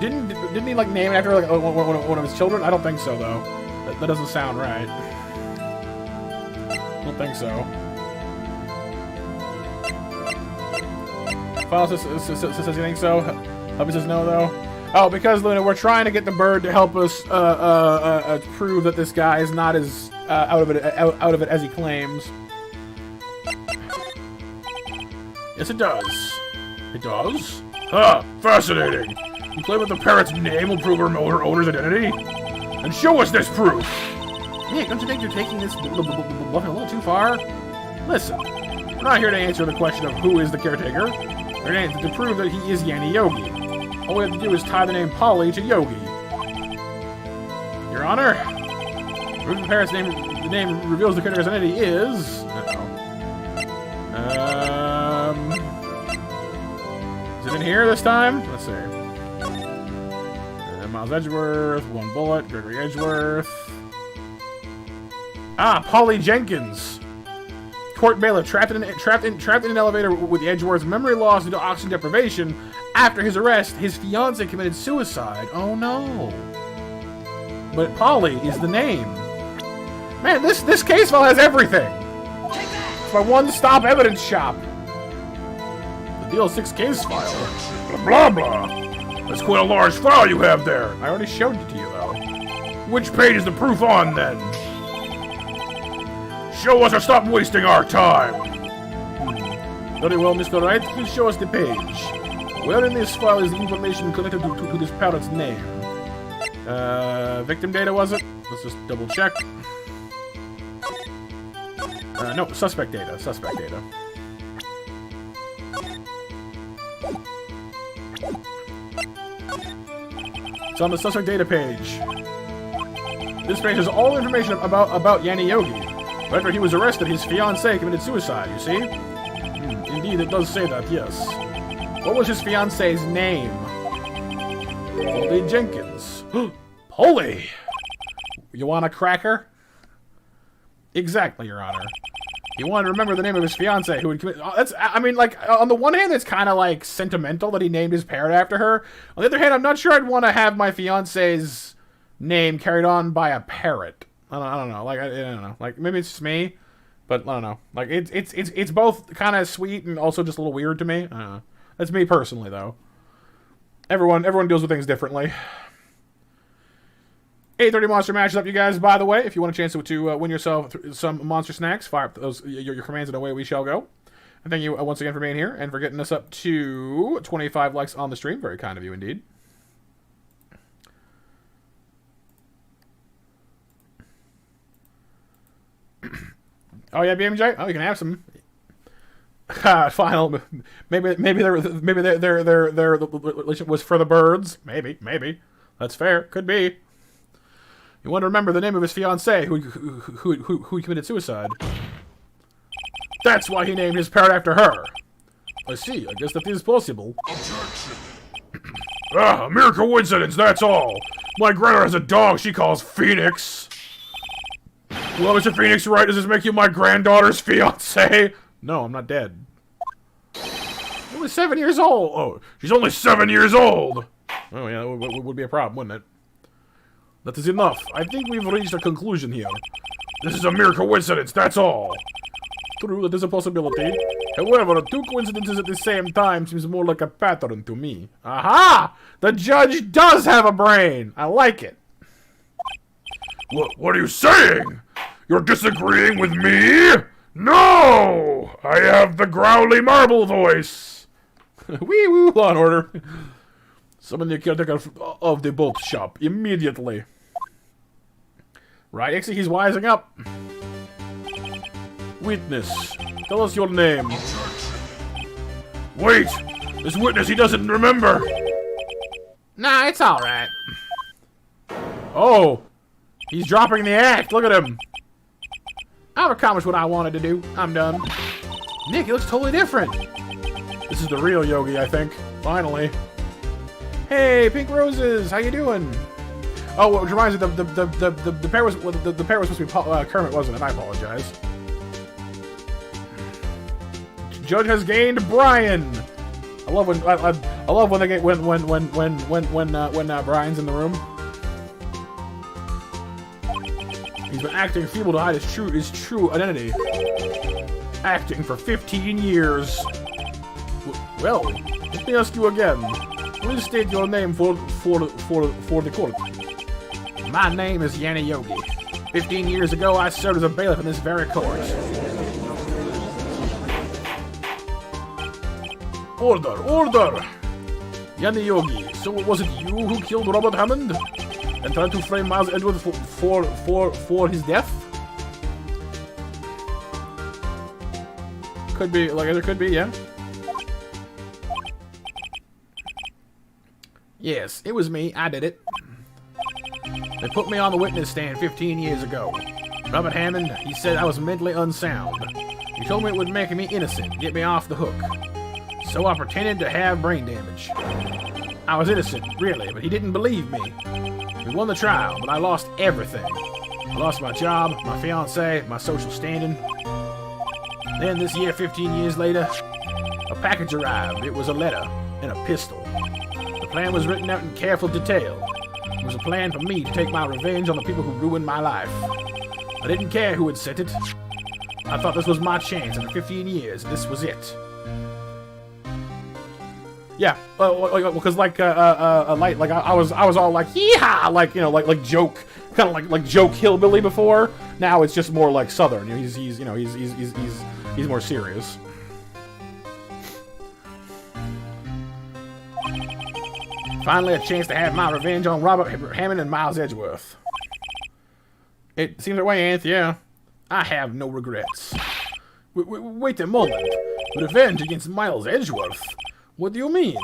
Didn't he like name it after like one of his children? I don't think so though. That doesn't sound right. I don't think so. File says you think so. Hubby says no though. Oh, because Luna, we're trying to get the bird to help us prove that this guy is not as out of it as he claims. Yes, it does. It does? Ah, fascinating. You claim that the parrot's name will prove her owner's identity? And show us this proof! Hey, don't you think you're taking this bluff a little too far? Listen, we're not here to answer the question of who is the caretaker. We're here to prove that he is Yanni Yogi. All we have to do is tie the name Polly to Yogi. Your Honor, proof the parrot's name, the name reveals the caretaker's identity is... Is it in here this time? Let's see. Miles Edgeworth, one bullet, Gregory Edgeworth. Ah, Polly Jenkins. Court bailiff trapped in an elevator with the Edgeworth's memory loss due to oxygen deprivation. After his arrest, his fiancée committed suicide. Oh no. But Polly is the name. Man, this case file has everything. It's my one-stop evidence shop. The DL6 case file. Blah, blah, blah. That's quite a large file you have there. I already showed it to you, though. Which page is the proof on, then? Show us or stop wasting our time. Very well, Mr. Wright. Please show us the page. Where in this file is the information connected to this parrot's name? Victim data, was it? Let's just double check. No, suspect data. Suspect data. It's on the suspect data page. This page has all information about Yanni Yogi. After he was arrested, his fiancée committed suicide, you see? Indeed, it does say that, yes. What was his fiancée's name? Polly Jenkins. Polly! You want a cracker? Exactly, Your Honor. He wanted to remember the name of his fiancée who had committed... I mean, like, on the one hand, it's kind of, like, sentimental that he named his parrot after her. On the other hand, I'm not sure I'd want to have my fiancée's name carried on by a parrot. I don't know. Like, I don't know. Like, maybe it's just me, but I don't know. Like, it's both kind of sweet and also just a little weird to me. I don't know. That's me personally, though. Everyone deals with things differently. 8:30 monster matches up, you guys. By the way, if you want a chance to win yourself some monster snacks, fire up those your commands and away we shall go. And thank you once again for being here and for getting us up to 25 likes on the stream. Very kind of you indeed. Oh yeah, BMJ. Oh, you can have some. Final. Maybe their relationship was for the birds. Maybe. That's fair. Could be. You want to remember the name of his fiancée who committed suicide. That's why he named his parrot after her. I see. I guess that is possible. Objection. A mere coincidence, that's all. My granddaughter has a dog she calls Phoenix. Well, Mr. Phoenix, right? Does this make you my granddaughter's fiancé? No, I'm not dead. Only 7 years old. Oh, she's only 7 years old. Oh, yeah, that would be a problem, wouldn't it? That is enough. I think we've reached a conclusion here. This is a mere coincidence, that's all. True, that is a possibility. However, two coincidences at the same time seems more like a pattern to me. Aha! The judge does have a brain! I like it. What are you saying? You're disagreeing with me? No! I have the growly marble voice. Wee woo, Law and Order. Summon the caretaker of the boat shop immediately. Right, Ixie, he's wising up. Witness, tell us your name. Wait! This witness, he doesn't remember! Nah, it's alright. Oh! He's dropping the act, look at him! I've accomplished what I wanted to do. I'm done. Nick, he looks totally different. This is the real Yogi, I think. Finally. Hey, pink roses, how you doing? Oh, which reminds me, the pair was the pair was supposed to be Kermit, wasn't it? I apologize. Judge has gained Brian. I love when they get when Brian's in the room. He's been acting feeble to hide his true identity. Acting for 15 years. Well, let me ask you again. Please state your name for the court. My name is Yanni Yogi. 15 years ago, I served as a bailiff in this very court. Order! Yanni Yogi, so was it you who killed Robert Hammond? And tried to frame Miles Edgeworth for his death? Could be, like, there could be, yeah. Yes, it was me. I did it. They put me on the witness stand 15 years ago. Robert Hammond, he said I was mentally unsound. He told me it would make me innocent, get me off the hook. So I pretended to have brain damage. I was innocent, really, but he didn't believe me. We won the trial, but I lost everything. I lost my job, my fiancée, my social standing. Then this year, 15 years later, a package arrived. It was a letter and a pistol. The plan was written out in careful detail. It was a plan for me to take my revenge on the people who ruined my life. I didn't care who had sent it. I thought this was my chance after 15 years. This was it. Yeah, because I was all like yeehaw, like, you know, like joke, kind of like joke hillbilly before. Now it's just more like Southern. You know, he's more serious. Finally, a chance to have my revenge on Robert Hammond and Miles Edgeworth. It seems that way, Anth. Yeah, I have no regrets. Wait a moment. Revenge against Miles Edgeworth? What do you mean?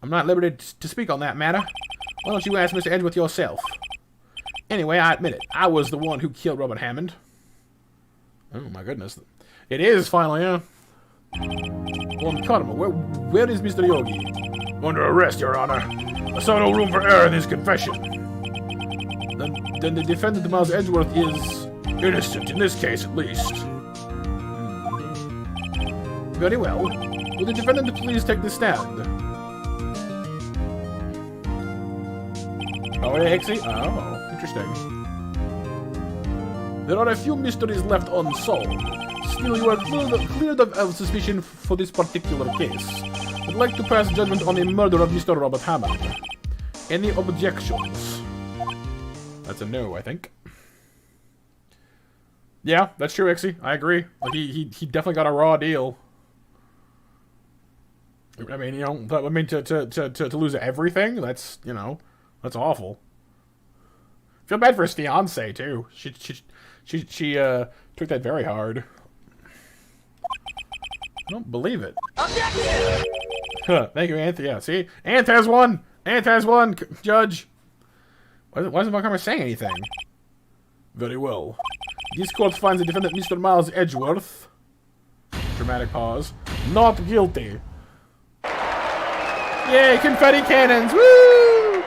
I'm not at liberty to speak on that matter. Why don't you ask Mr. Edgeworth yourself? Anyway, I admit it. I was the one who killed Robert Hammond. Oh my goodness. It is finally, huh? Lon Karma, where is Mr. Yogi? Under arrest, Your Honor. I saw no room for error in his confession. Then the defendant, Miles Edgeworth, is innocent, in this case at least. Very well. Will the defendant please take the stand? Oh, yeah, Ixie? Oh, interesting. There are a few mysteries left unsolved. Still, you are cleared of suspicion for this particular case. I'd like to pass judgment on the murder of Mr. Robert Hammond. Any objections? That's a no, I think. Yeah, that's true, Ixie. I agree. Like, he definitely got a raw deal. I mean, you know, to lose everything, that's, you know, that's awful. Feel bad for his fiancée too. She took that very hard. I don't believe it. Thank you, Anth. Yeah, see, Anth has one. Anth has one. Judge. Why isn't Lon Karma saying anything? Very well. This court finds the defendant, Mr. Miles Edgeworth. Dramatic pause. Not guilty. Yay, confetti cannons! Woo!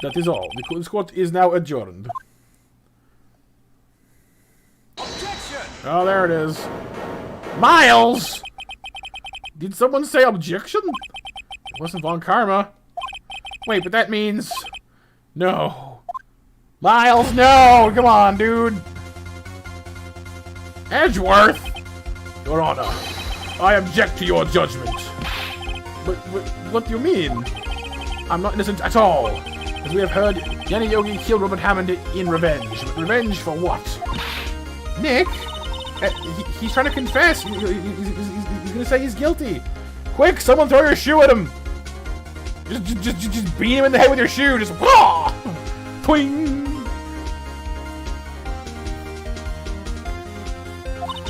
That is all. This court is now adjourned. Oh, there it is. Miles! Did someone say objection? It wasn't Lon Karma. Wait, but that means... No. Miles, no! Come on, dude! Edgeworth! Your Honor, I object to your judgment. But what do you mean? I'm not innocent at all. As we have heard, Yanni Yogi killed Robert Hammond in revenge. But revenge for what? Nick? He's trying to confess. He's gonna say he's guilty. Quick, someone throw your shoe at him! Just beat him in the head with your shoe. Just wah! Twing!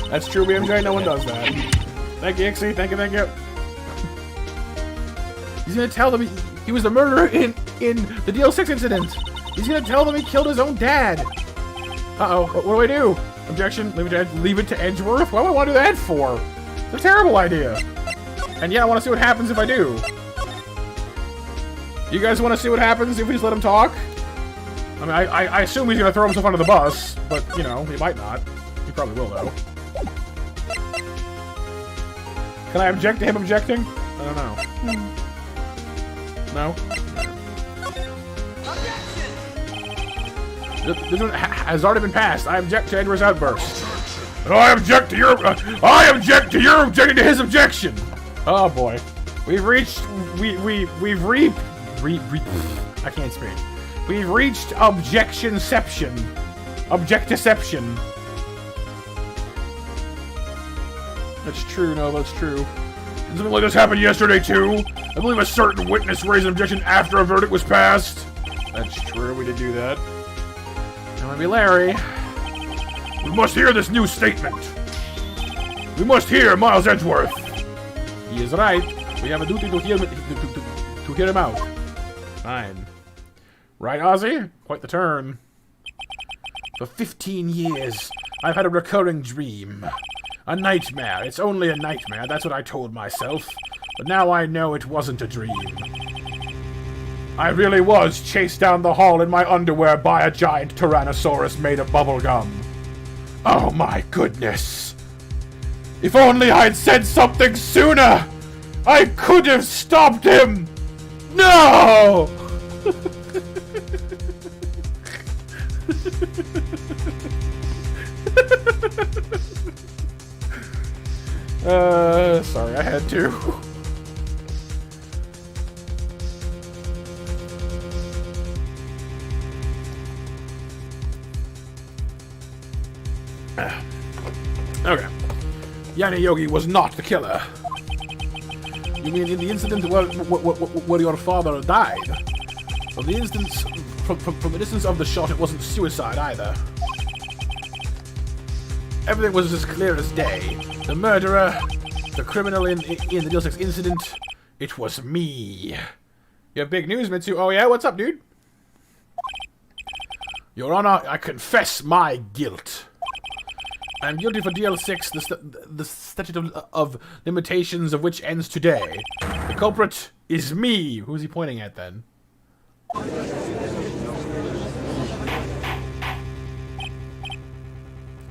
That's true, BMJ. No one does that. Thank you, Ixie. Thank you, thank you. He's gonna tell them he was the murderer in the DL6 incident. He's gonna tell them he killed his own dad. Uh-oh. What do I do? Objection. Leave it to Edgeworth? Why would I want to do that for? It's a terrible idea. And yeah, I want to see what happens if I do. You guys want to see what happens if we just let him talk? I mean, I assume he's gonna throw himself under the bus, but, you know, he might not. He probably will, though. Can I object to him objecting? I don't know. No? This one has already been passed. I object to Edward's outburst. And I object to your objecting to his objection. Oh boy. We've reached I can't speak. We've reached objectionception. Objectiception. That's true, no, that's true. Did something like this happen yesterday too? I believe a certain witness raised an objection after a verdict was passed. That's true, we did do that. That might be Larry. We must hear this new statement. We must hear Miles Edgeworth. He is right. We have a duty to hear him out. Fine. Right, Ozzy? Quite the turn. For 15 years, I've had a recurring dream. A nightmare. It's only a nightmare, that's what I told myself. But now I know it wasn't a dream. I really was chased down the hall in my underwear by a giant Tyrannosaurus made of bubblegum. Oh my goodness. If only I'd said something sooner! I could have stopped him! No! Sorry, I had to. Okay. Yanni Yogi was not the killer. You mean in the incident where your father died? From the instance, from the distance of the shot, it wasn't suicide either. Everything was as clear as day. The murderer, the criminal in the DL6 incident, it was me. You have big news, Mitsu. Oh yeah, what's up, dude? Your Honor, I confess my guilt. I'm guilty for DL6, the statute of limitations of which ends today. The culprit is me. Who's he pointing at then?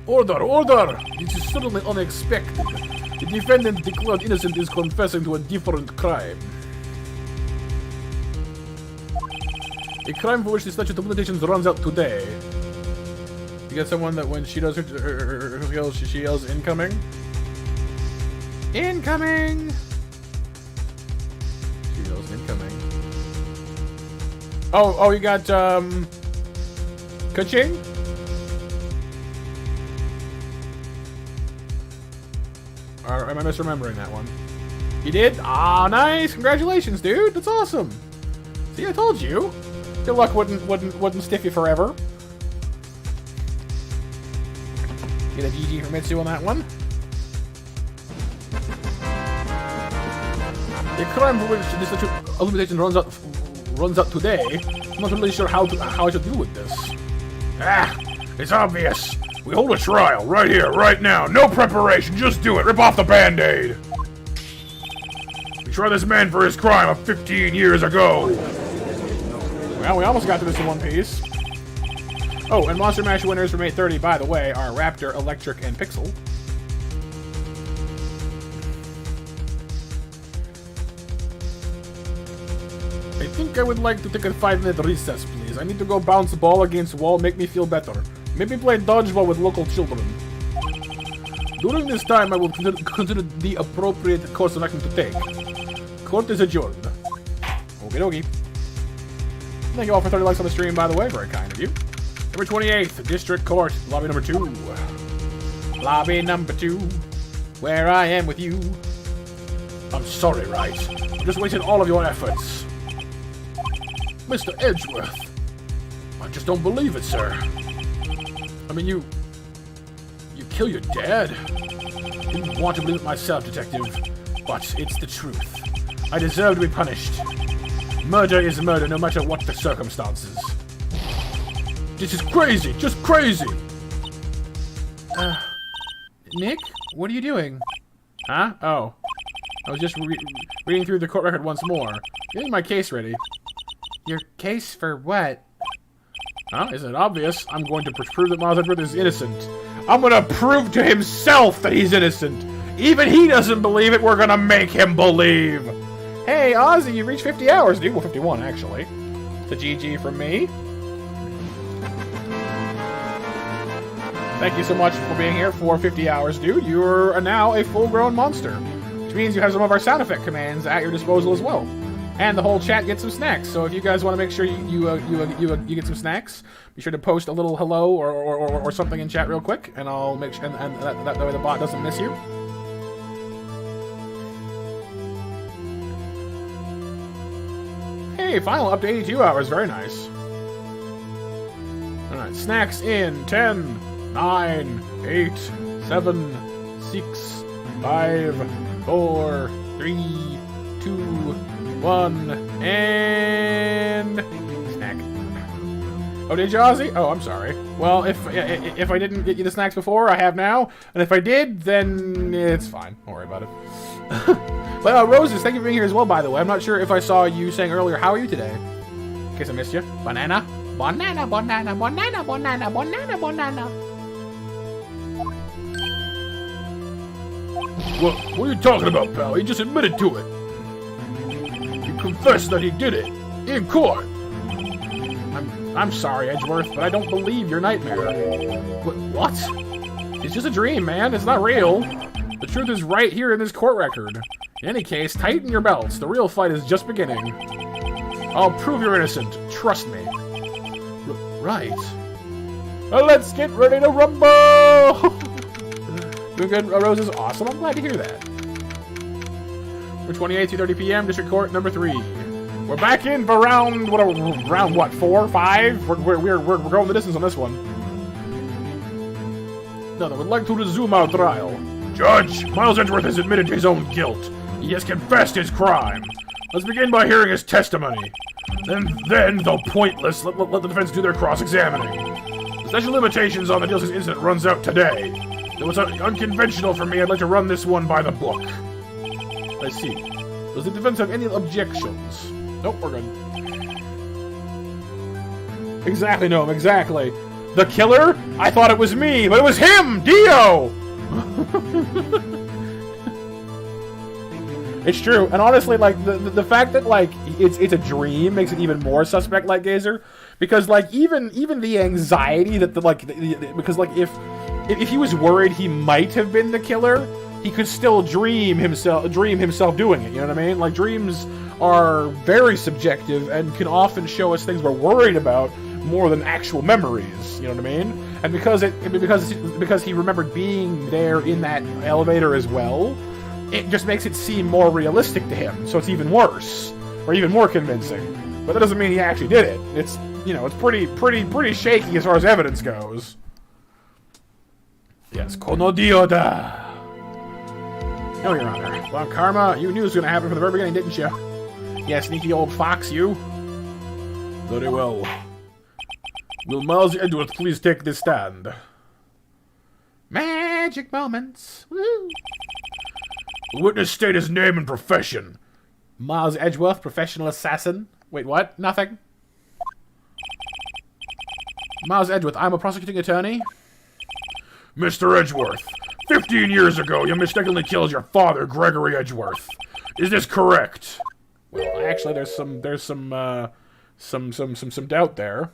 Order, order! This is certainly unexpected. The defendant declared innocent is confessing to a different crime. A crime for which the statute of limitations runs out today. You got someone that when she does her skills, she yells incoming? Incoming! She yells incoming. Oh, you got, Ka-ching? Or am I misremembering that one? You did? Ah, nice! Congratulations, dude! That's awesome! See, I told you! Good luck wouldn't stiff you forever. Get a GG for Mitsu on that one. A crime for which the statute of limitation runs out today. I'm not really sure how I should deal with this. Ah, it's obvious. We hold a trial right here, right now. No preparation, just do it. Rip off the Band-Aid. We try this man for his crime of 15 years ago. Well, we almost got to this in one piece. Oh, and Monster Mash winners from 8:30, by the way, are Raptor, Electric, and Pixel. think I would like to take a 5-minute recess, please. I need to go bounce a ball against a wall, make me feel better. Maybe play dodgeball with local children. During this time, I will consider the appropriate course of action to take. Court is adjourned. Okie dokie. Thank you all for 30 likes on the stream, by the way. Very kind of you. Number 28th, District Court, Lobby number 2. Lobby number 2, where I am with you. I'm sorry, Wright. I just wasted all of your efforts. Mr. Edgeworth. I just don't believe it, sir. I mean, you kill your dad? Didn't want to believe it myself, detective, but it's the truth. I deserve to be punished. Murder is murder, no matter what the circumstances. This is crazy, just crazy! Nick? What are you doing? Huh? Oh. I was just reading through the court record once more. Getting my case ready. Your case for what? Huh? Isn't it obvious? I'm going to prove that Miles Edgeworth is innocent. I'm gonna prove to himself that he's innocent. Even he doesn't believe it, we're gonna make him believe. Hey, Ozzy, you reached 50 hours, dude. Well, 51, actually. It's a GG from me. Thank you so much for being here for 50 hours, dude. You're now a full-grown monster. Which means you have some of our sound effect commands at your disposal as well. And the whole chat gets some snacks. So if you guys want to make sure you get some snacks, be sure to post a little hello or something in chat real quick, and I'll make sure and that way the bot doesn't miss you. Hey, final up to 82 hours. Very nice. All right, snacks in 10, 9, 8, 7, 6, 5, 4, 3, 2, 1, and snack. Oh, did you, Ozzy? Oh, I'm sorry. Well, if I didn't get you the snacks before, I have now. And if I did, then it's fine. Don't worry about it. But Roses, thank you for being here as well, by the way. I'm not sure if I saw you saying earlier, how are you today? In case I missed you. Banana? Banana, banana, banana, banana, banana, banana. What are you talking about, pal? He just admitted to it. He confessed that he did it. In court. I'm sorry, Edgeworth, but I don't believe your nightmare. What? It's just a dream, man. It's not real. The truth is right here in this court record. In any case, tighten your belts. The real fight is just beginning. I'll prove you're innocent. Trust me. Right. Well, let's get ready to rumble! Doing good, Rose is awesome. I'm glad to hear that. We're 28, 2:30 p.m. District Court number 3. We're back in for round what? 4, 5? We're going the distance on this one. Now, I would like to resume our trial. Judge, Miles Edgeworth has admitted to his own guilt. He has confessed his crime. Let's begin by hearing his testimony. Then, though pointless, let the defense do their cross-examining. The statute of limitations on the DLC incident runs out today. Though it's unconventional for me, I'd like to run this one by the book. I see. Does the defense have any objections? Nope, we're good. Exactly, no, exactly. The killer? I thought it was me, but it was him! Dio! It's true, and honestly, like, the fact that, like, it's a dream makes it even more suspect, like, Gazer. Because, like, even the anxiety that, because, like, if he was worried he might have been the killer, he could still dream himself doing it, you know what I mean? Like, dreams are very subjective and can often show us things we're worried about more than actual memories, you know what I mean? And because he remembered being there in that elevator as well, it just makes it seem more realistic to him, so it's even worse, or even more convincing. But that doesn't mean he actually did it. It's, you know, it's pretty shaky as far as evidence goes. Yes, Kono Dioda. No, Your Honor. Lon Karma, you knew it was going to happen from the very beginning, didn't you? Yeah, sneaky old fox, you. Very well. Will Miles Edgeworth please take this stand? Magic moments. Woo. The witness state his name and profession. Miles Edgeworth, professional assassin. Wait, what? Nothing. Miles Edgeworth, I'm a prosecuting attorney. Mr. Edgeworth, 15 years ago, you mistakenly killed your father, Gregory Edgeworth. Is this correct? Well, actually, there's some doubt there.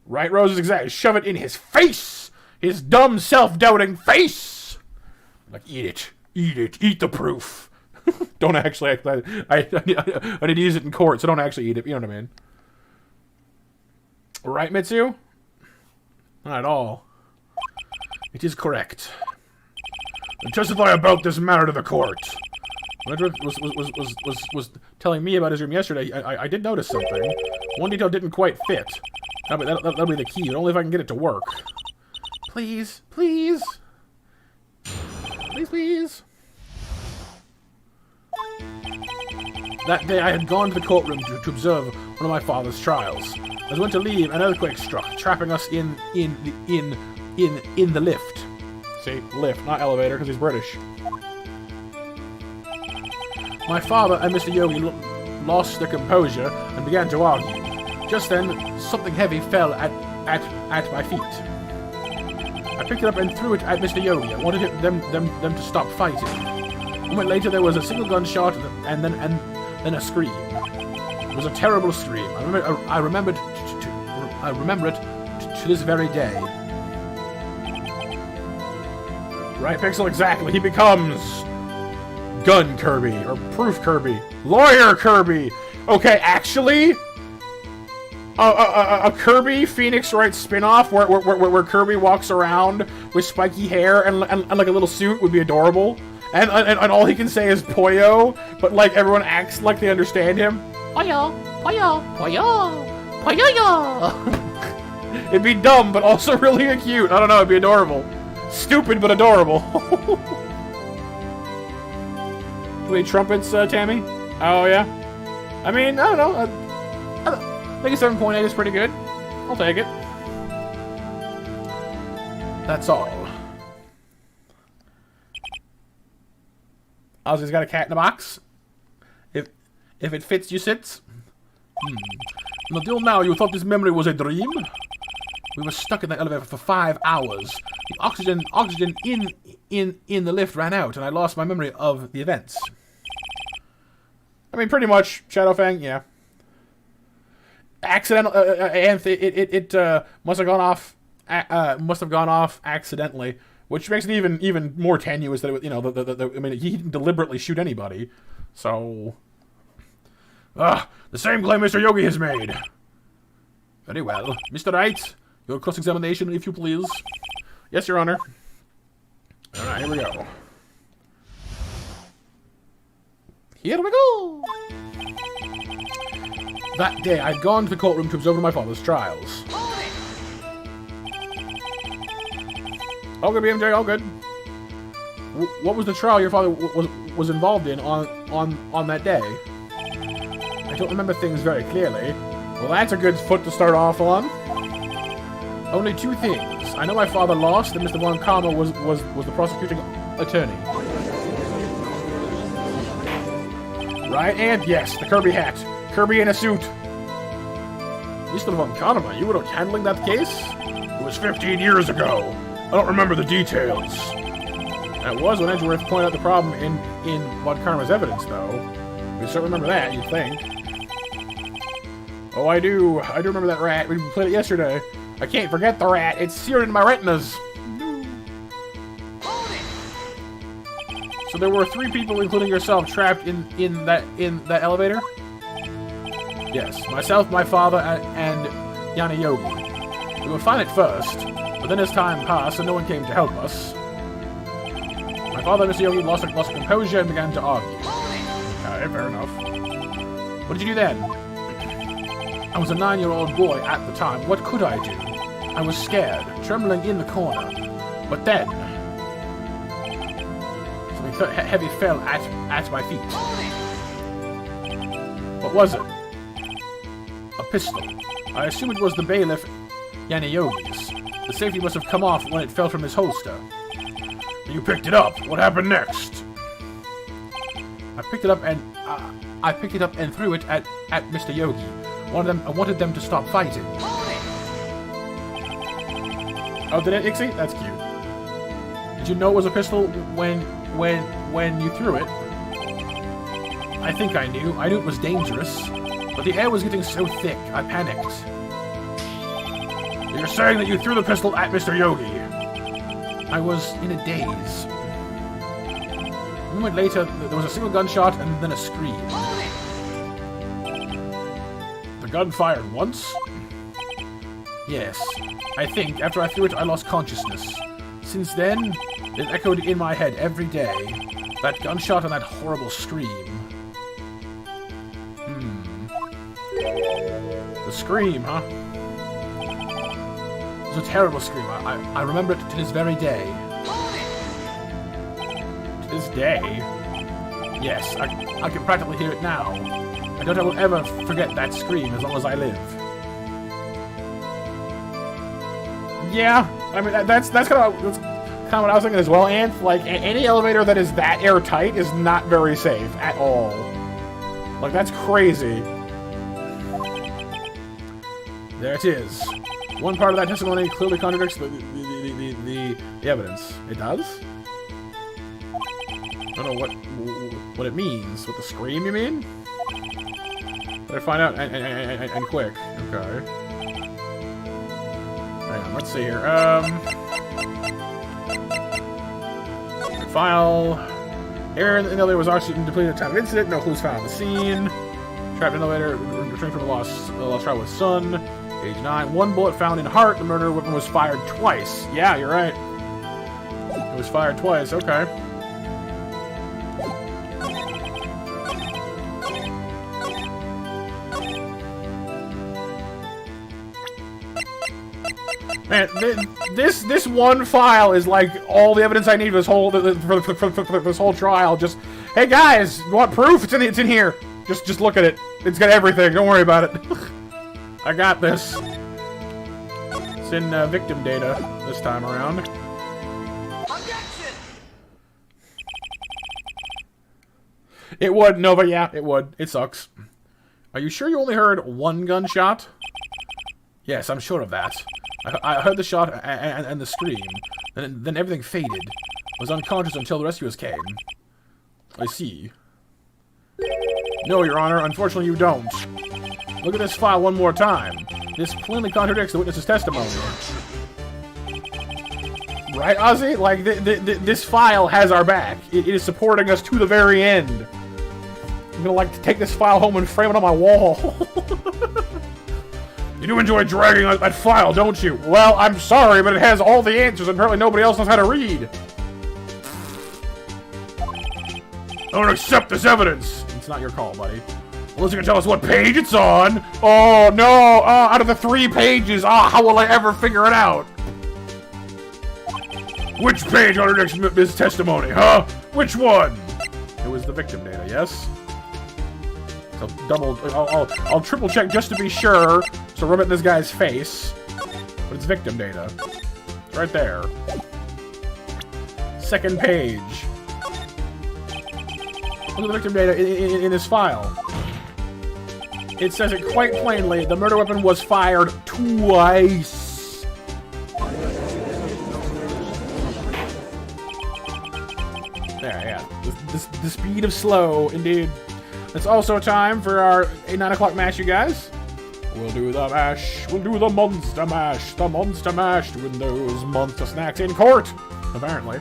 Right, Rose? Exactly. Shove it in his face! His dumb, self-doubting face! Like, eat it, eat the proof. Don't actually act like I need to use it in court, so don't actually eat it, you know what I mean? Right, Mitsu? Not at all. It is correct. And testify about this matter to the court. When Edgeworth was telling me about his room yesterday, I did notice something. One detail didn't quite fit. That'll be the key, but only if I can get it to work. Please, please. Please, please. That day I had gone to the courtroom to observe one of my father's trials. As I went to leave, an earthquake struck, trapping us in the lift. See, lift, not elevator, because he's British. My father and Mr. Yogi lost their composure and began to argue. Just then, something heavy fell at my feet. I picked it up and threw it at Mr. Yogi. I wanted them to stop fighting. A moment later, there was a single gunshot and then a scream. It was a terrible scream. I remember it to this very day. Right, Pixel, exactly. He becomes Gun Kirby, or Proof Kirby, Lawyer Kirby. Okay, actually, a Kirby Phoenix Wright spin-off where Kirby walks around with spiky hair and like a little suit would be adorable. And all he can say is Poyo, but like everyone acts like they understand him. Poyo, poyo, poyo, poyo. It'd be dumb, but also really cute. I don't know, it'd be adorable. Stupid, but adorable. Too many trumpets, Tammy? Oh, yeah? I mean, I don't know. I think a 7.8 is pretty good. I'll take it. That's all. Ozzy's got a cat in a box. If it fits, you sits. Until now, you thought this memory was a dream? We were stuck in that elevator for 5 hours. The oxygen in the lift ran out, and I lost my memory of the events. I mean, pretty much, Shadowfang, yeah. Accidental, and it must have gone off accidentally, which makes it even more tenuous that it, you know, I mean, he didn't deliberately shoot anybody, so. The same claim Mr. Yogi has made. Very well, Mr. Wright. Your cross-examination, if you please. Yes, Your Honor. Alright, here we go. Here we go! That day, I'd gone to the courtroom to observe my father's trials. All good, BMJ, all good. What was the trial your father was involved in on that day? I don't remember things very clearly. Well, that's a good foot to start off on. Only two things. I know my father lost, and Mr. Lon Karma was the prosecuting attorney. Right, and yes, the Kirby hat. Kirby in a suit. Mr. Lon Karma, you were handling that case? It was 15 years ago. I don't remember the details. That was when Edgeworth pointed out the problem in Lon Karma's evidence, though. You still remember that, you'd think. Oh, I do. I do remember that rat. We played it yesterday. I can't forget the rat. It's seared in my retinas. So there were 3 people, including yourself, trapped in that elevator? Yes, myself, my father, and Yana Yogi. We were fine at first, but then as time passed and no one came to help us, my father and Mr. Yogi lost composure and began to argue. Okay, fair enough. What did you do then? I was a 9-year-old boy at the time. What could I do? I was scared, trembling in the corner. But then, something heavy fell at my feet. What was it? A pistol. I assume it was the bailiff Yana Yogi's. The safety must have come off when it fell from his holster. You picked it up. What happened next? I picked it up and threw it at Mr. Yogi. I wanted them to stop fighting. Oh, did it, Ixie? That's cute. Did you know it was a pistol when you threw it? I think I knew. I knew it was dangerous. But the air was getting so thick, I panicked. You're saying that you threw the pistol at Mr. Yogi? I was in a daze. A moment later, there was a single gunshot and then a scream. The gun fired once? Yes. I think, after I threw it, I lost consciousness. Since then, it echoed in my head every day. That gunshot and that horrible scream. The scream, huh? It was a terrible scream. I remember it to this very day. To this day? Yes, I can practically hear it now. I doubt I will ever forget that scream as long as I live. Yeah, I mean, that's kind of what I was thinking as well, and like, any elevator that is that airtight is not very safe at all. Like, that's crazy. There it is. One part of that testimony clearly contradicts the evidence. It does? I don't know what it means. What the scream, you mean? Better find out and quick. Okay. Hang on, let's see here. File. Air in the elevator was oxygen depleted at the time of incident. No clues found on the scene. Trapped in the elevator, returning from a lost trial with son. Page 9. One bullet found in heart. The murder weapon was fired twice. Yeah, you're right. It was fired twice. Okay. Man, this one file is like all the evidence I need for this whole for this whole trial. Just, hey guys, you want proof? It's in here. Just look at it. It's got everything. Don't worry about it. I got this. It's in victim data this time around. Objection! It would, Nova. Yeah, it would. It sucks. Are you sure you only heard one gunshot? Yes, I'm sure of that. I heard the shot and the scream. Then everything faded. I was unconscious until the rescuers came. I see. No, Your Honor. Unfortunately, you don't. Look at this file one more time. This plainly contradicts the witness's testimony. Right, Ozzy? Like, this file has our back. It is supporting us to the very end. I'm gonna, like, take this file home and frame it on my wall. You do enjoy dragging that file, don't you? Well, I'm sorry, but it has all the answers and apparently nobody else knows how to read. I don't accept this evidence. It's not your call, buddy. Unless you can tell us what page it's on. Oh, no. Out of the 3 pages. How will I ever figure it out? Which page contradicts this testimony, huh? Which one? It was the victim data, yes? I'll triple check just to be sure. So rub it in this guy's face. But it's victim data. It's right there. Second page. Look at the victim data in this file. It says it quite plainly. The murder weapon was fired twice. There, yeah. The speed of slow, indeed. It's also time for our 9 o'clock mash, you guys. We'll do the mash. We'll do the monster mash. The monster mash. Doing those monster snacks in court. Apparently.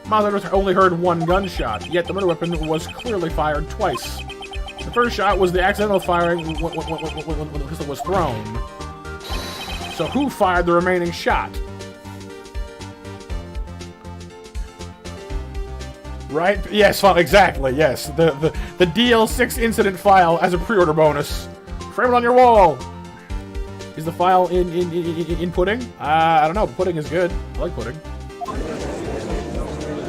Mother only heard one gunshot, yet the murder weapon was clearly fired twice. The first shot was the accidental firing when the pistol was thrown. So who fired the remaining shot? Right? Yes, exactly, yes. The DL6 incident file as a pre-order bonus. Frame it on your wall! Is the file in pudding? I don't know. Pudding is good. I like pudding.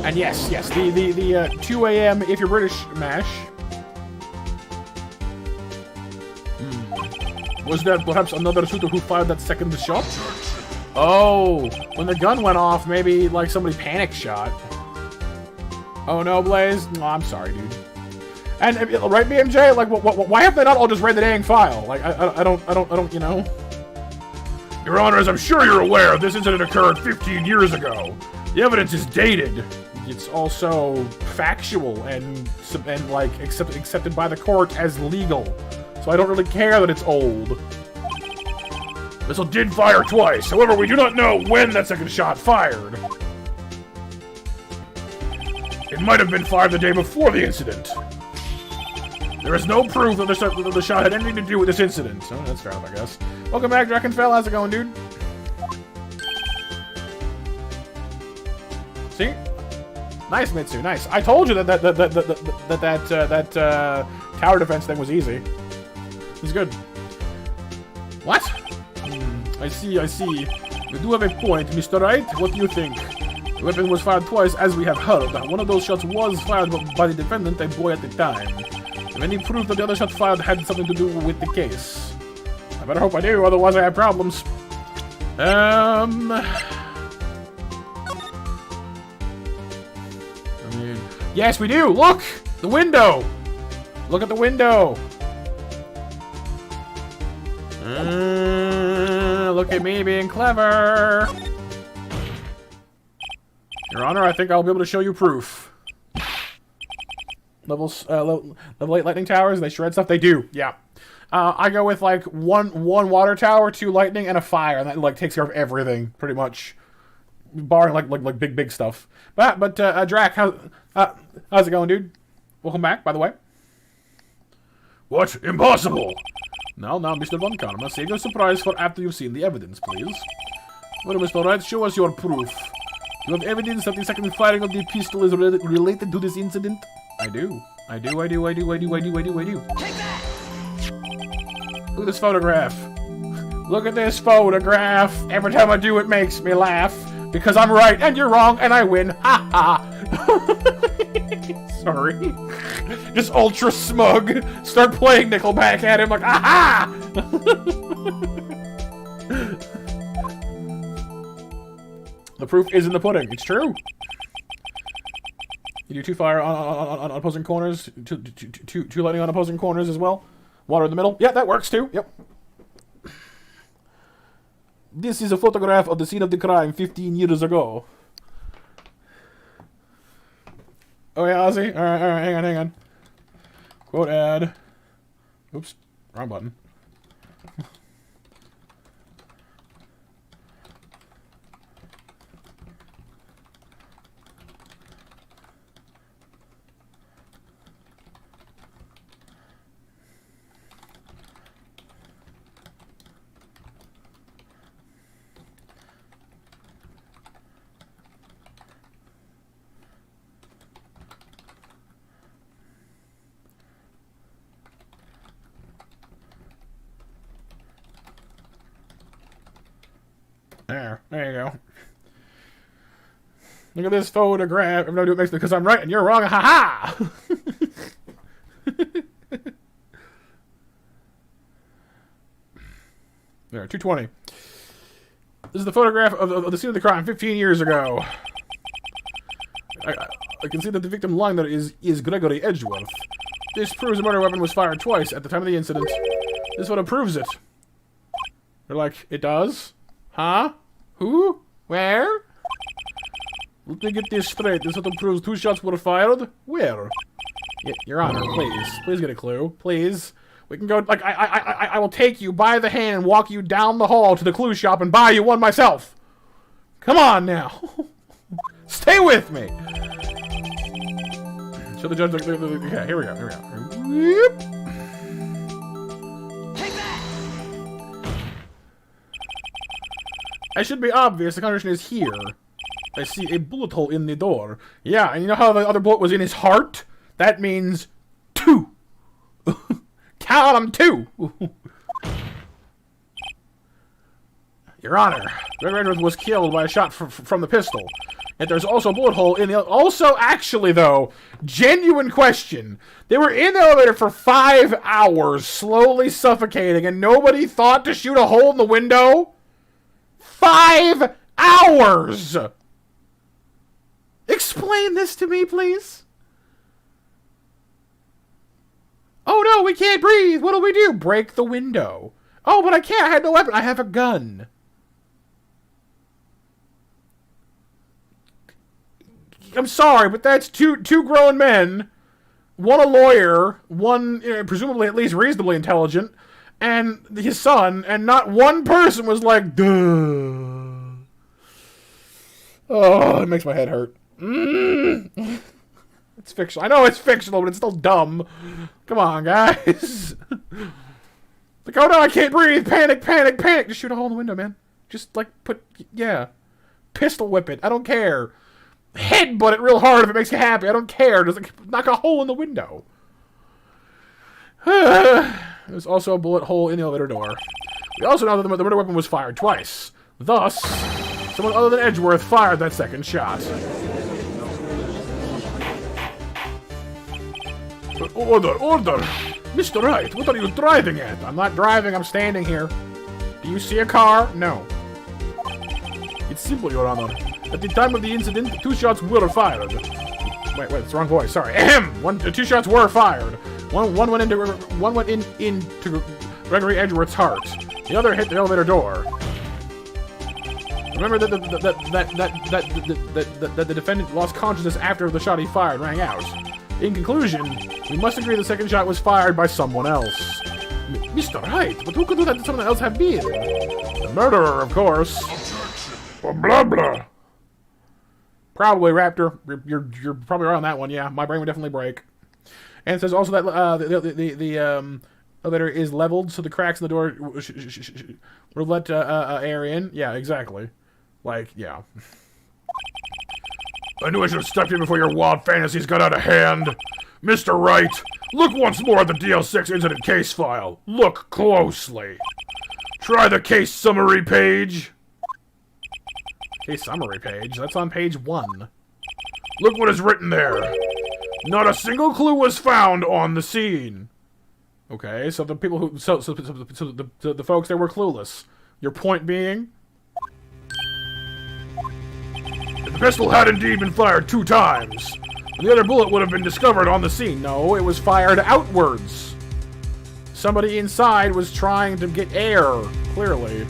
And yes, the 2 a.m. if you're British mash. Was there perhaps another shooter who fired that second shot? Oh, when the gun went off, maybe like somebody panic shot. Oh no, Blaze. Oh, I'm sorry, dude. And right, BMJ? Like, why have they not all just read the dang file? Like, I don't, you know. Your Honor, as I'm sure you're aware, this incident occurred 15 years ago. The evidence is dated. it's also factual and like accepted by the court as legal. So I don't really care that it's old. Missile did fire twice. However, we do not know when that second shot fired. It might have been fired the day before the incident. There is no proof that the shot had anything to do with this incident. Oh, that's fair enough, I guess. Welcome back, Drakenfell. How's it going, dude? See? Nice, Mitsu. Nice. I told you that tower defense thing was easy. It's good. What? I see. You do have a point, Mr. Wright. What do you think? The weapon was fired twice, as we have heard. One of those shots was fired by the defendant, a boy at the time. If any proof that the other shot fired had something to do with the case? I better hope I do, otherwise I have problems. I mean, yes, we do. Look, the window. Look at the window. Look at me being clever. Your Honor, I think I'll be able to show you proof. Level 8 lightning towers, they shred stuff? They do, yeah. I go with like one water tower, 2 lightning, and a fire, and that like takes care of everything, pretty much. Barring like big stuff. But Drac, how's it going, dude? Welcome back, by the way. What? Impossible! No, Mr. Lon Karma, save your surprise for after you've seen the evidence, please. Well, Mr. Wright, show us your proof. You have evidence that the second firing of the pistol is related to this incident? I do. Take that! Look at this photograph. Look at this photograph. Every time I do, it makes me laugh. Because I'm right and you're wrong and I win. Ha ha! Sorry. Just ultra smug. Start playing Nickelback at him like, aha! The proof is in the pudding. It's true. You do 2 fire on opposing corners. Two lightning on opposing corners as well. Water in the middle. Yeah, that works too. Yep. This is a photograph of the scene of the crime 15 years ago. Oh yeah, Ozzy? Alright, hang on. Quote ad. Oops, wrong button. There you go. Look at this photograph. I'm gonna do it next because I'm right and you're wrong. Ha ha! There, 220. This is the photograph of the scene of the crime 15 years ago. I can see that the victim lying there is Gregory Edgeworth. This proves the murder weapon was fired twice at the time of the incident. This photo proves it. They're like, it does? Huh? Who? Where? Let me get this straight. This photo proves 2 shots were fired? Where? Your Honor, please. Please get a clue. Please. We can go, like, I will take you by the hand and walk you down the hall to the clue shop and buy you one myself. Come on now. Stay with me. Show the judge, okay, here we go. Whoop. Take that! I should be obvious, the conversation is here. I see a bullet hole in the door. Yeah, and you know how the other bullet was in his heart? That means 2. Count them 2. Your Honor, Red Edgeworth was killed by a shot from the pistol. And there's also a bullet hole in the... Also, actually, though, genuine question. They were in the elevator for 5 hours, slowly suffocating, and nobody thought to shoot a hole in the window? 5 hours! Explain this to me, please. Oh, no, we can't breathe. What do we do? Break the window. Oh, but I can't. I had no weapon. I have a gun. I'm sorry, but that's two grown men, one a lawyer, one presumably at least reasonably intelligent, and his son, and not one person was like, duh. Oh, it makes my head hurt. It's fictional. I know it's fictional, but it's still dumb. Come on, guys. Like, oh no, I can't breathe. Panic, panic, panic. Just shoot a hole in the window, man. Just, like, pistol whip it. I don't care. Headbutt it real hard if it makes you happy. I don't care. Just, like, knock a hole in the window. There's also a bullet hole in the elevator door. We also know that the murder weapon was fired twice. Thus, someone other than Edgeworth fired that second shot. Order, order! Mr. Wright, what are you driving at? I'm not driving, I'm standing here. Do you see a car? No. It's simple, Your Honor. At the time of the incident, 2 shots were fired. Wait, it's the wrong voice, sorry. Ahem! 2 shots were fired. One went into Gregory Edgeworth's heart. The other hit the elevator door. Remember that the defendant lost consciousness after the shot he fired rang out. In conclusion, we must agree the second shot was fired by someone else. Mr. Wright, but who could do that to someone else have been? The murderer, of course. Blah, blah. Probably, Raptor. You're probably right on that one, yeah. My brain would definitely break. And it says also that the elevator is leveled, so the cracks in the door would let air in. Yeah, exactly. Like, yeah. I knew I should have stepped in before your wild fantasies got out of hand. Mr. Wright, look once more at the DL6 incident case file. Look closely. Try the case summary page. Case summary page? That's on page 1. Look what is written there. Not a single clue was found on the scene. Okay, so the people who... So the folks there were clueless. Your point being? The pistol had indeed been fired 2 times. The other bullet would have been discovered on the scene. No, it was fired outwards. Somebody inside was trying to get air, clearly.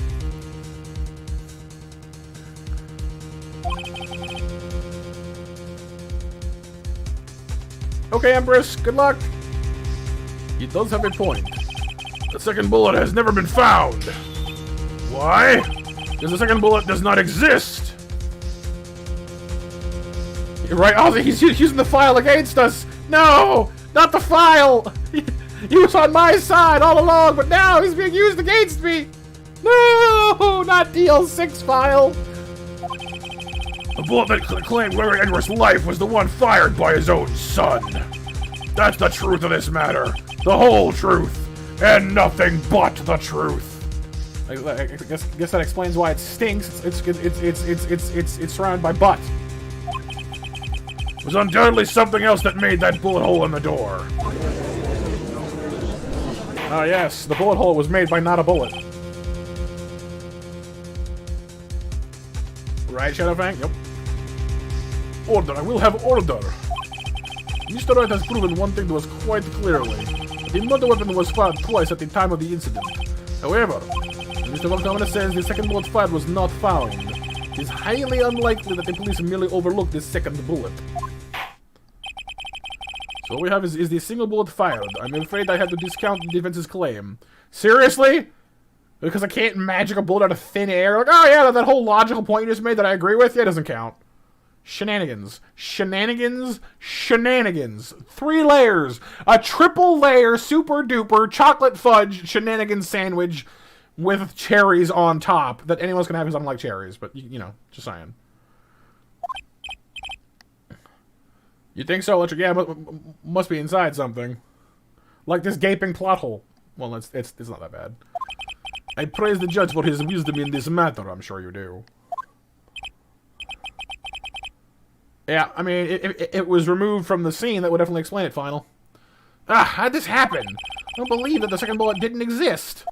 Okay, Empress, good luck. He does have a point. The second bullet has never been found. Why? Because the second bullet does not exist. You're right. Oh, he's using the file against us. No, not the file. He was on my side all along, but now he's being used against me. No, not DL6 file. The bullet that claimed Larry Edgeworth's life was the one fired by his own son. That's the truth of this matter. The whole truth. And nothing but the truth. I guess that explains why it stinks. It's surrounded by butt. It was undoubtedly something else that made that bullet hole in the door. Ah, yes. The bullet hole was made by not a bullet. Right, Shadowfang? Yep. Order. I will have order. Mr. Wright has proven one thing to us quite clearly. The murder weapon was fired twice at the time of the incident. However, Mr. Lon Karma says the second bullet fired was not found. It is highly unlikely that the police merely overlooked this second bullet. So all we have is the single bullet fired. I'm afraid I have to discount the defense's claim. Seriously? Because I can't magic a bullet out of thin air? Like, oh yeah, that whole logical point you just made that I agree with? Yeah, it doesn't count. Shenanigans. Shenanigans. Shenanigans. 3 layers. A triple layer super duper chocolate fudge shenanigans sandwich with cherries on top that anyone's gonna have because I don't like cherries, but you know, just saying. You think so, Electric? Yeah, but must be inside something. Like this gaping plot hole. Well, it's not that bad. I praise the judge for his wisdom in this matter, I'm sure you do. Yeah, I mean, if it was removed from the scene, that would definitely explain it, Final. Ah, how'd this happen? I don't believe that the second bullet didn't exist.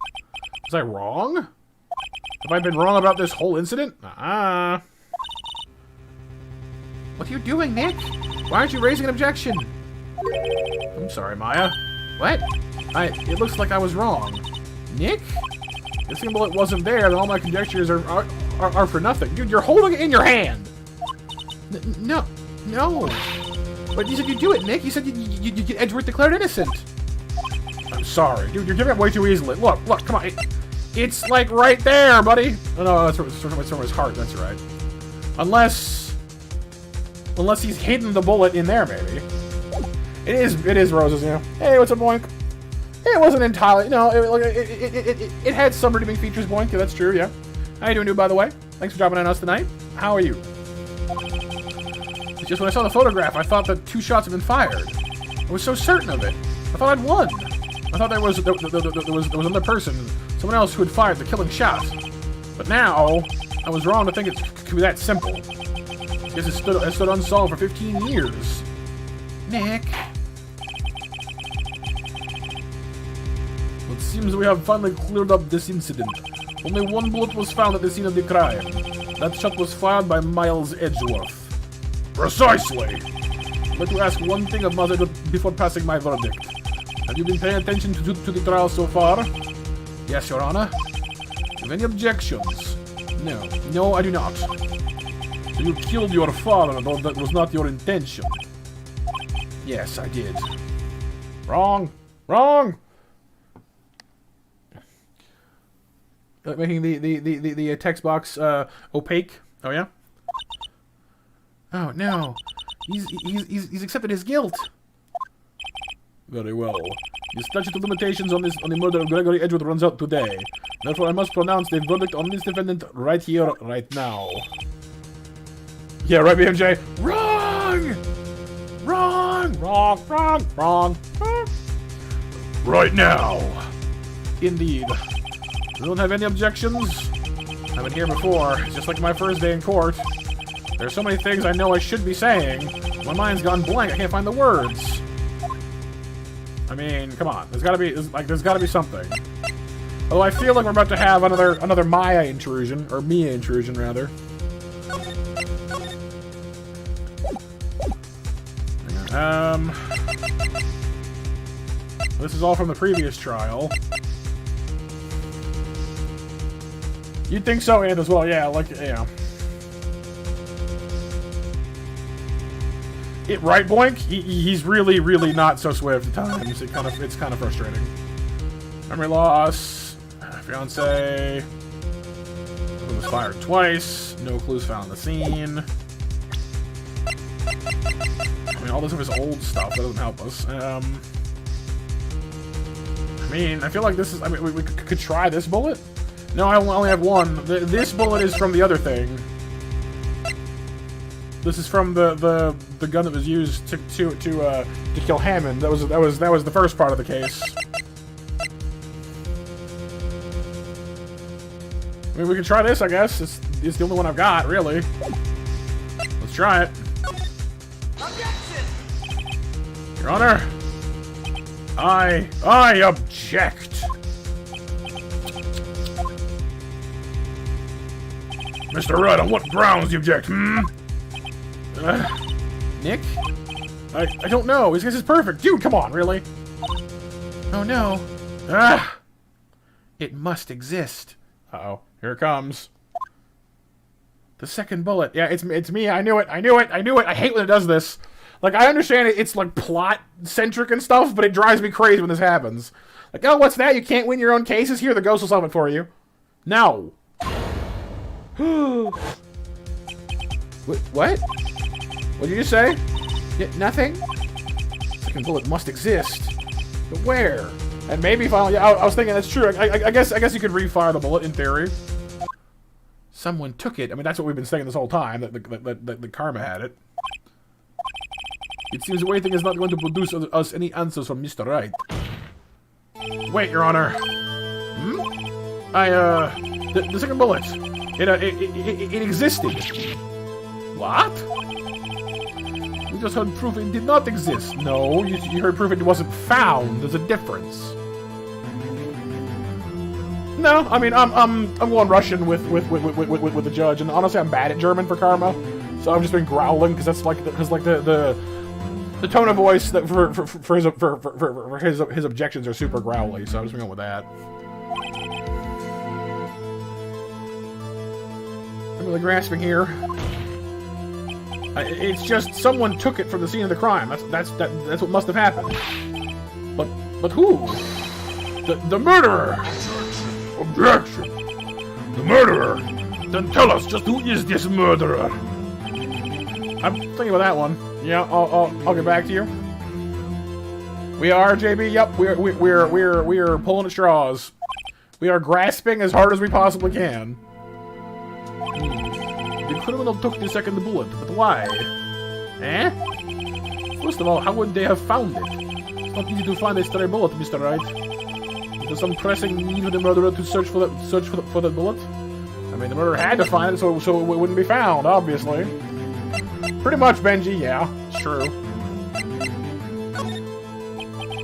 Was I wrong? Have I been wrong about this whole incident? What are you doing, Nick? Why aren't you raising an objection? I'm sorry, Maya. What? It looks like I was wrong. Nick? If the second bullet wasn't there, then all my conjectures are for nothing. Dude, you're holding it in your hand! No, No. But you said you'd do it, Nick. You said you'd get Edgeworth declared innocent. I'm sorry. Dude, you're giving up way too easily. Look, come on. It's like right there, buddy. Oh, no, it's from his heart. That's right. Unless he's hidden the bullet in there, maybe. It is Rose's, you know. Hey, what's up, Boink? It wasn't entirely, no, it had some redeeming features, Boink. That's true, yeah. How you doing, dude, by the way? Thanks for dropping in on us tonight. How are you? It's just when I saw the photograph, I thought that 2 shots had been fired. I was so certain of it. I thought I'd won. I thought there was another person, someone else who had fired the killing shot. But now, I was wrong to think it could be that simple. I guess it stood unsolved for 15 years. Nick. It seems we have finally cleared up this incident. Only 1 bullet was found at the scene of the crime. That shot was fired by Miles Edgeworth. Precisely! I'd like to ask one thing of Mother before passing my verdict. Have you been paying attention to the trial so far? Yes, Your Honor. Do you have any objections? No, I do not. So you killed your father, though that was not your intention. Yes, I did. Wrong! Making the text box opaque. Oh yeah. Oh no, he's accepted his guilt. Very well. The statute of limitations on the murder of Gregory Edgeworth runs out today. Therefore, I must pronounce the verdict on this defendant right here, right now. Yeah, right, BMJ. Wrong. Right now. Indeed. You don't have any objections? I've been here before. It's just like my first day in court. There's so many things I know I should be saying. My mind's gone blank. I can't find the words. I mean, come on. There's gotta be something. Although I feel like we're about to have another Maya intrusion, or Mia intrusion rather. This is all from the previous trial. You'd think so, and as well, yeah, like, yeah. Right, Boink? He's really not so swift at times. It's kind of frustrating. Memory loss. Fiance. Was fired twice. No clues found on the scene. I mean, all this of his old stuff, that doesn't help us. I mean, I feel like this is, I mean, we could try this bullet? No, I only have 1. This bullet is from the other thing. This is from the gun that was used to kill Hammond. That was the first part of the case. I mean, we can try this, I guess. It's the only one I've got, really. Let's try it. Objection! Your Honor, I object. Mr. Wright, on what grounds do you object, Nick? I don't know. This is perfect. Dude, come on, really? Oh, no. It must exist. Uh-oh. Here it comes. The second bullet. Yeah, it's me. I knew it. I hate when it does this. Like, I understand it's, like, plot-centric and stuff, but it drives me crazy when this happens. Like, oh, what's that? You can't win your own cases? Here, the ghost will solve it for you. No. What? What did you say? Nothing? Second bullet must exist. But where? And maybe finally, yeah, I was thinking that's true. I guess you could refire the bullet in theory. Someone took it. I mean, that's what we've been saying this whole time, that the Karma had it. It seems the waiting is not going to produce us any answers from Mr. Wright. Wait, Your Honor. The second bullet. It existed. What? We just heard proof it did not exist. No, you heard proof it wasn't found. There's a difference. No, I mean I'm going Russian with the judge, and honestly I'm bad at German for Karma, so I've just been growling because that's like the tone of voice that for his objections are super growly, so I'm just going with that. I'm really grasping here. It's just someone took it from the scene of the crime. That's what must have happened. But who? The murderer. Objection. The murderer. Then tell us, just who is this murderer? I'm thinking about that one. Yeah, I'll get back to you. We are, JB. Yep, we're pulling at straws. We are grasping as hard as we possibly can. The criminal took the second bullet, but why? Eh? First of all, how would they have found it? It's not easy to find a stray bullet, Mr. Wright. Was some pressing need for the murderer to search for that bullet? I mean, the murderer had to find it, so it wouldn't be found, obviously. Pretty much, Benji. Yeah, it's true.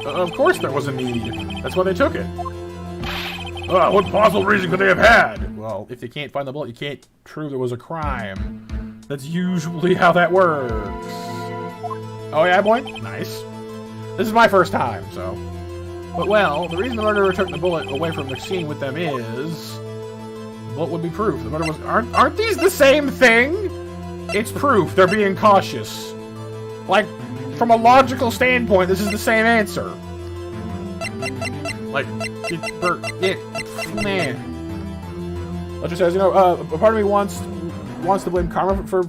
Of course, there was a need. That's why they took it. What possible reason could they have had? Well, if they can't find the bullet, you can't prove there was a crime. That's usually how that works. Oh yeah, boy? Nice. This is my first time, so... But well, the reason the murderer took the bullet away from the scene with them is... The bullet would be proof. The murderer was... Aren't these the same thing? It's proof. They're being cautious. Like, from a logical standpoint, this is the same answer. Like, man. Ledger says, you know, a part of me wants to blame Karma for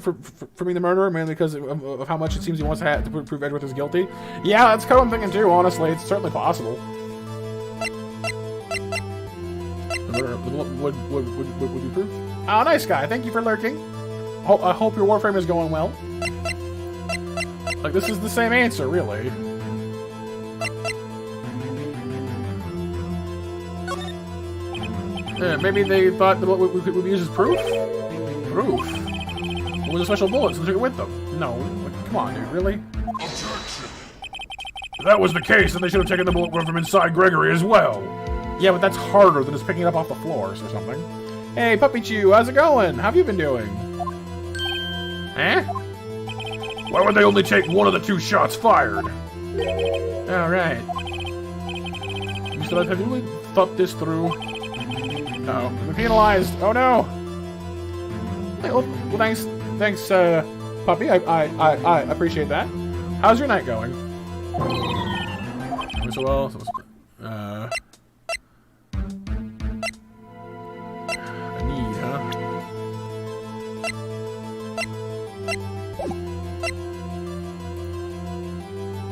being the murderer, mainly because of how much it seems he wants to prove Edgeworth is guilty. Yeah, that's kind of what I'm thinking too, honestly. It's certainly possible. The murderer would be proof. Oh, nice guy. Thank you for lurking. I hope your Warframe is going well. Like, this is the same answer, really. Maybe they thought the bullet would be used as proof? Proof? It was a special bullet, so they took it with them. No. Come on, dude. Really? Objection. If that was the case, then they should have taken the bullet from inside Gregory as well. Yeah, but that's harder than just picking it up off the floors or something. Hey, Puppy Chew, how's it going? How have you been doing? Eh? Why would they only take one of the 2 shots fired? Alright. Mr. Light, have you really thought this through? Uh-oh. I'm penalized. Oh no! Hey, well, thanks, Puppy. I appreciate that. How's your night going? So well. A need, huh?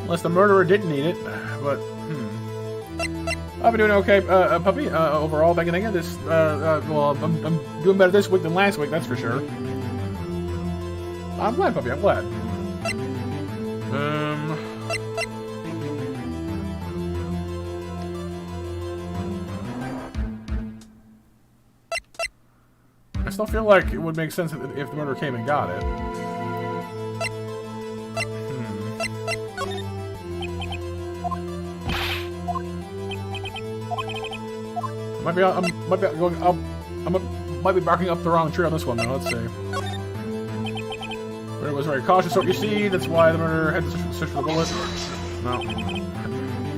Unless the murderer didn't need it, but I've been doing okay, Puppy. Overall, thank you. This, well, I'm doing better this week than last week, that's for sure. I'm glad, Puppy. I'm glad. I still feel like it would make sense if the murderer came and got it. Might be barking up the wrong tree on this one, though. Let's see. Murderer was very cautious, so you see, that's why the murderer had to search for the bullet. No.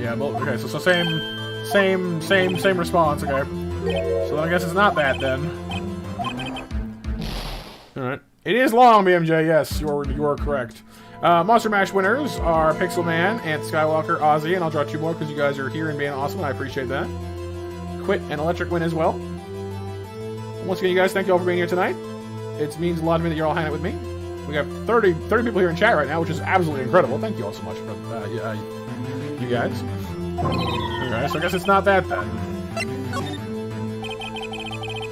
Yeah, okay, so same response, okay. So then I guess it's not that, then. Alright. It is long, BMJ, yes, you are correct. Monster Mash winners are Pixel Man, Ant Skywalker, Ozzy, and I'll draw 2 more because you guys are here and being awesome, and I appreciate that. Quit and Electric win as well. Once again, you guys, thank you all for being here tonight. It means a lot to me that you're all hanging out with me. We got 30 people here in chat right now, which is absolutely incredible. Thank you all so much for you guys. Okay, so I guess it's not that then.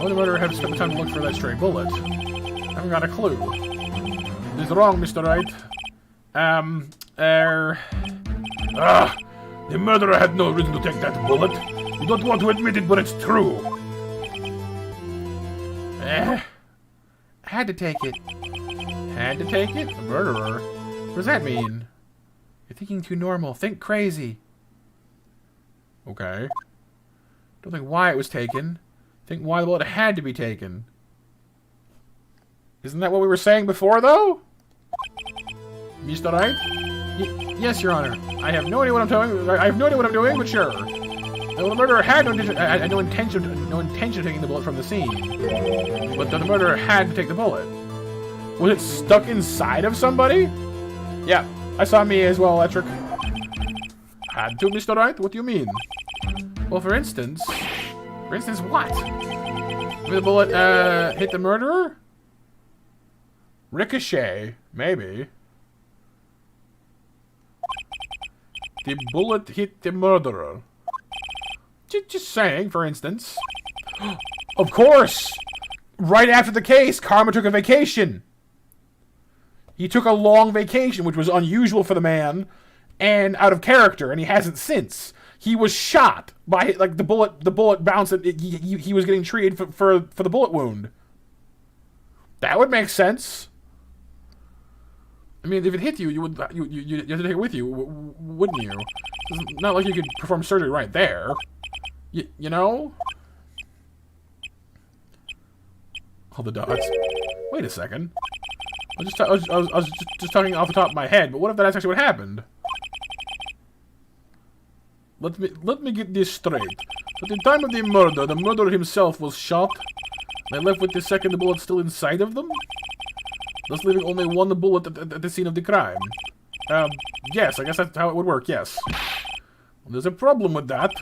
Oh, the murderer had to spend the time to look for that stray bullet. I haven't got a clue. This is wrong, Mr. Wright. The murderer had no reason to take that bullet. You don't want to admit it, but it's true. I had to take it. Had to take it? The murderer? What does that mean? You're thinking too normal. Think crazy. Okay. Don't think why it was taken. Think why the bullet had to be taken. Isn't that what we were saying before, though? Mr. Wright? Yes, Your Honor. I have no idea what I'm doing. I have no idea what I'm doing, but sure. Well, the murderer had no intention of taking the bullet from the scene. But the murderer had to take the bullet. Was it stuck inside of somebody? Yeah, I saw me as well, Electric. Had to, Mr. Wright? What do you mean? Well, for instance... For instance, what? Maybe the bullet, hit the murderer? Ricochet. Maybe. The bullet hit the murderer. Just saying, for instance. Of course! Right after the case, Karma took a vacation. He took a long vacation, which was unusual for the man, and out of character, and he hasn't since. He was shot by, like, the bullet bounced, and he was getting treated for the bullet wound. That would make sense. I mean, if it hit you, you have to take it with you, wouldn't you? It's not like you could perform surgery right there. You know? All the dots. Wait a second. I was just talking off the top of my head, but what if that's actually what happened? Let me get this straight. At the time of the murderer himself was shot. They left with the second bullet still inside of them, thus leaving only one bullet at the scene of the crime. Yes, I guess that's how it would work. Yes. Well, there's a problem with that.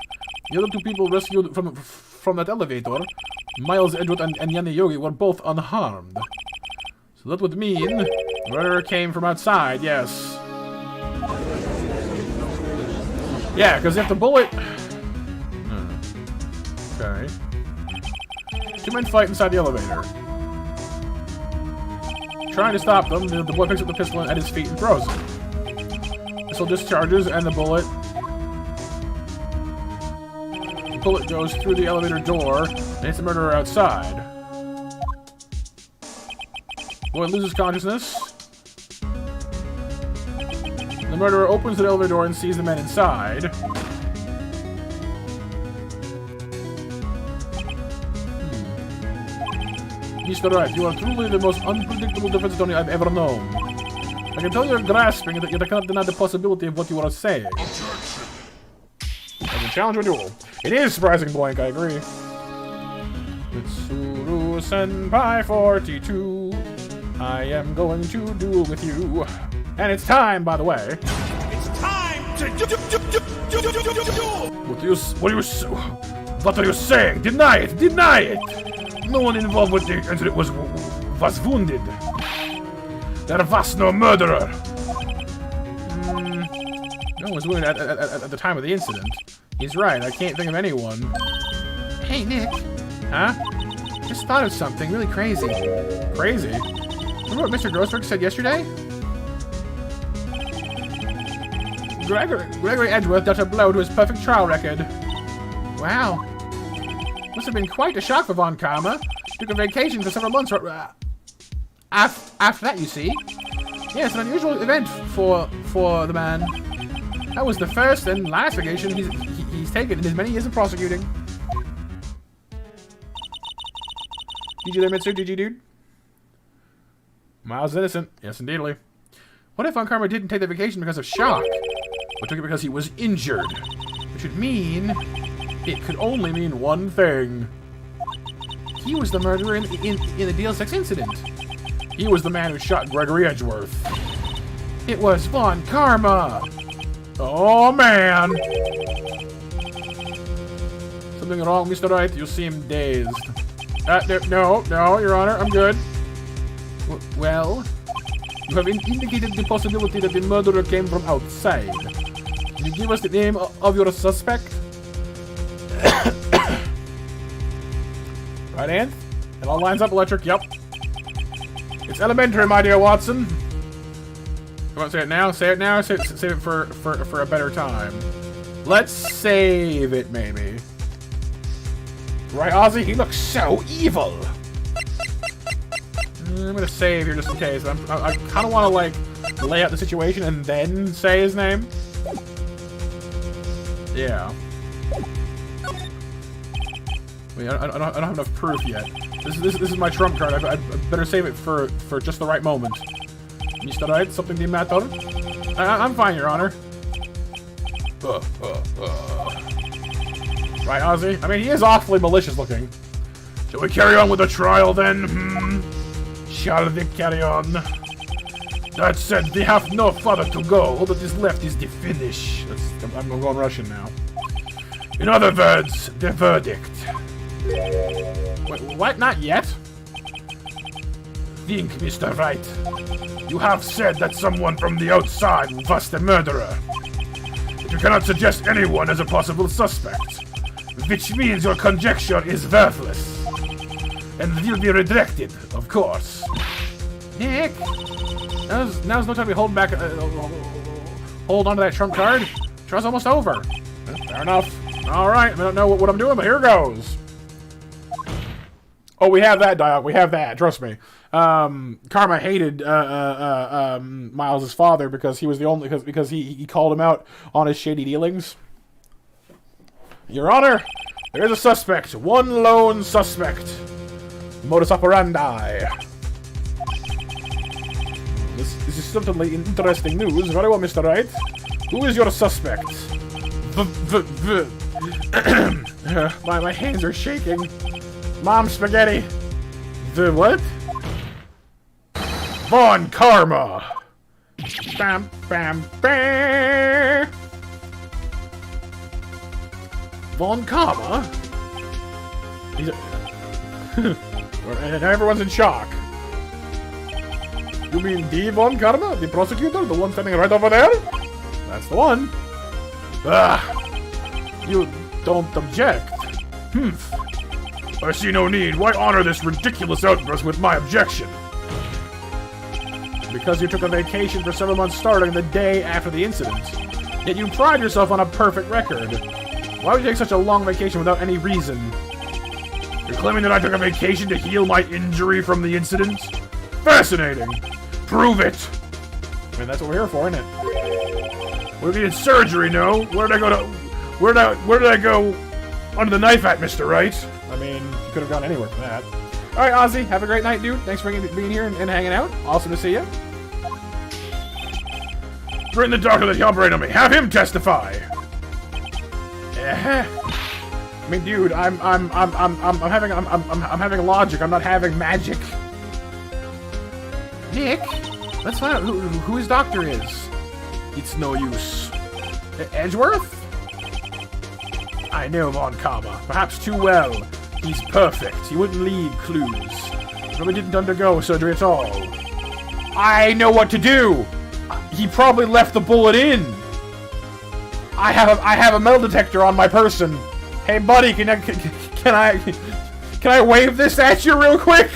The other two people rescued from that elevator, Miles Edgeworth and Yanni Yogi, were both unharmed. So that would mean the murderer came from outside. Yes. Yeah, because if the bullet... Okay. Two men fight inside the elevator. Trying to stop them, the boy picks up the pistol at his feet and throws it. Missile discharges, and the bullet goes through the elevator door and hits the murderer outside. Boy loses consciousness. The murderer opens the elevator door and sees the men inside. Mr. Wright, you are truly the most unpredictable defense attorney I've ever known. I can tell you're grasping that you cannot deny the possibility of what you are saying. As a challenge or duel. It is surprising blank, I agree. Mitsuru Senpai 42. I am going to duel with you. And it's time, by the way. It's time to duel! What are you saying? Deny it! Deny it! No one involved with the incident was wounded. There was no murderer. No one was wounded at the time of the incident. He's right, I can't think of anyone. Hey, Nick. Huh? Just thought of something really crazy. Crazy? Remember what Mr. Grossberg said yesterday? Gregory Edgeworth dealt a blow to his perfect trial record. Wow. Must have been quite a shock for Lon Karma. Took a vacation for several months after that, you see. Yeah, it's an unusual event for the man. That was the first and last vacation he's taken in his many years of prosecuting. GG there, Mitsu. GG, dude. Miles is innocent. Yes, indeedly. What if Lon Karma didn't take the vacation because of shock, but took it because he was injured? Which would mean... it could only mean one thing. He was the murderer in the DL6 incident. He was the man who shot Gregory Edgeworth. It was Lon Karma. Oh, man. Something wrong, Mr. Wright? You seem dazed. No, Your Honor, I'm good. Well, you have indicated the possibility that the murderer came from outside. Can you give us the name of your suspect? Right, Anth? It all lines up, Electric. Yep. It's elementary, my dear Watson. You want to say it now? Say it now, or save it for a better time? Let's save it, maybe. Right, Ozzy? He looks so evil. I'm gonna save here just in case. I kind of want to, like, lay out the situation and then say his name. Yeah. Wait, I don't have enough proof yet. This is my trump card. I better save it for just the right moment. Mr. Wright, something the matter? I'm fine, Your Honor. Right, Ozzy? I mean, he is awfully malicious looking. Shall we carry on with the trial then? Shall we carry on? That said, they have no further to go. All that is left is the finish. I'm going Russian now. In other words, the verdict. Wait, what? Not yet? Think, Mr. Wright. You have said that someone from the outside was the murderer. But you cannot suggest anyone as a possible suspect, which means your conjecture is worthless. And will be rejected, of course. Nick! Now's no time to be holding back. Hold on to that trump card. Traw's almost over. Fair enough. Alright, I don't know what I'm doing, but here goes. Oh, we have that dialogue. We have that. Trust me. Karma hated Miles' father because he was the only because he called him out on his shady dealings. Your Honor, there is a suspect. One lone suspect. Modus operandi. This is certainly interesting news. Very well, Mr. Wright. Who is your suspect? My hands are shaking. Mom spaghetti. The what? Lon Karma. Bam, bam, bam. Lon Karma? He's a... and everyone's in shock. You mean the Lon Karma? The prosecutor? The one standing right over there? That's the one. You don't object. I see no need. Why honor this ridiculous outburst with my objection? Because you took a vacation for 7 months starting the day after the incident. Yet you pride yourself on a perfect record. Why would you take such a long vacation without any reason? You're claiming that I took a vacation to heal my injury from the incident? Fascinating. Prove it. I mean, that's what we're here for, isn't it? We needed surgery, no? Where did I go under the knife at, Mr. Wright? I mean, you could have gone anywhere from that. Alright, Ozzy, have a great night, dude. Thanks for being here and hanging out. Awesome to see you. Bring the doctor that operated on me. Have him testify. I mean, dude, I'm having logic. I'm not having magic. Nick, let's find out who his doctor is. It's no use. Edgeworth? I know Lon Karma. Perhaps too well. He's perfect. He wouldn't leave clues. Probably didn't undergo surgery at all. I know what to do! He probably left the bullet in! I have a metal detector on my person. Hey buddy, can I wave this at you real quick?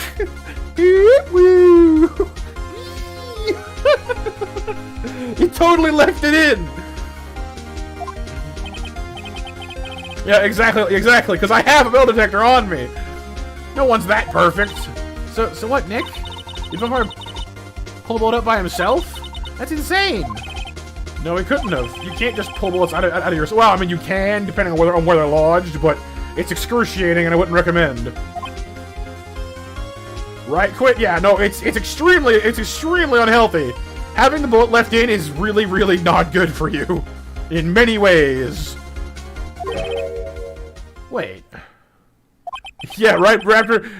He totally left it in! Yeah, exactly, because I have a metal detector on me. No one's that perfect. So what, Nick? You vampire pull a bullet up by himself? That's insane. No, he couldn't have. You can't just pull bullets out of your... Well, I mean, you can, depending on where they're lodged, but it's excruciating, and I wouldn't recommend. Right, quit? Yeah, no, it's extremely unhealthy. Having the bullet left in is really, really not good for you. In many ways. Wait. Yeah, right, Raptor.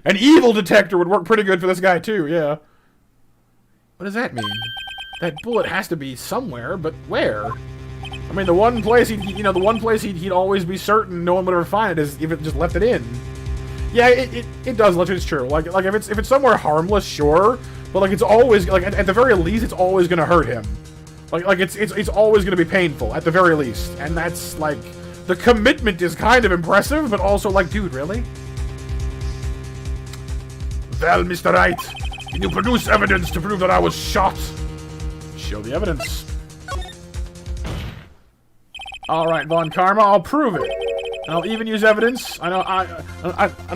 An evil detector would work pretty good for this guy, too, yeah. What does that mean? That bullet has to be somewhere, but where? I mean, the one place he'd always be certain no one would ever find it is if it just left it in. Yeah, it does. It's true. Like if it's somewhere harmless, sure, but like it's always like at the very least it's always gonna hurt him. Like it's always gonna be painful at the very least, and that's like the commitment is kind of impressive, but also like, dude, really? Well, Mr. Wright, can you produce evidence to prove that I was shot? Show the evidence. All right, Lon Karma, I'll prove it. And I'll even use evidence. I know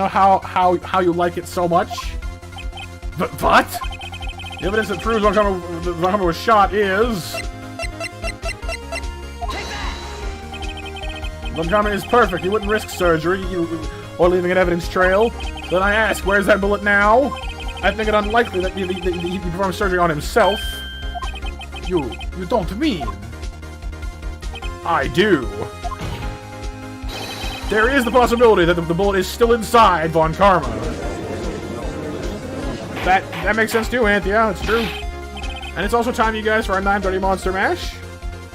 how you like it so much. But what? The evidence that proves Lon Karma was shot is... Lon Karma is perfect. He wouldn't risk surgery or leaving an evidence trail. Then I ask, where's that bullet now? I think it unlikely that he performed surgery on himself. You don't mean... I do. There is the possibility that the bullet is still inside Lon Karma. That makes sense too, Ant. Yeah, it's true. And it's also time, you guys, for our 9:30 Monster Mash.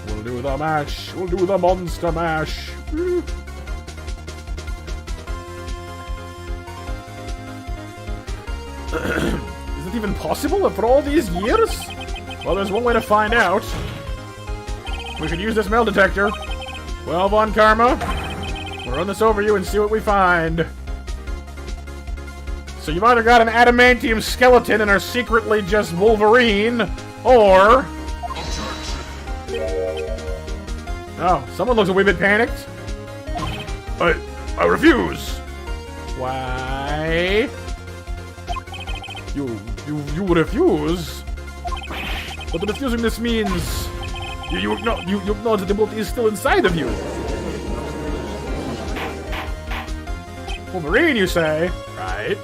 We'll do the mash. We'll do the Monster Mash. Is it even possible after all these years? Well, there's one way to find out. We should use this metal detector. Well, Lon Karma, we'll run this over you and see what we find. So you've either got an adamantium skeleton and are secretly just Wolverine, or... Oh, someone looks a wee bit panicked. I refuse. Why? You refuse? But the refusing this means you acknowledge that the bullet is still inside of you. Wolverine, you say? Right.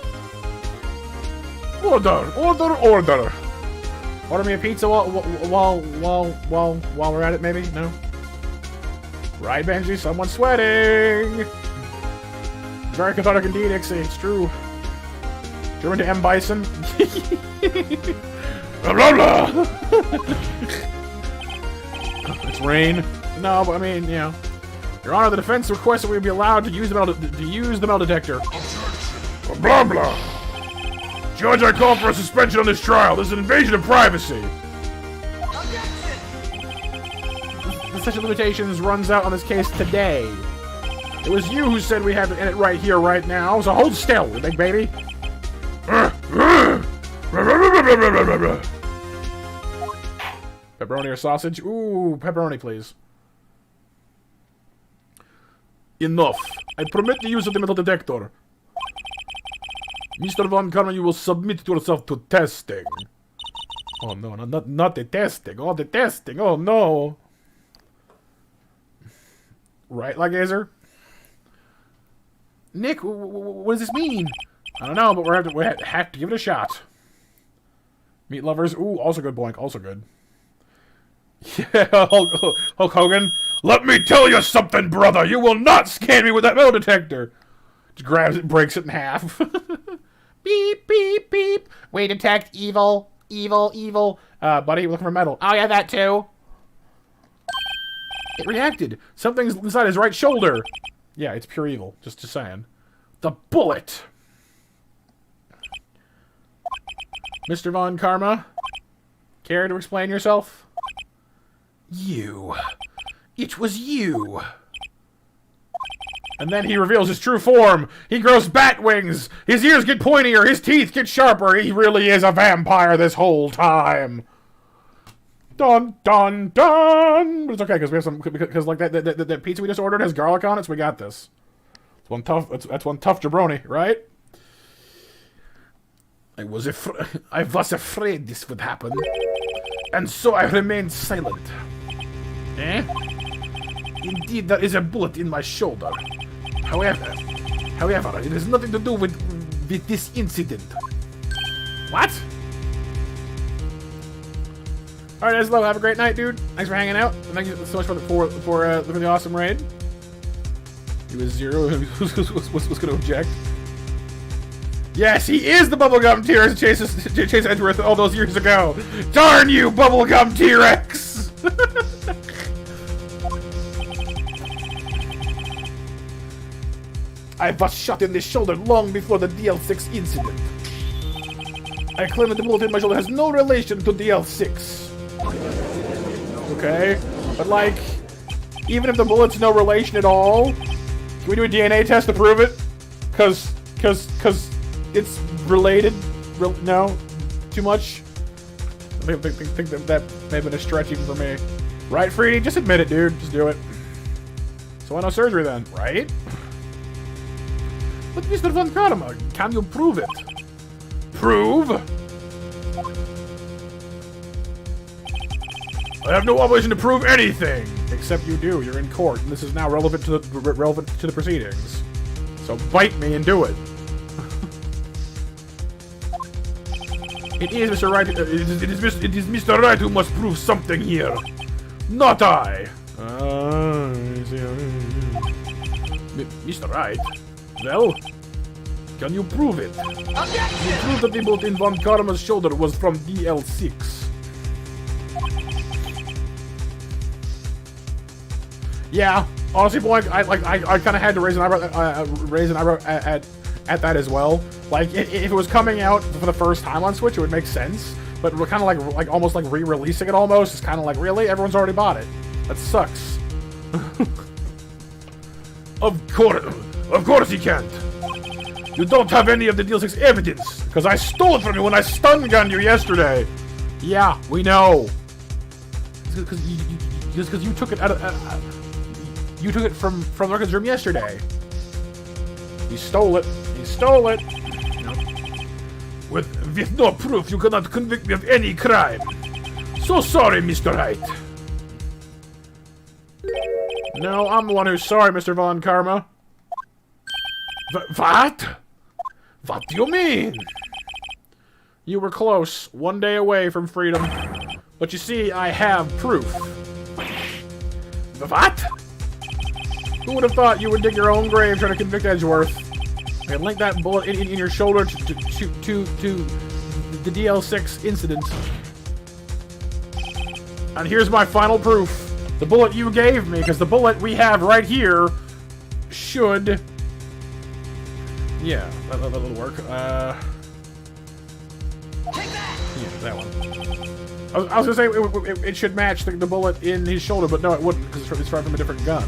Order! Order me a pizza while we're at it, maybe? No? Right, Benji, someone's sweating! Very cathartic indeed, Ixie, it's true. You're into M. Bison? Blah, blah, blah. It's rain. No, but I mean, you know. Your Honor, the defense requests that we be allowed to use the metal detector. Blah, blah. Judge, I call for a suspension on this trial. This is an invasion of privacy. The statute of limitations runs out on this case today. It was you who said we had to end it right here, right now, so hold still, you big baby. Pepperoni or sausage? Ooh, pepperoni, please. Enough. I permit the use of the metal detector. Mr. Von Karma, you will submit yourself to testing. Oh no, not the testing. Oh, the testing. Oh no. Right, Lagazer? Nick, what does this mean? I don't know, but we have to give it a shot. Meat lovers. Ooh, also good, Boink. Also good. Yeah, Hulk Hogan. Let me tell you something, brother. You will not scan me with that metal detector. Just grabs it and breaks it in half. Beep, beep, beep. We detect evil. Evil. Buddy, looking for metal. Oh, yeah, that too. It reacted. Something's inside his right shoulder. Yeah, it's pure evil. Just saying. The bullet. Mr. Von Karma, care to explain yourself? You. It was you. And then he reveals his true form. He grows bat wings. His ears get pointier. His teeth get sharper. He really is a vampire this whole time. Dun, dun, dun. But it's okay, because we have some, because like that pizza we just ordered has garlic on it, so we got this. It's one tough, that's one tough jabroni, right? I was afraid this would happen, and so I remained silent. Eh? Indeed, there is a bullet in my shoulder. However, it has nothing to do with this incident. What? Alright, Eslo, have a great night, dude. Thanks for hanging out. And thank you so much for the awesome raid. He was zero. was going to object. Yes, he is the bubblegum T-Rex that chased Edgeworth all those years ago. Darn you, bubblegum T-Rex! I was shot in the shoulder long before the DL6 incident. I claim that the bullet in my shoulder has no relation to DL6. Okay, but like, even if the bullet's no relation at all, can we do a DNA test to prove it? Cause it's related. No, too much. I think that may have been a stretch even for me. Right, Freedy? Just admit it, dude. Just do it. So why no surgery then, right? But Mr. Von Karma, can you prove it? Prove? I have no obligation to prove anything. Except you do. You're in court, and this is now relevant to the proceedings. So bite me and do it. It is Mr. Wright. It is Mr. Wright who must prove something here, not I. I see. Mr. Wright. Well, Can you prove it? You prove that the bullet in Lon Karma's shoulder was from DL6. Yeah, honestly, boy, I kind of had to raise an eyebrow at that as well. Like, if it was coming out for the first time on Switch, it would make sense. But we're kind of like almost like re-releasing it almost. It's kind of like, really? Everyone's already bought it. That sucks. Of course he can't. You don't have any of the DL6 evidence, because I stole it from you when I stun gunned you yesterday. Yeah, we know. Because you took it out of... You took it from the records room yesterday. You stole it. You stole it. No. With no proof, you cannot convict me of any crime. So sorry, Mr. Wright. No, I'm the one who's sorry, Mr. Lon Karma. What? What do you mean? You were close, one day away from freedom. But you see, I have proof. What? Who would have thought you would dig your own grave trying to convict Edgeworth? And link that bullet in your shoulder to the DL6 incident. And here's my final proof. The bullet you gave me, because the bullet we have right here should... Yeah, that'll work. Take that! Yeah, that one. I was gonna say it should match the bullet in his shoulder, but no, it wouldn't, because it's from a different gun.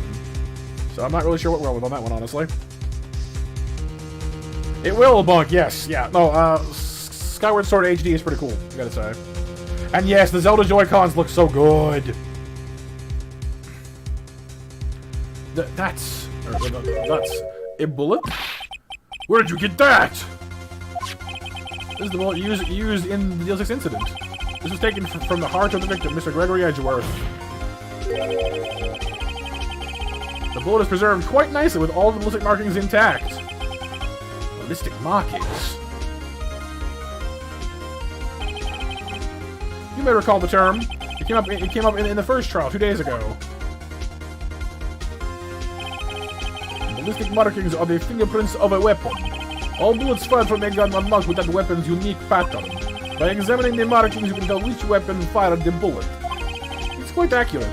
So I'm not really sure what we're going with on that one, honestly. It will bunk, yes, yeah. No, Skyward Sword HD is pretty cool, I gotta say. And yes, the Zelda Joy-Cons look so good. That's a bullet? Where did you get that? This is the bullet used in the DL6 incident. This was taken from the heart of the victim, Mr. Gregory Edgeworth. The bullet is preserved quite nicely with all the ballistic markings intact. Ballistic markings? You may recall the term. It came up in the first trial 2 days ago. Ballistic markings are the fingerprints of a weapon. All bullets fired from a gun are marked with that weapon's unique pattern. By examining the markings, you can tell which weapon fired the bullet. It's quite accurate.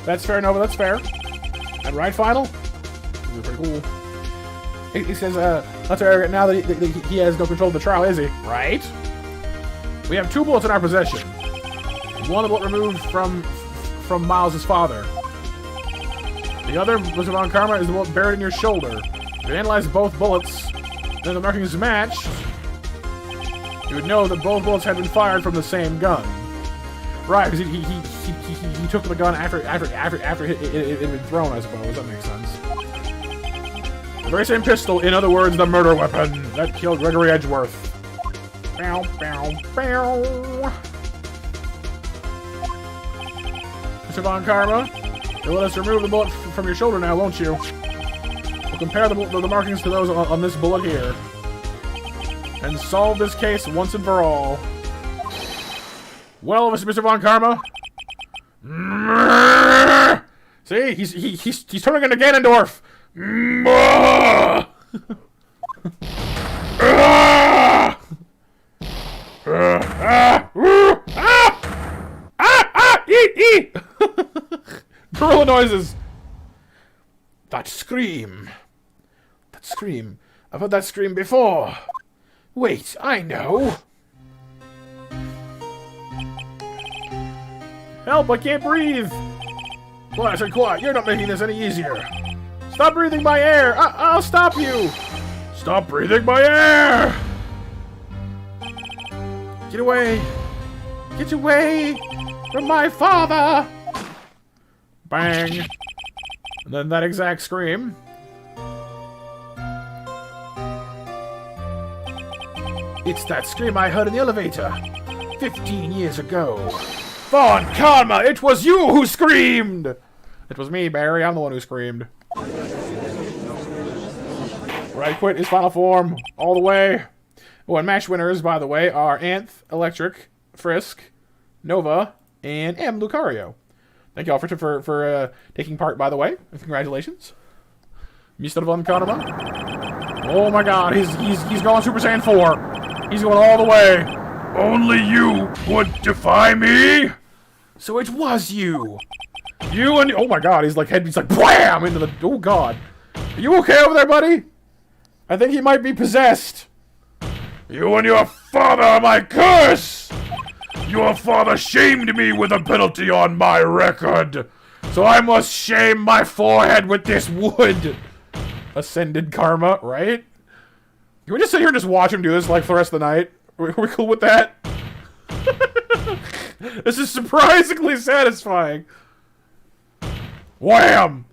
That's fair, Nova, that's fair. And right, Final? This is pretty cool. He says, not so arrogant now that he has no control of the trial, is he? Right? We have 2 bullets in our possession. One bullet removed from Miles' father. The other, Mr. Lon Karma, is the bullet buried in your shoulder. If you analyze both bullets, then the markings match, you would know that both bullets had been fired from the same gun. Right, because he took the gun after it had been thrown, I suppose. That makes sense. The very same pistol, in other words, the murder weapon that killed Gregory Edgeworth. Bow, bow, bow. Mr. Lon Karma, you'll let us remove the bullet from your shoulder now, won't you? We'll compare the markings to those on this bullet here. And solve this case once and for all. Well, Mr. Lon Karma. See, he's turning into Ganondorf. Eat! Gorilla noises. That scream. That scream. I've heard that scream before. Wait, I know. Help, I can't breathe. Quiet, I said quiet. You're not making this any easier. Stop breathing my air. I'll stop you. Stop breathing my air. Get away. Get away from my father. Bang. And then that exact scream. It's that scream I heard in the elevator 15 years ago. Lon Karma, it was you who screamed! It was me, Barry. I'm the one who screamed. Right, quit his final form all the way. Oh, and match winners, by the way, are Anth, Electric, Frisk, Nova, and M. Lucario. Thank you all for taking part, by the way. And congratulations. Mr. Lon Karma. Oh my god, he's going Super Saiyan 4. He's going all the way. Only you would defy me? So it was you. You and... Oh my god, he's like BWHAM! Into the... Oh god. Are you okay over there, buddy? I think he might be possessed. You and your father are my curse! Your father shamed me with a penalty on my record, so I must shame my forehead with this wood. Ascended karma, right? Can we just sit here and just watch him do this like for the rest of the night? Are we cool with that? This is surprisingly satisfying. Wham!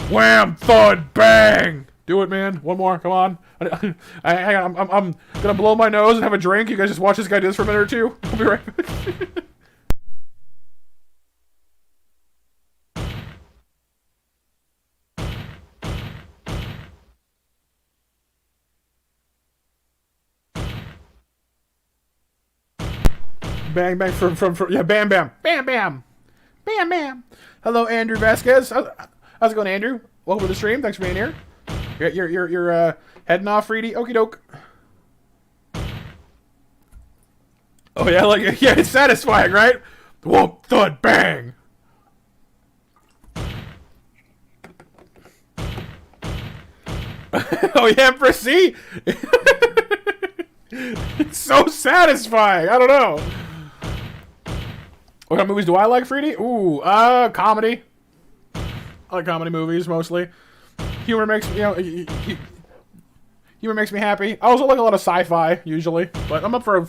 Wham! Thud! Bang! Do it, man. One more. Come on. I'm gonna blow my nose and have a drink. You guys just watch this guy do this for a minute or two. I'll be right back. Bang, bang, yeah, bam, bam. Bam, bam. Bam, bam. Hello, Andrew Vasquez. How's it going, Andrew? Welcome to the stream. Thanks for being here. You're heading off, Reedy. Okie doke. Oh, yeah, like, yeah, it's satisfying, right? Whoop, thud, bang. Oh, yeah, Empress, see? It's so satisfying. I don't know. What kind of movies do I like, Freedy? Ooh, comedy. I like comedy movies, mostly. Humor makes me, humor makes me happy. I also like a lot of sci-fi, usually. But I'm up for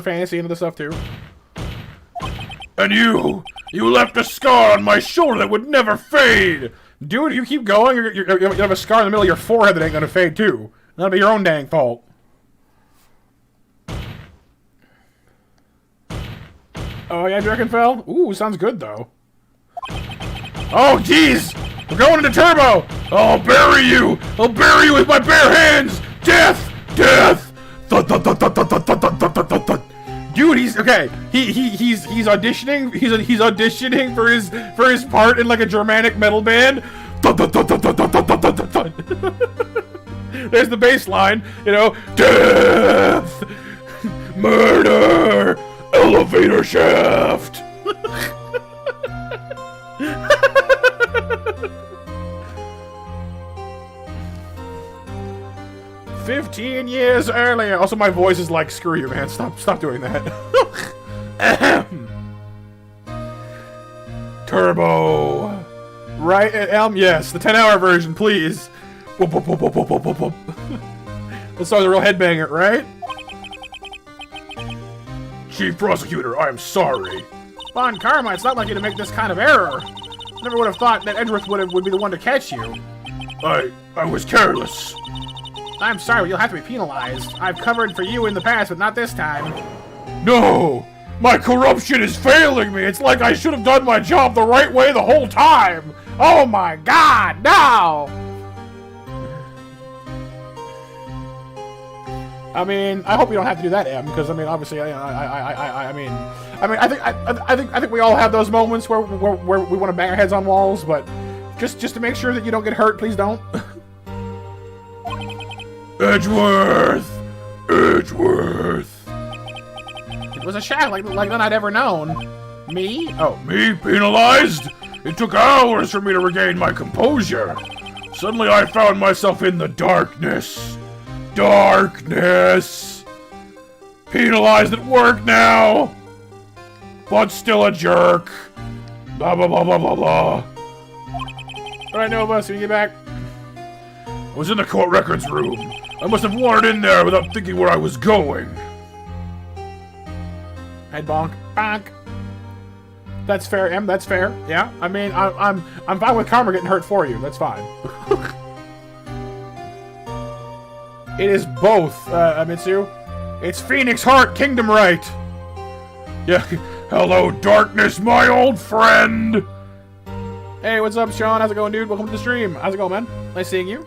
fantasy and other stuff, too. And you left a scar on my shoulder that would never fade! Dude, you keep going, you have a scar in the middle of your forehead that ain't gonna fade, too. That'll be your own dang fault. Oh, yeah, Drakenfell? Ooh, sounds good, though. Oh, jeez! We're going into turbo! I'll bury you! I'll bury you with my bare hands! Death! Death! Thud, thud, thud, thud, thud, thud, thud, thud, thud, thud, thud. Dude, he's okay. He's auditioning. He's auditioning for his part in like a Germanic metal band. Thud, thud, thud, thud, thud, thud, thud, thud, thud, thud. There's the bass line, you know. Death! Murder! Elevator shaft! 15 years earlier. Also, my voice is like, screw you, man. Stop doing that. Turbo. Right at Elm? Yes, the 10-hour version, please. Whoop, whoop, whoop, whoop, whoop, whoop, whoop, whoop. Let's start with a real headbanger, right? Chief Prosecutor, I am sorry. Lon Karma, it's not like you to make this kind of error. Never would have thought that Edgeworth would be the one to catch you. I was careless. I'm sorry, but you'll have to be penalized. I've covered for you in the past, but not this time. No! My corruption is failing me! It's like I should have done my job the right way the whole time! Oh my god, no! I mean, I hope you don't have to do that, Em, because I mean, obviously, I think we all have those moments where we want to bang our heads on walls, but just to make sure that you don't get hurt, please don't. Edgeworth! Edgeworth! It was a shot like none I'd ever known. Me? Oh. Me penalized? It took hours for me to regain my composure. Suddenly I found myself in the darkness. Darkness! Penalized at work now! But still a jerk. Blah blah blah blah blah blah. Alright, Nova, so you get back. I was in the court records room. I must have wandered in there without thinking where I was going. Head bonk. Bonk. That's fair, Em. That's fair. Yeah. I mean, I'm fine with Karma getting hurt for you. That's fine. It is both, Mitsu. It's Phoenix Heart, Kingdom Right. Yeah. Hello, darkness, my old friend. Hey, what's up, Sean? How's it going, dude? Welcome to the stream. How's it going, man? Nice seeing you.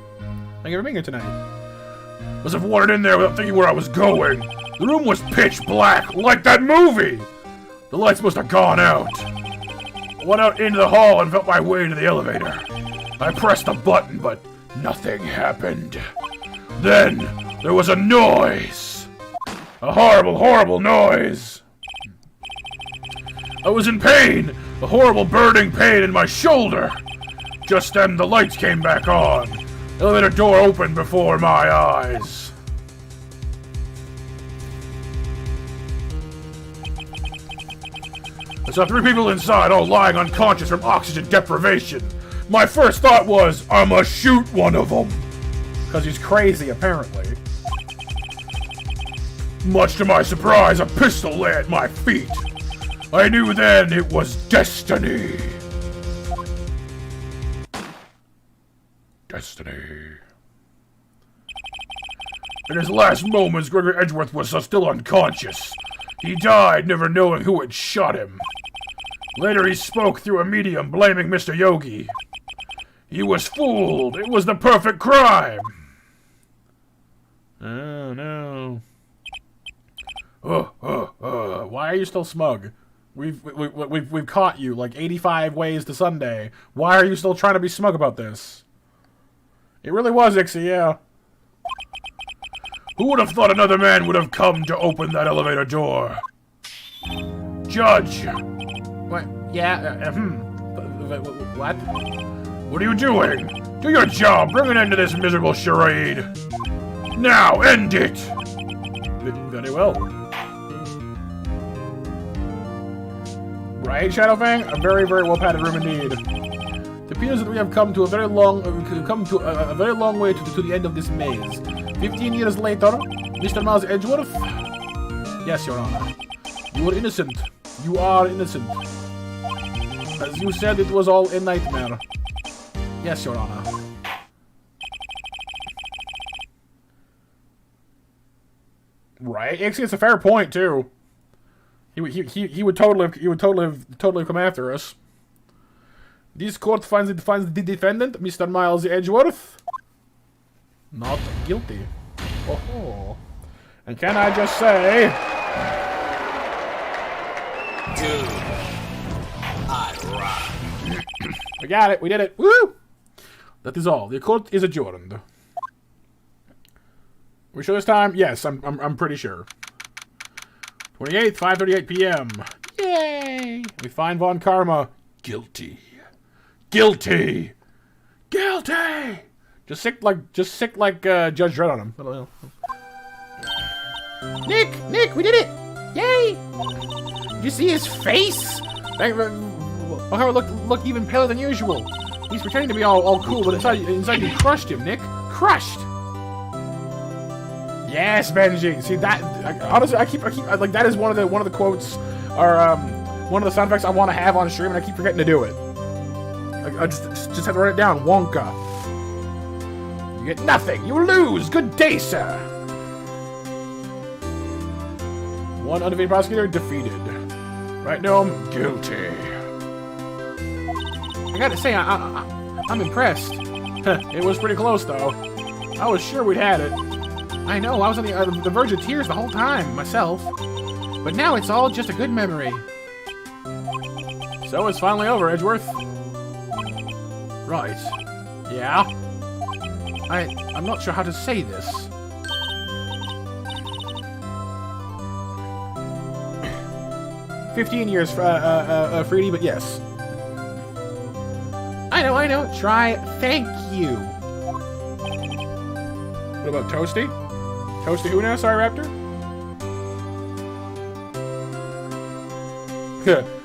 Thank you for being here tonight. Must have wandered in there without thinking where I was going. The room was pitch black, like that movie. The lights must have gone out. I went out into the hall and felt my way to the elevator. I pressed the button, but Nothing happened. Then there was a noise. A horrible, horrible noise. I was in pain. A horrible burning pain in my shoulder. Just then the lights came back on. The elevator door opened before my eyes. I saw 3 people inside, all lying unconscious from oxygen deprivation. My first thought was, I'ma shoot one of them. Because he's crazy, apparently. Much to my surprise, a pistol lay at my feet. I knew then it was destiny. Destiny. In his last moments, Gregory Edgeworth was still unconscious. He died, never knowing who had shot him. Later he spoke through a medium, blaming Mr. Yogi. He was fooled. It was the perfect crime. Oh, no. Why are you still smug? We've caught you like 85 ways to Sunday. Why are you still trying to be smug about this? It really was Ixie, yeah. Who would have thought another man would have come to open that elevator door? Judge! What? Yeah, what? What are you doing? Do your job! Bring an end to this miserable charade! Now, end it! Very well. Right, Shadowfang? A very, very well-padded room indeed. It appears that we have come to a very long, way to the end of this maze. 15 years later, Mr. Miles Edgeworth? Yes, Your Honor. You were innocent. You are innocent. As you said, it was all a nightmare. Yes, Your Honor. Right? Actually, it's a fair point too. He would totally come after us. This court finds the defendant, Mr. Miles Edgeworth, not guilty. Oh, and can I just say, Dude, I rock. we got it. We did it. Woo! That is all. The court is adjourned. We sure this time? Yes, I'm pretty sure. 28th, 5:38 p.m. Yay! We find Lon Karma guilty. Guilty. Guilty. Just sick like Judge Dredd on him. Nick, we did it! Yay! Did you see his face? Karma look even paler than usual. He's pretending to be all cool, but inside you crushed him, Nick. Crushed. Yes, Benji. See that? Honestly, I keep like that is one of the quotes or one of the sound effects I want to have on stream, and I keep forgetting to do it. I just have to write it down. Wonka. You get nothing. You lose. Good day, sir. One undefeated prosecutor defeated. Right, Gnome? Guilty. I gotta say, I'm impressed. It was pretty close, though. I was sure we'd had it. I know, I was on the verge of tears the whole time, myself. But now it's all just a good memory. So it's finally over, Edgeworth. Right. Yeah? I'm not sure how to say this. "15 years, Freedy, but yes." I know. Try thank you. What about Toasty? Toasty who now? Sorry, Raptor?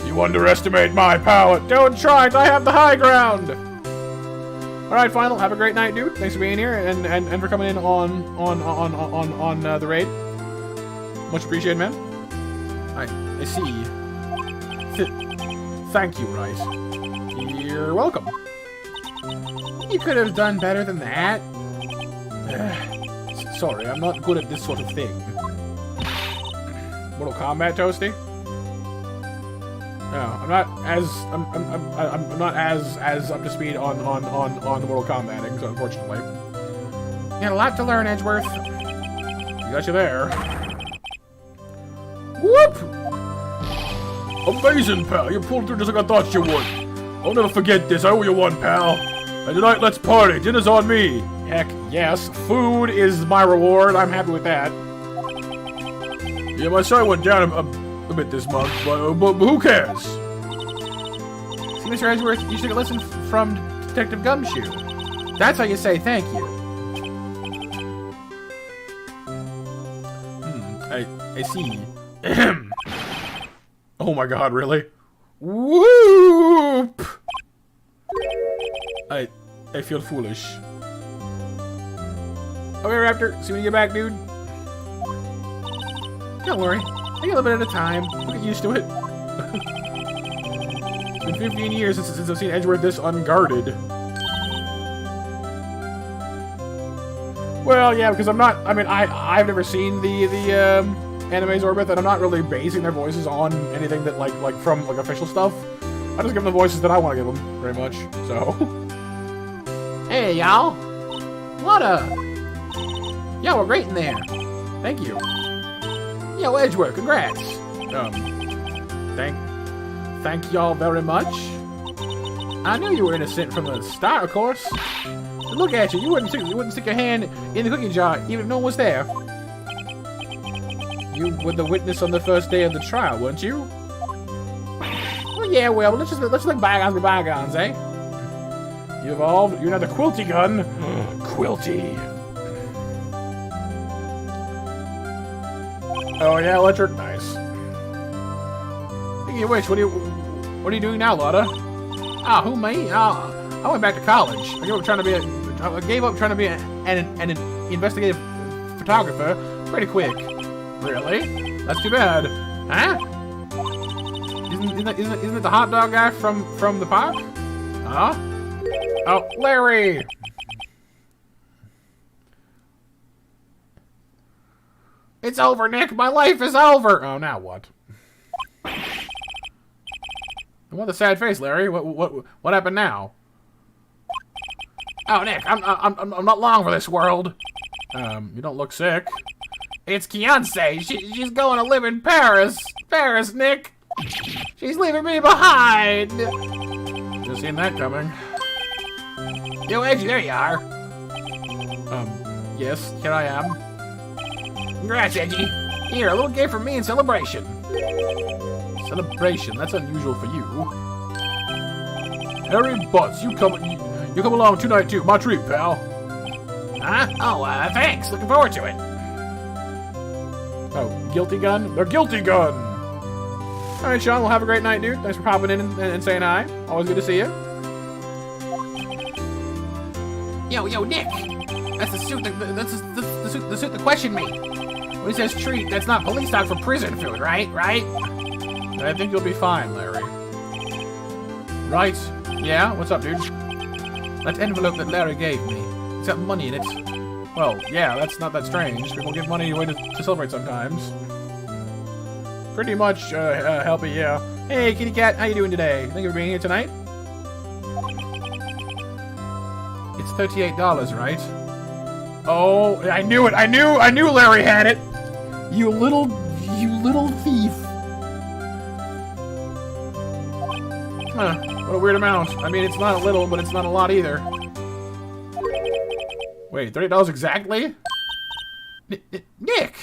You underestimate my power. Don't try it, I have the high ground! Alright, Final, have a great night, dude. Thanks for being here and for coming in on the raid. Much appreciated, man. I see. Thank you, Wright. You're welcome. You could have done better than that. Sorry, I'm not good at this sort of thing. Mortal Kombat, Toasty? No, I'm not as up to speed on the Mortal Kombating, so unfortunately. You got a lot to learn, Edgeworth. We got you there. Whoop! Amazing, pal. You pulled through just like I thought you would. I'll never forget this. I owe you one, pal. And tonight, let's party. Dinner's on me. Heck, yes. Food is my reward. I'm happy with that. Yeah, my salary went down a bit this month, but who cares? See, Mr. Edgeworth, you should get a lesson from Detective Gumshoe. That's how you say thank you. I see. Oh my god, really? Whoop! I feel foolish. Okay, Raptor, see when you get back, dude. Don't worry. Take a little bit at a time. We'll get used to it. It's been 15 years since I've seen Edgeworth this unguarded. Well, yeah, because I've never seen the animes Orbit, and I'm not really basing their voices on anything that like from official stuff. I just give them the voices that I want to give them, very much. So. Hey, y'all. What Y'all were great in there. Thank you. Yo, Edgeworth, congrats. Thank y'all very much. I knew you were innocent from the start, of course. But look at you. You wouldn't stick your hand in the cookie jar even if no one was there. You were the witness on the first day of the trial, weren't you? Well, yeah, well, let's let bygones be bygones, eh? You evolved. You're now the Quilty gun. Quilty. Oh yeah, electric. Nice. Speaking of which, what are you doing now, Lotta? Ah, who me? I went back to college. I gave up trying to be an investigative photographer pretty quick. Really? That's too bad. Huh? Isn't it the hot dog guy from the park? Huh? Oh, Larry! It's over, Nick! My life is over! Oh, now what? What a sad face, Larry. What happened now? Oh, Nick, I'm not long for this world. You don't look sick. It's Kianse. She's going to live in Paris. Paris, Nick. She's leaving me behind. Just seen that coming. Yo, Edgy, there you are. Yes, here I am. Congrats, Edgy. Here, a little gift from me in celebration. Celebration? That's unusual for you. Harry Butts, you come along tonight too. My treat, pal. Huh? Oh, thanks. Looking forward to it. Oh, guilty gun? They're guilty gun! Alright, Sean, well, have a great night, dude. Thanks for popping in and saying hi. Always good to see you. Yo, Nick! That's the suit the suit that questioned me. When he says treat, that's not police talk for prison food, right? Right? I think you'll be fine, Larry. Right. Yeah? What's up, dude? That envelope that Larry gave me. It's got money in it. Well, yeah, that's not that strange. People give money away to celebrate sometimes. Pretty much, helpy, yeah. Hey, kitty cat, how you doing today? Thank you for being here tonight. It's $38, right? Oh, I knew it! I knew Larry had it! You little thief. Huh, what a weird amount. I mean, it's not a little, but it's not a lot either. Wait, $30 exactly? Nick!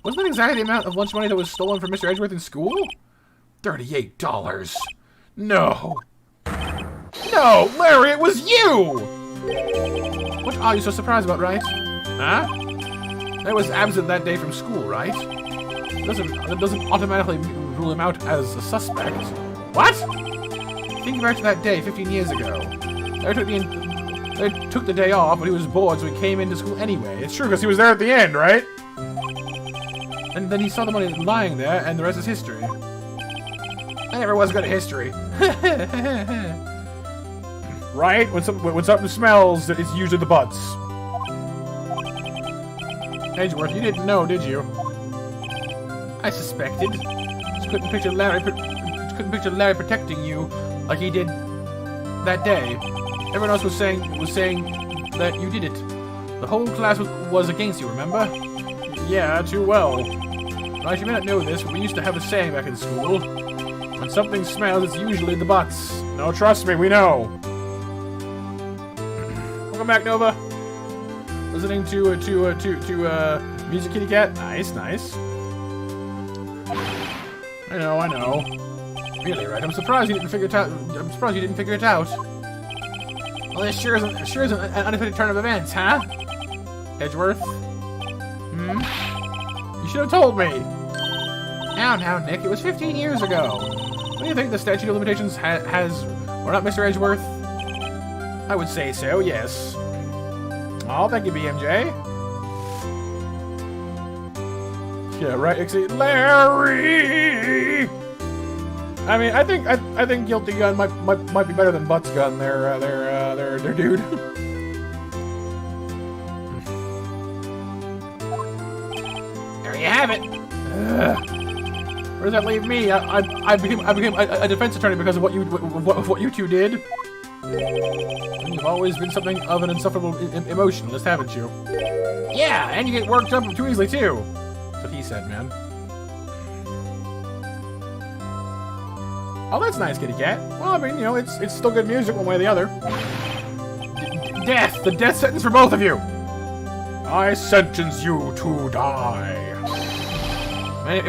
Wasn't that exactly the amount of lunch money that was stolen from Mr. Edgeworth in school? $38. No. No, Larry, it was you! What are you so surprised about, right? Huh? I was absent that day from school, right? That doesn't automatically rule him out as a suspect. What? Think back to that day 15 years ago. Larry took the day off, but he was bored, so he came into school anyway. It's true, because he was there at the end, right? And then he saw the money lying there, and the rest is history. I never was good at history. Right? When something smells, it's usually the butts. Edgeworth, you didn't know, did you? I suspected. Just couldn't picture Larry protecting you like he did that day. Everyone else was saying that you did it. The whole class was against you, remember? Yeah, too well. Right, you may not know this, but we used to have a saying back in school. When something smells, it's usually the butts. No, trust me, we know. Welcome back, Nova. Listening to Music Kitty Cat. Nice, nice. I know. Really, right? I'm surprised you didn't figure it out. Well, this sure isn't an unexpected turn of events, huh? Edgeworth? You should have told me. Now, Nick, it was 15 years ago. Do you think the statute of limitations has... Or not, Mr. Edgeworth? I would say so, yes. Oh, thank you, BMJ. Yeah, right, exceed Larry! I mean, I think Guilty Gun might be better than Butts Gun, their dude. There you have it. Where does that leave me? I became a defense attorney because of what you two did. You've always been something of an insufferable emotionalist, haven't you? Yeah, and you get worked up Too easily too. That's what he said, man. Oh, that's nice, Kitty Cat. Well, I mean, you know, it's still good music one way or the other. Death! The death sentence for both of you! I sentence you to die. Man,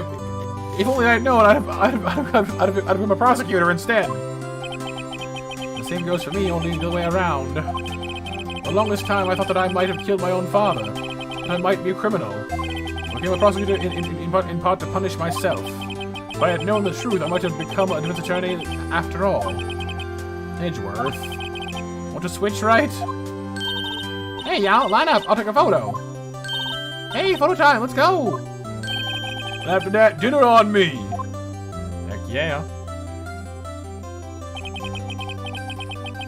if only I'd known, I'd have become a prosecutor instead. The same goes for me, only the other way around. For the longest time, I thought that I might have killed my own father. And I might be a criminal. I became a prosecutor in part to punish myself. If I had known the truth, I might have become a defense attorney after all. Edgeworth. Want to switch, right? Hey, y'all, line up. I'll take a photo. Hey, photo time. Let's go. And after that, dinner on me. Heck yeah.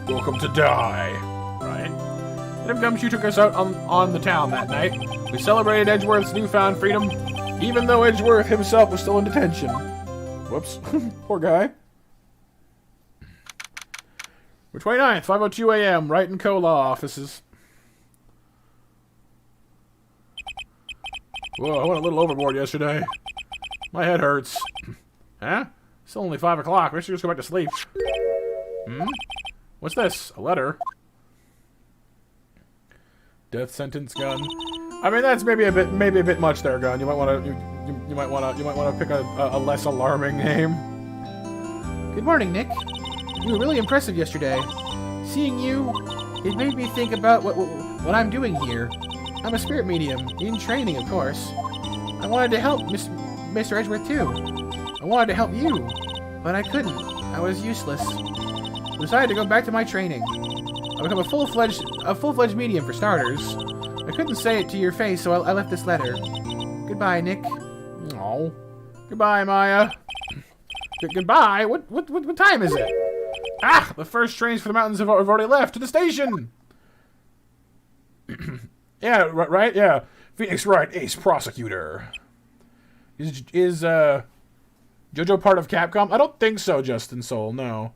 Welcome to die. Right. Then Gumshoe took us out on the town that night. We celebrated Edgeworth's newfound freedom, even though Edgeworth himself was still in detention. Whoops. Poor guy. We're 29th, 5:02 a.m. Wright and Co. law offices. Whoa, I went a little overboard yesterday. My head hurts. Huh? Still only 5 o'clock. We should just go back to sleep. What's this? A letter. Death sentence, Gun. I mean, that's maybe a bit much there, Gun. You might want to you might want to pick a less alarming name. Good morning, Nick. You were really impressive yesterday. Seeing you, it made me think about what I'm doing here. I'm a spirit medium, in training, of course. I wanted to help Mr. Edgeworth too. I wanted to help you, but I couldn't. I was useless. I decided to go back to my training. I'll become a full-fledged medium for starters. I couldn't say it to your face, so I left this letter. Goodbye, Nick. Oh, goodbye, Maya. Goodbye. What time is it? Ah, the first trains for the mountains have already left to the station. Yeah, right. Yeah, Phoenix Wright, ace prosecutor. Is JoJo part of Capcom? I don't think so, Justin Soul. No.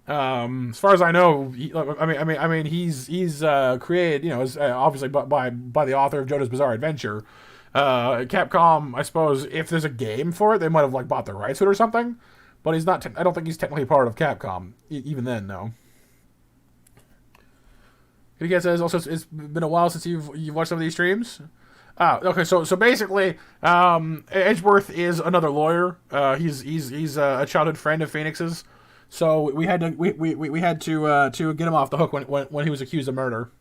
As far as I know, he's created, you know, obviously by the author of JoJo's Bizarre Adventure. Capcom, I suppose, if there's a game for it, they might have like bought the rights to it or something. But he's not. I don't think he's technically part of Capcom. Even then, no. Kitty Cat says also it's been a while since you've watched some of these streams. Okay. So basically, Edgeworth is another lawyer. He's a childhood friend of Phoenix's. So we had to get him off the hook when he was accused of murder.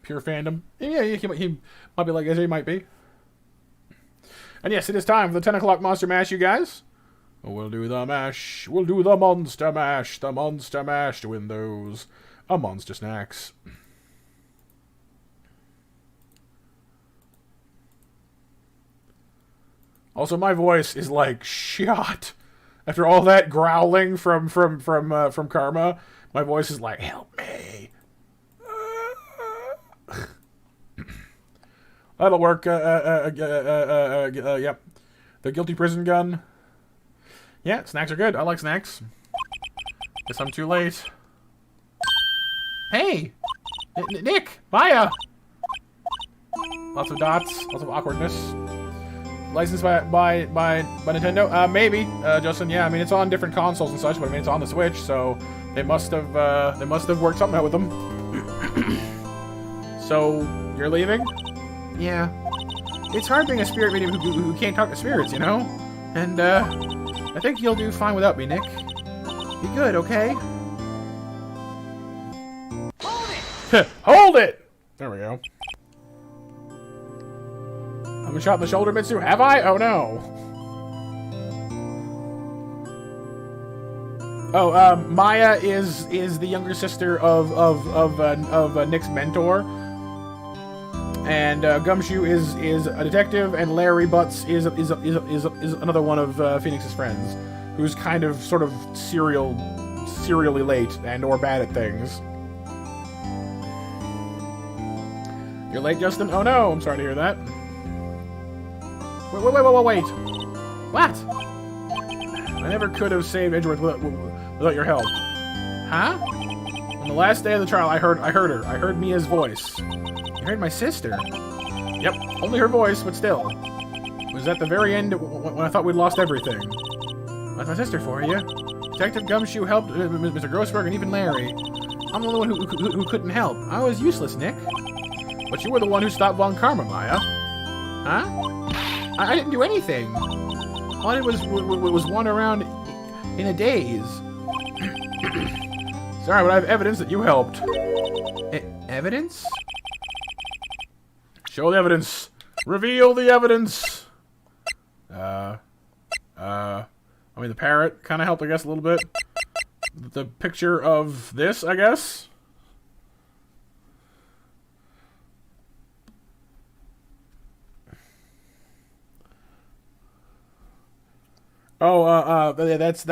Pure fandom. Yeah, he might be like as he might be. And yes, it is time for the 10 o'clock Monster Mash, you guys. We'll do the mash. We'll do the Monster Mash. The Monster Mash to win those Monster Snacks. Also, my voice is like shot. After all that growling from Karma, my voice is like, help me. That'll work. Yep. The guilty prison gun. Yeah, snacks are good. I like snacks. Guess I'm too late. Hey! Nick! Maya! Lots of dots. Lots of awkwardness. licensed by Nintendo? Maybe, Justin. Yeah, I mean it's on different consoles and such, but I mean it's on the Switch, so they must have worked something out with them. So you're leaving? Yeah. It's hard being a spirit medium who can't talk to spirits, you know? And, I think you'll do fine without me, Nick. Be good, okay? Hold it! There we go. I've been shot in the shoulder, Mitsu. Have I? Oh no. Oh, Maya is the younger sister of Nick's mentor, and Gumshoe is a detective, and Larry Butts is another one of Phoenix's friends, who's kind of sort of serially late and or bad at things. You're late, Justin? Oh no, I'm sorry to hear that. Wait. What? I never could have saved Edgeworth without your help. Huh? On the last day of the trial, I heard her. I heard Mia's voice. You heard my sister? Yep, only her voice, but still. It was at the very end when I thought we'd lost everything. That's my sister for you. Detective Gumshoe helped Mr. Grossberg and even Larry. I'm the one who couldn't help. I was useless, Nick. But you were the one who stopped Lon Karma, Maya. Huh? I didn't do anything. All I did was wander around in a daze. Sorry, but I have evidence that you helped. Evidence? Show the evidence. Reveal the evidence. I mean, the parrot kind of helped, I guess, a little bit. The picture of this, I guess. Oh, that's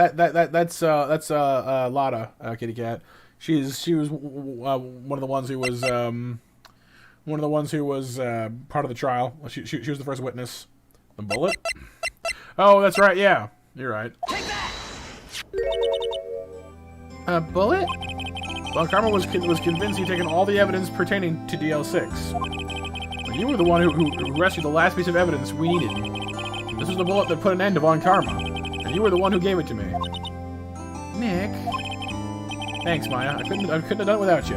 Lotta, kitty cat. She was one of the ones who was part of the trial. She was the first witness. The bullet? Oh, that's right. Yeah, you're right. Take that! A bullet? Lon Karma was convinced he'd taken all the evidence pertaining to DL6. But you were the one who rescued the last piece of evidence we needed. This was the bullet that put an end to Lon Karma. And you were the one who gave it to me. Nick. Thanks, Maya. I couldn't have done it without you.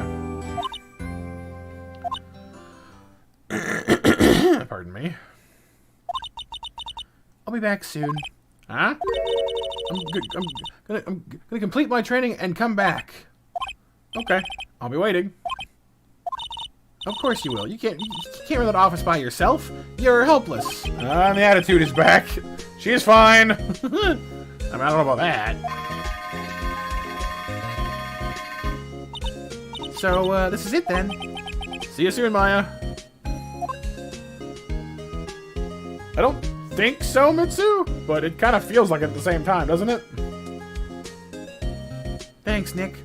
Pardon me. I'll be back soon. Huh? I'm gonna complete my training and come back. Okay. I'll be waiting. Of course you will. You can't run that office by yourself. You're helpless. And the attitude is back. She's fine. I mean, I don't know about that. So, this is it then. See you soon, Maya. I don't think so, Mitsu, but it kind of feels like it at the same time, doesn't it? Thanks, Nick.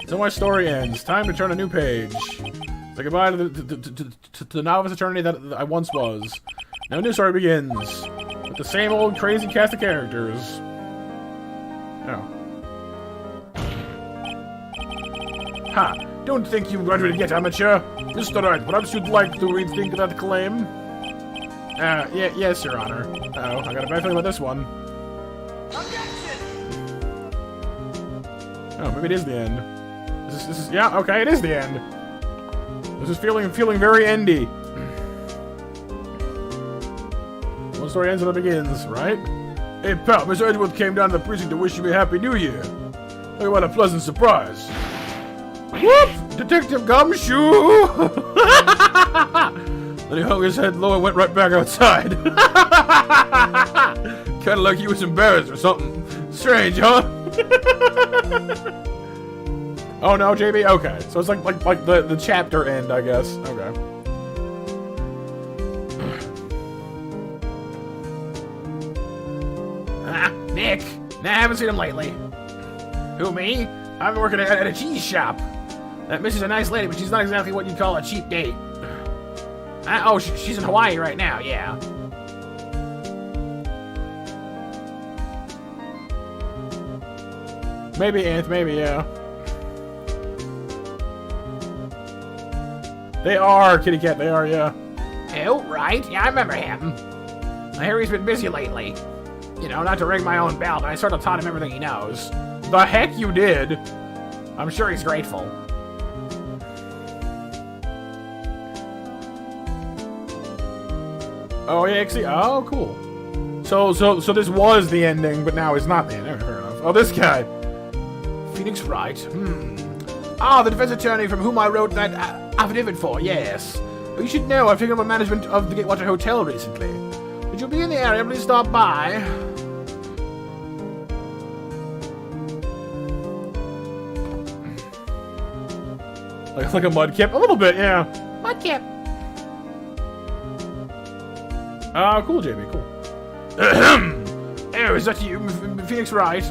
So my story ends. Time to turn a new page. Say goodbye to the novice attorney that I once was. Now a new story begins. With the same old crazy cast of characters. Oh. Ha! Don't think you've graduated yet, amateur. Mr. Wright, perhaps you'd like to rethink that claim? Yes, Your Honor. Uh-oh, I got a bad feeling about this one. Objection! Oh, maybe it is the end. This is yeah, okay, it is the end. This is feeling very endy. One story ends and it begins, right? Hey pal, Mr. Edgeworth came down to the precinct to wish you a happy new year. Look what a pleasant surprise. Whoop! Detective Gumshoe! Then he hung his head low and went right back outside. Kinda like he was embarrassed or something. Strange, huh? Oh no, JB? Okay. So it's like the chapter end, I guess. Okay. Nick! Nah, I haven't seen him lately. Who, me? I've been working at a cheese shop. That missus is a nice lady, but she's not exactly what you'd call a cheap date. Oh, she's in Hawaii right now, yeah. Maybe, Anth, maybe, yeah. They are, kitty cat, they are, yeah. Oh, right. Yeah, I remember him. I hear he's been busy lately. You know, not to ring my own bell, but I sort of taught him everything he knows. The heck you did? I'm sure he's grateful. Oh, yeah, see, oh, cool. So this was the ending, but now it's not the ending. Fair enough. Oh, this guy. Phoenix Wright. Ah, the defense attorney from whom I wrote that affidavit for, yes. But you should know, I've taken over management of the Gatewatcher Hotel recently. Would you be in the area? Please stop by. Like a mudkip? A little bit, yeah. Mudkip. Cool, JB, cool. Oh, is that you, Phoenix Wright?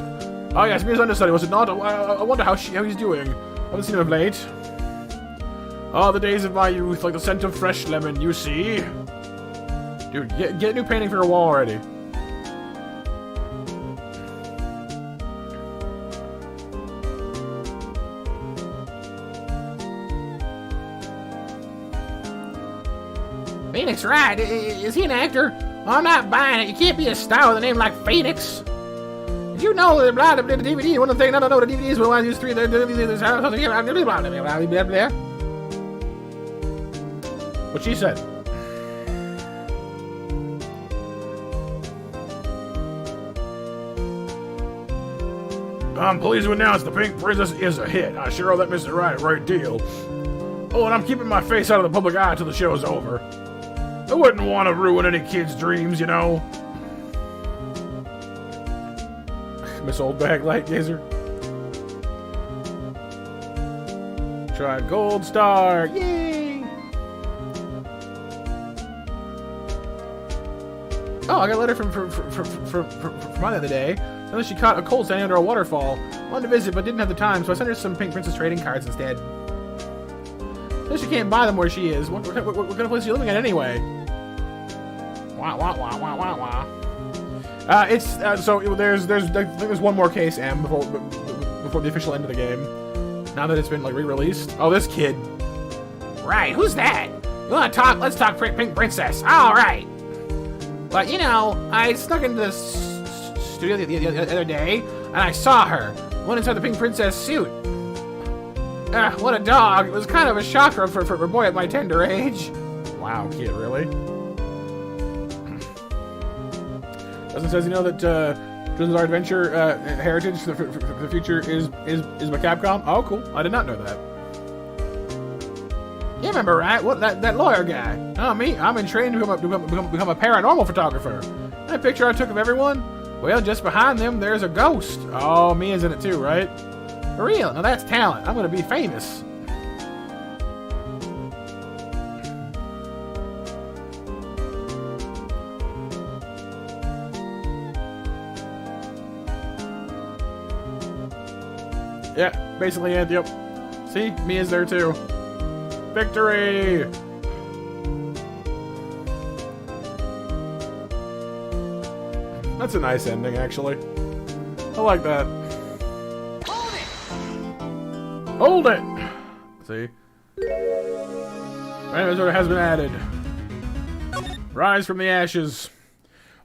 Oh, yes, me as understudy, was it not? I wonder how he's doing. Haven't seen him of late. Oh, the days of my youth, like the scent of fresh lemon, you see? Dude, get a new painting for your wall already. Phoenix Wright? Is he an actor? I'm not buying it. You can't be a star with a name like Phoenix. Did you know that blah, the DVD? One of the things I don't know, the DVDs will use 3. What she said. I'm pleased to announce the Pink Princess is a hit. I sure owe that Mr. Wright a great deal. Oh, and I'm keeping my face out of the public eye till the show's over. I wouldn't want to ruin any kid's dreams, you know. Miss Old Bag Light Gazer. Try Gold Star. Yay! Oh, I got a letter from mine the other day. Then she caught a cold standing under a waterfall. Wanted to visit, but didn't have the time, so I sent her some Pink Princess trading cards instead. Then she can't buy them where she is. What kind of place are you living at anyway? Wah wah wah wah wah wah. So there's one more case, M, before the official end of the game. Now that it's been like re-released. Oh, this kid. Right, who's that? You wanna talk? Let's talk Pink Princess. All right. But you know, I snuck into the studio the other day, and I saw her. Went inside the Pink Princess suit. What a dog. It was kind of a shocker for a boy at my tender age. Wow, kid, really? Doesn't says you know that Jones Our Adventure Heritage for the future is by Capcom? Oh, cool. I did not know that. You remember, right? What that lawyer guy? Oh, me? I'm in training to become a paranormal photographer. That picture I took of everyone? Well, just behind them, there's a ghost. Oh, me is in it too, right? For real. Now that's talent. I'm gonna be famous. Yeah, basically, and yep. See, me is there too. Victory! That's a nice ending, actually. I like that. Hold it! See? Random order has been added. Rise from the ashes.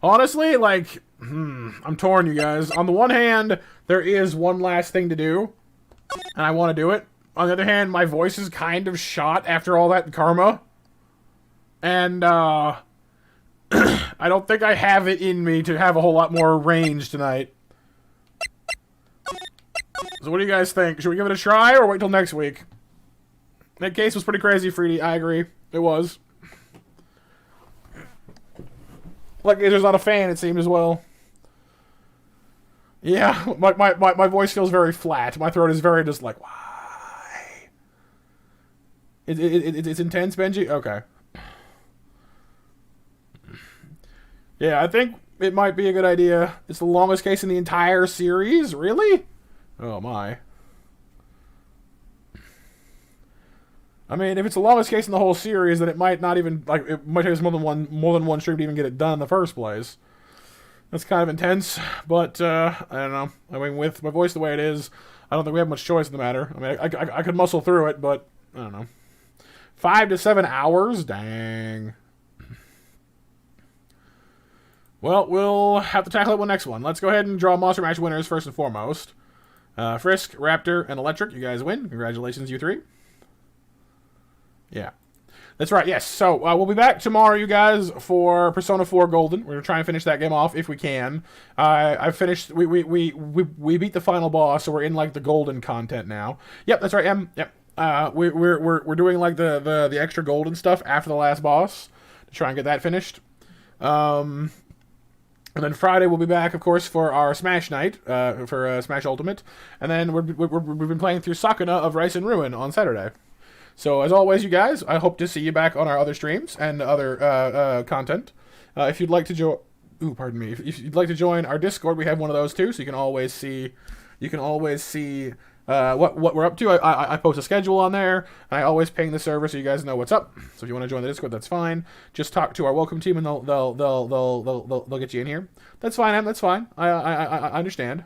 Honestly, like, I'm torn, you guys. On the one hand, there is one last thing to do, and I want to do it. On the other hand, my voice is kind of shot after all that karma. And, I don't think I have it in me to have a whole lot more range tonight. So what do you guys think? Should we give it a try or wait till next week? That case was pretty crazy, Freedy. I agree. It was. Like, there's not a fan, it seemed, as well. Yeah, my voice feels very flat. My throat is very just like, why? It's intense, Benji? Okay. Yeah, I think it might be a good idea. It's the longest case in the entire series? Really? Oh, my. I mean, if it's the longest case in the whole series, then it might not even, like, it might take us more than one stream to even get it done in the first place. That's kind of intense, but, I don't know. I mean, with my voice the way it is, I don't think we have much choice in the matter. I mean, I could muscle through it, but, I don't know. 5 to 7 hours? Dang. Well, we'll have to tackle it one next one. Let's go ahead and draw monster match winners first and foremost. Frisk, Raptor, and Electric, you guys win. Congratulations, you three. Yeah. That's right, yes. So, we'll be back tomorrow, you guys, for Persona 4 Golden. We're going to try and finish that game off if we can. I've finished... We beat the final boss, so we're in, like, the Golden content now. Yep, that's right, Yep. We're doing, like, the extra Golden stuff after the last boss to try and get that finished. And then Friday we'll be back, of course, for our Smash Night, for Smash Ultimate. And then we've been playing through Sakuna of Rice and Ruin on Saturday. So, as always, you guys, I hope to see you back on our other streams and other content. If you'd like to join... Ooh, pardon me. If you'd like to join our Discord, we have one of those, too, so you can always see... what we're up to. I post a schedule on there, and I always ping the server so you guys know what's up. So if you want to join the Discord, that's fine. Just talk to our welcome team, and they'll get you in here. That's fine, Em. That's fine. I understand.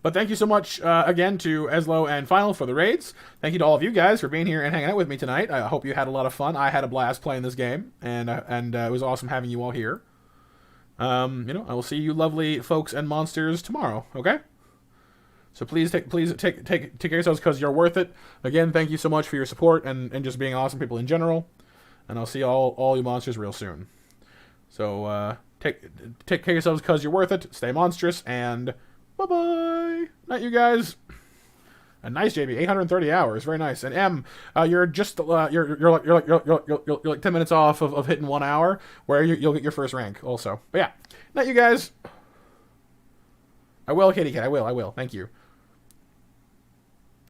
But thank you so much again to Eslo and Final for the raids. Thank you to all of you guys for being here and hanging out with me tonight. I hope you had a lot of fun. I had a blast playing this game, and it was awesome having you all here. I will see you lovely folks and monsters tomorrow. Okay. So please take care of yourselves because you're worth it. Again, thank you so much for your support and just being awesome people in general. And I'll see all you monsters real soon. So take care of yourselves because you're worth it. Stay monstrous and bye-bye. Night, you guys. And nice, JB. 830 hours. Very nice. And M, you're just you're like 10 minutes off of hitting 1 hour, where you'll get your first rank also. But yeah, night, you guys. I will, Kitty Cat. I will. Thank you.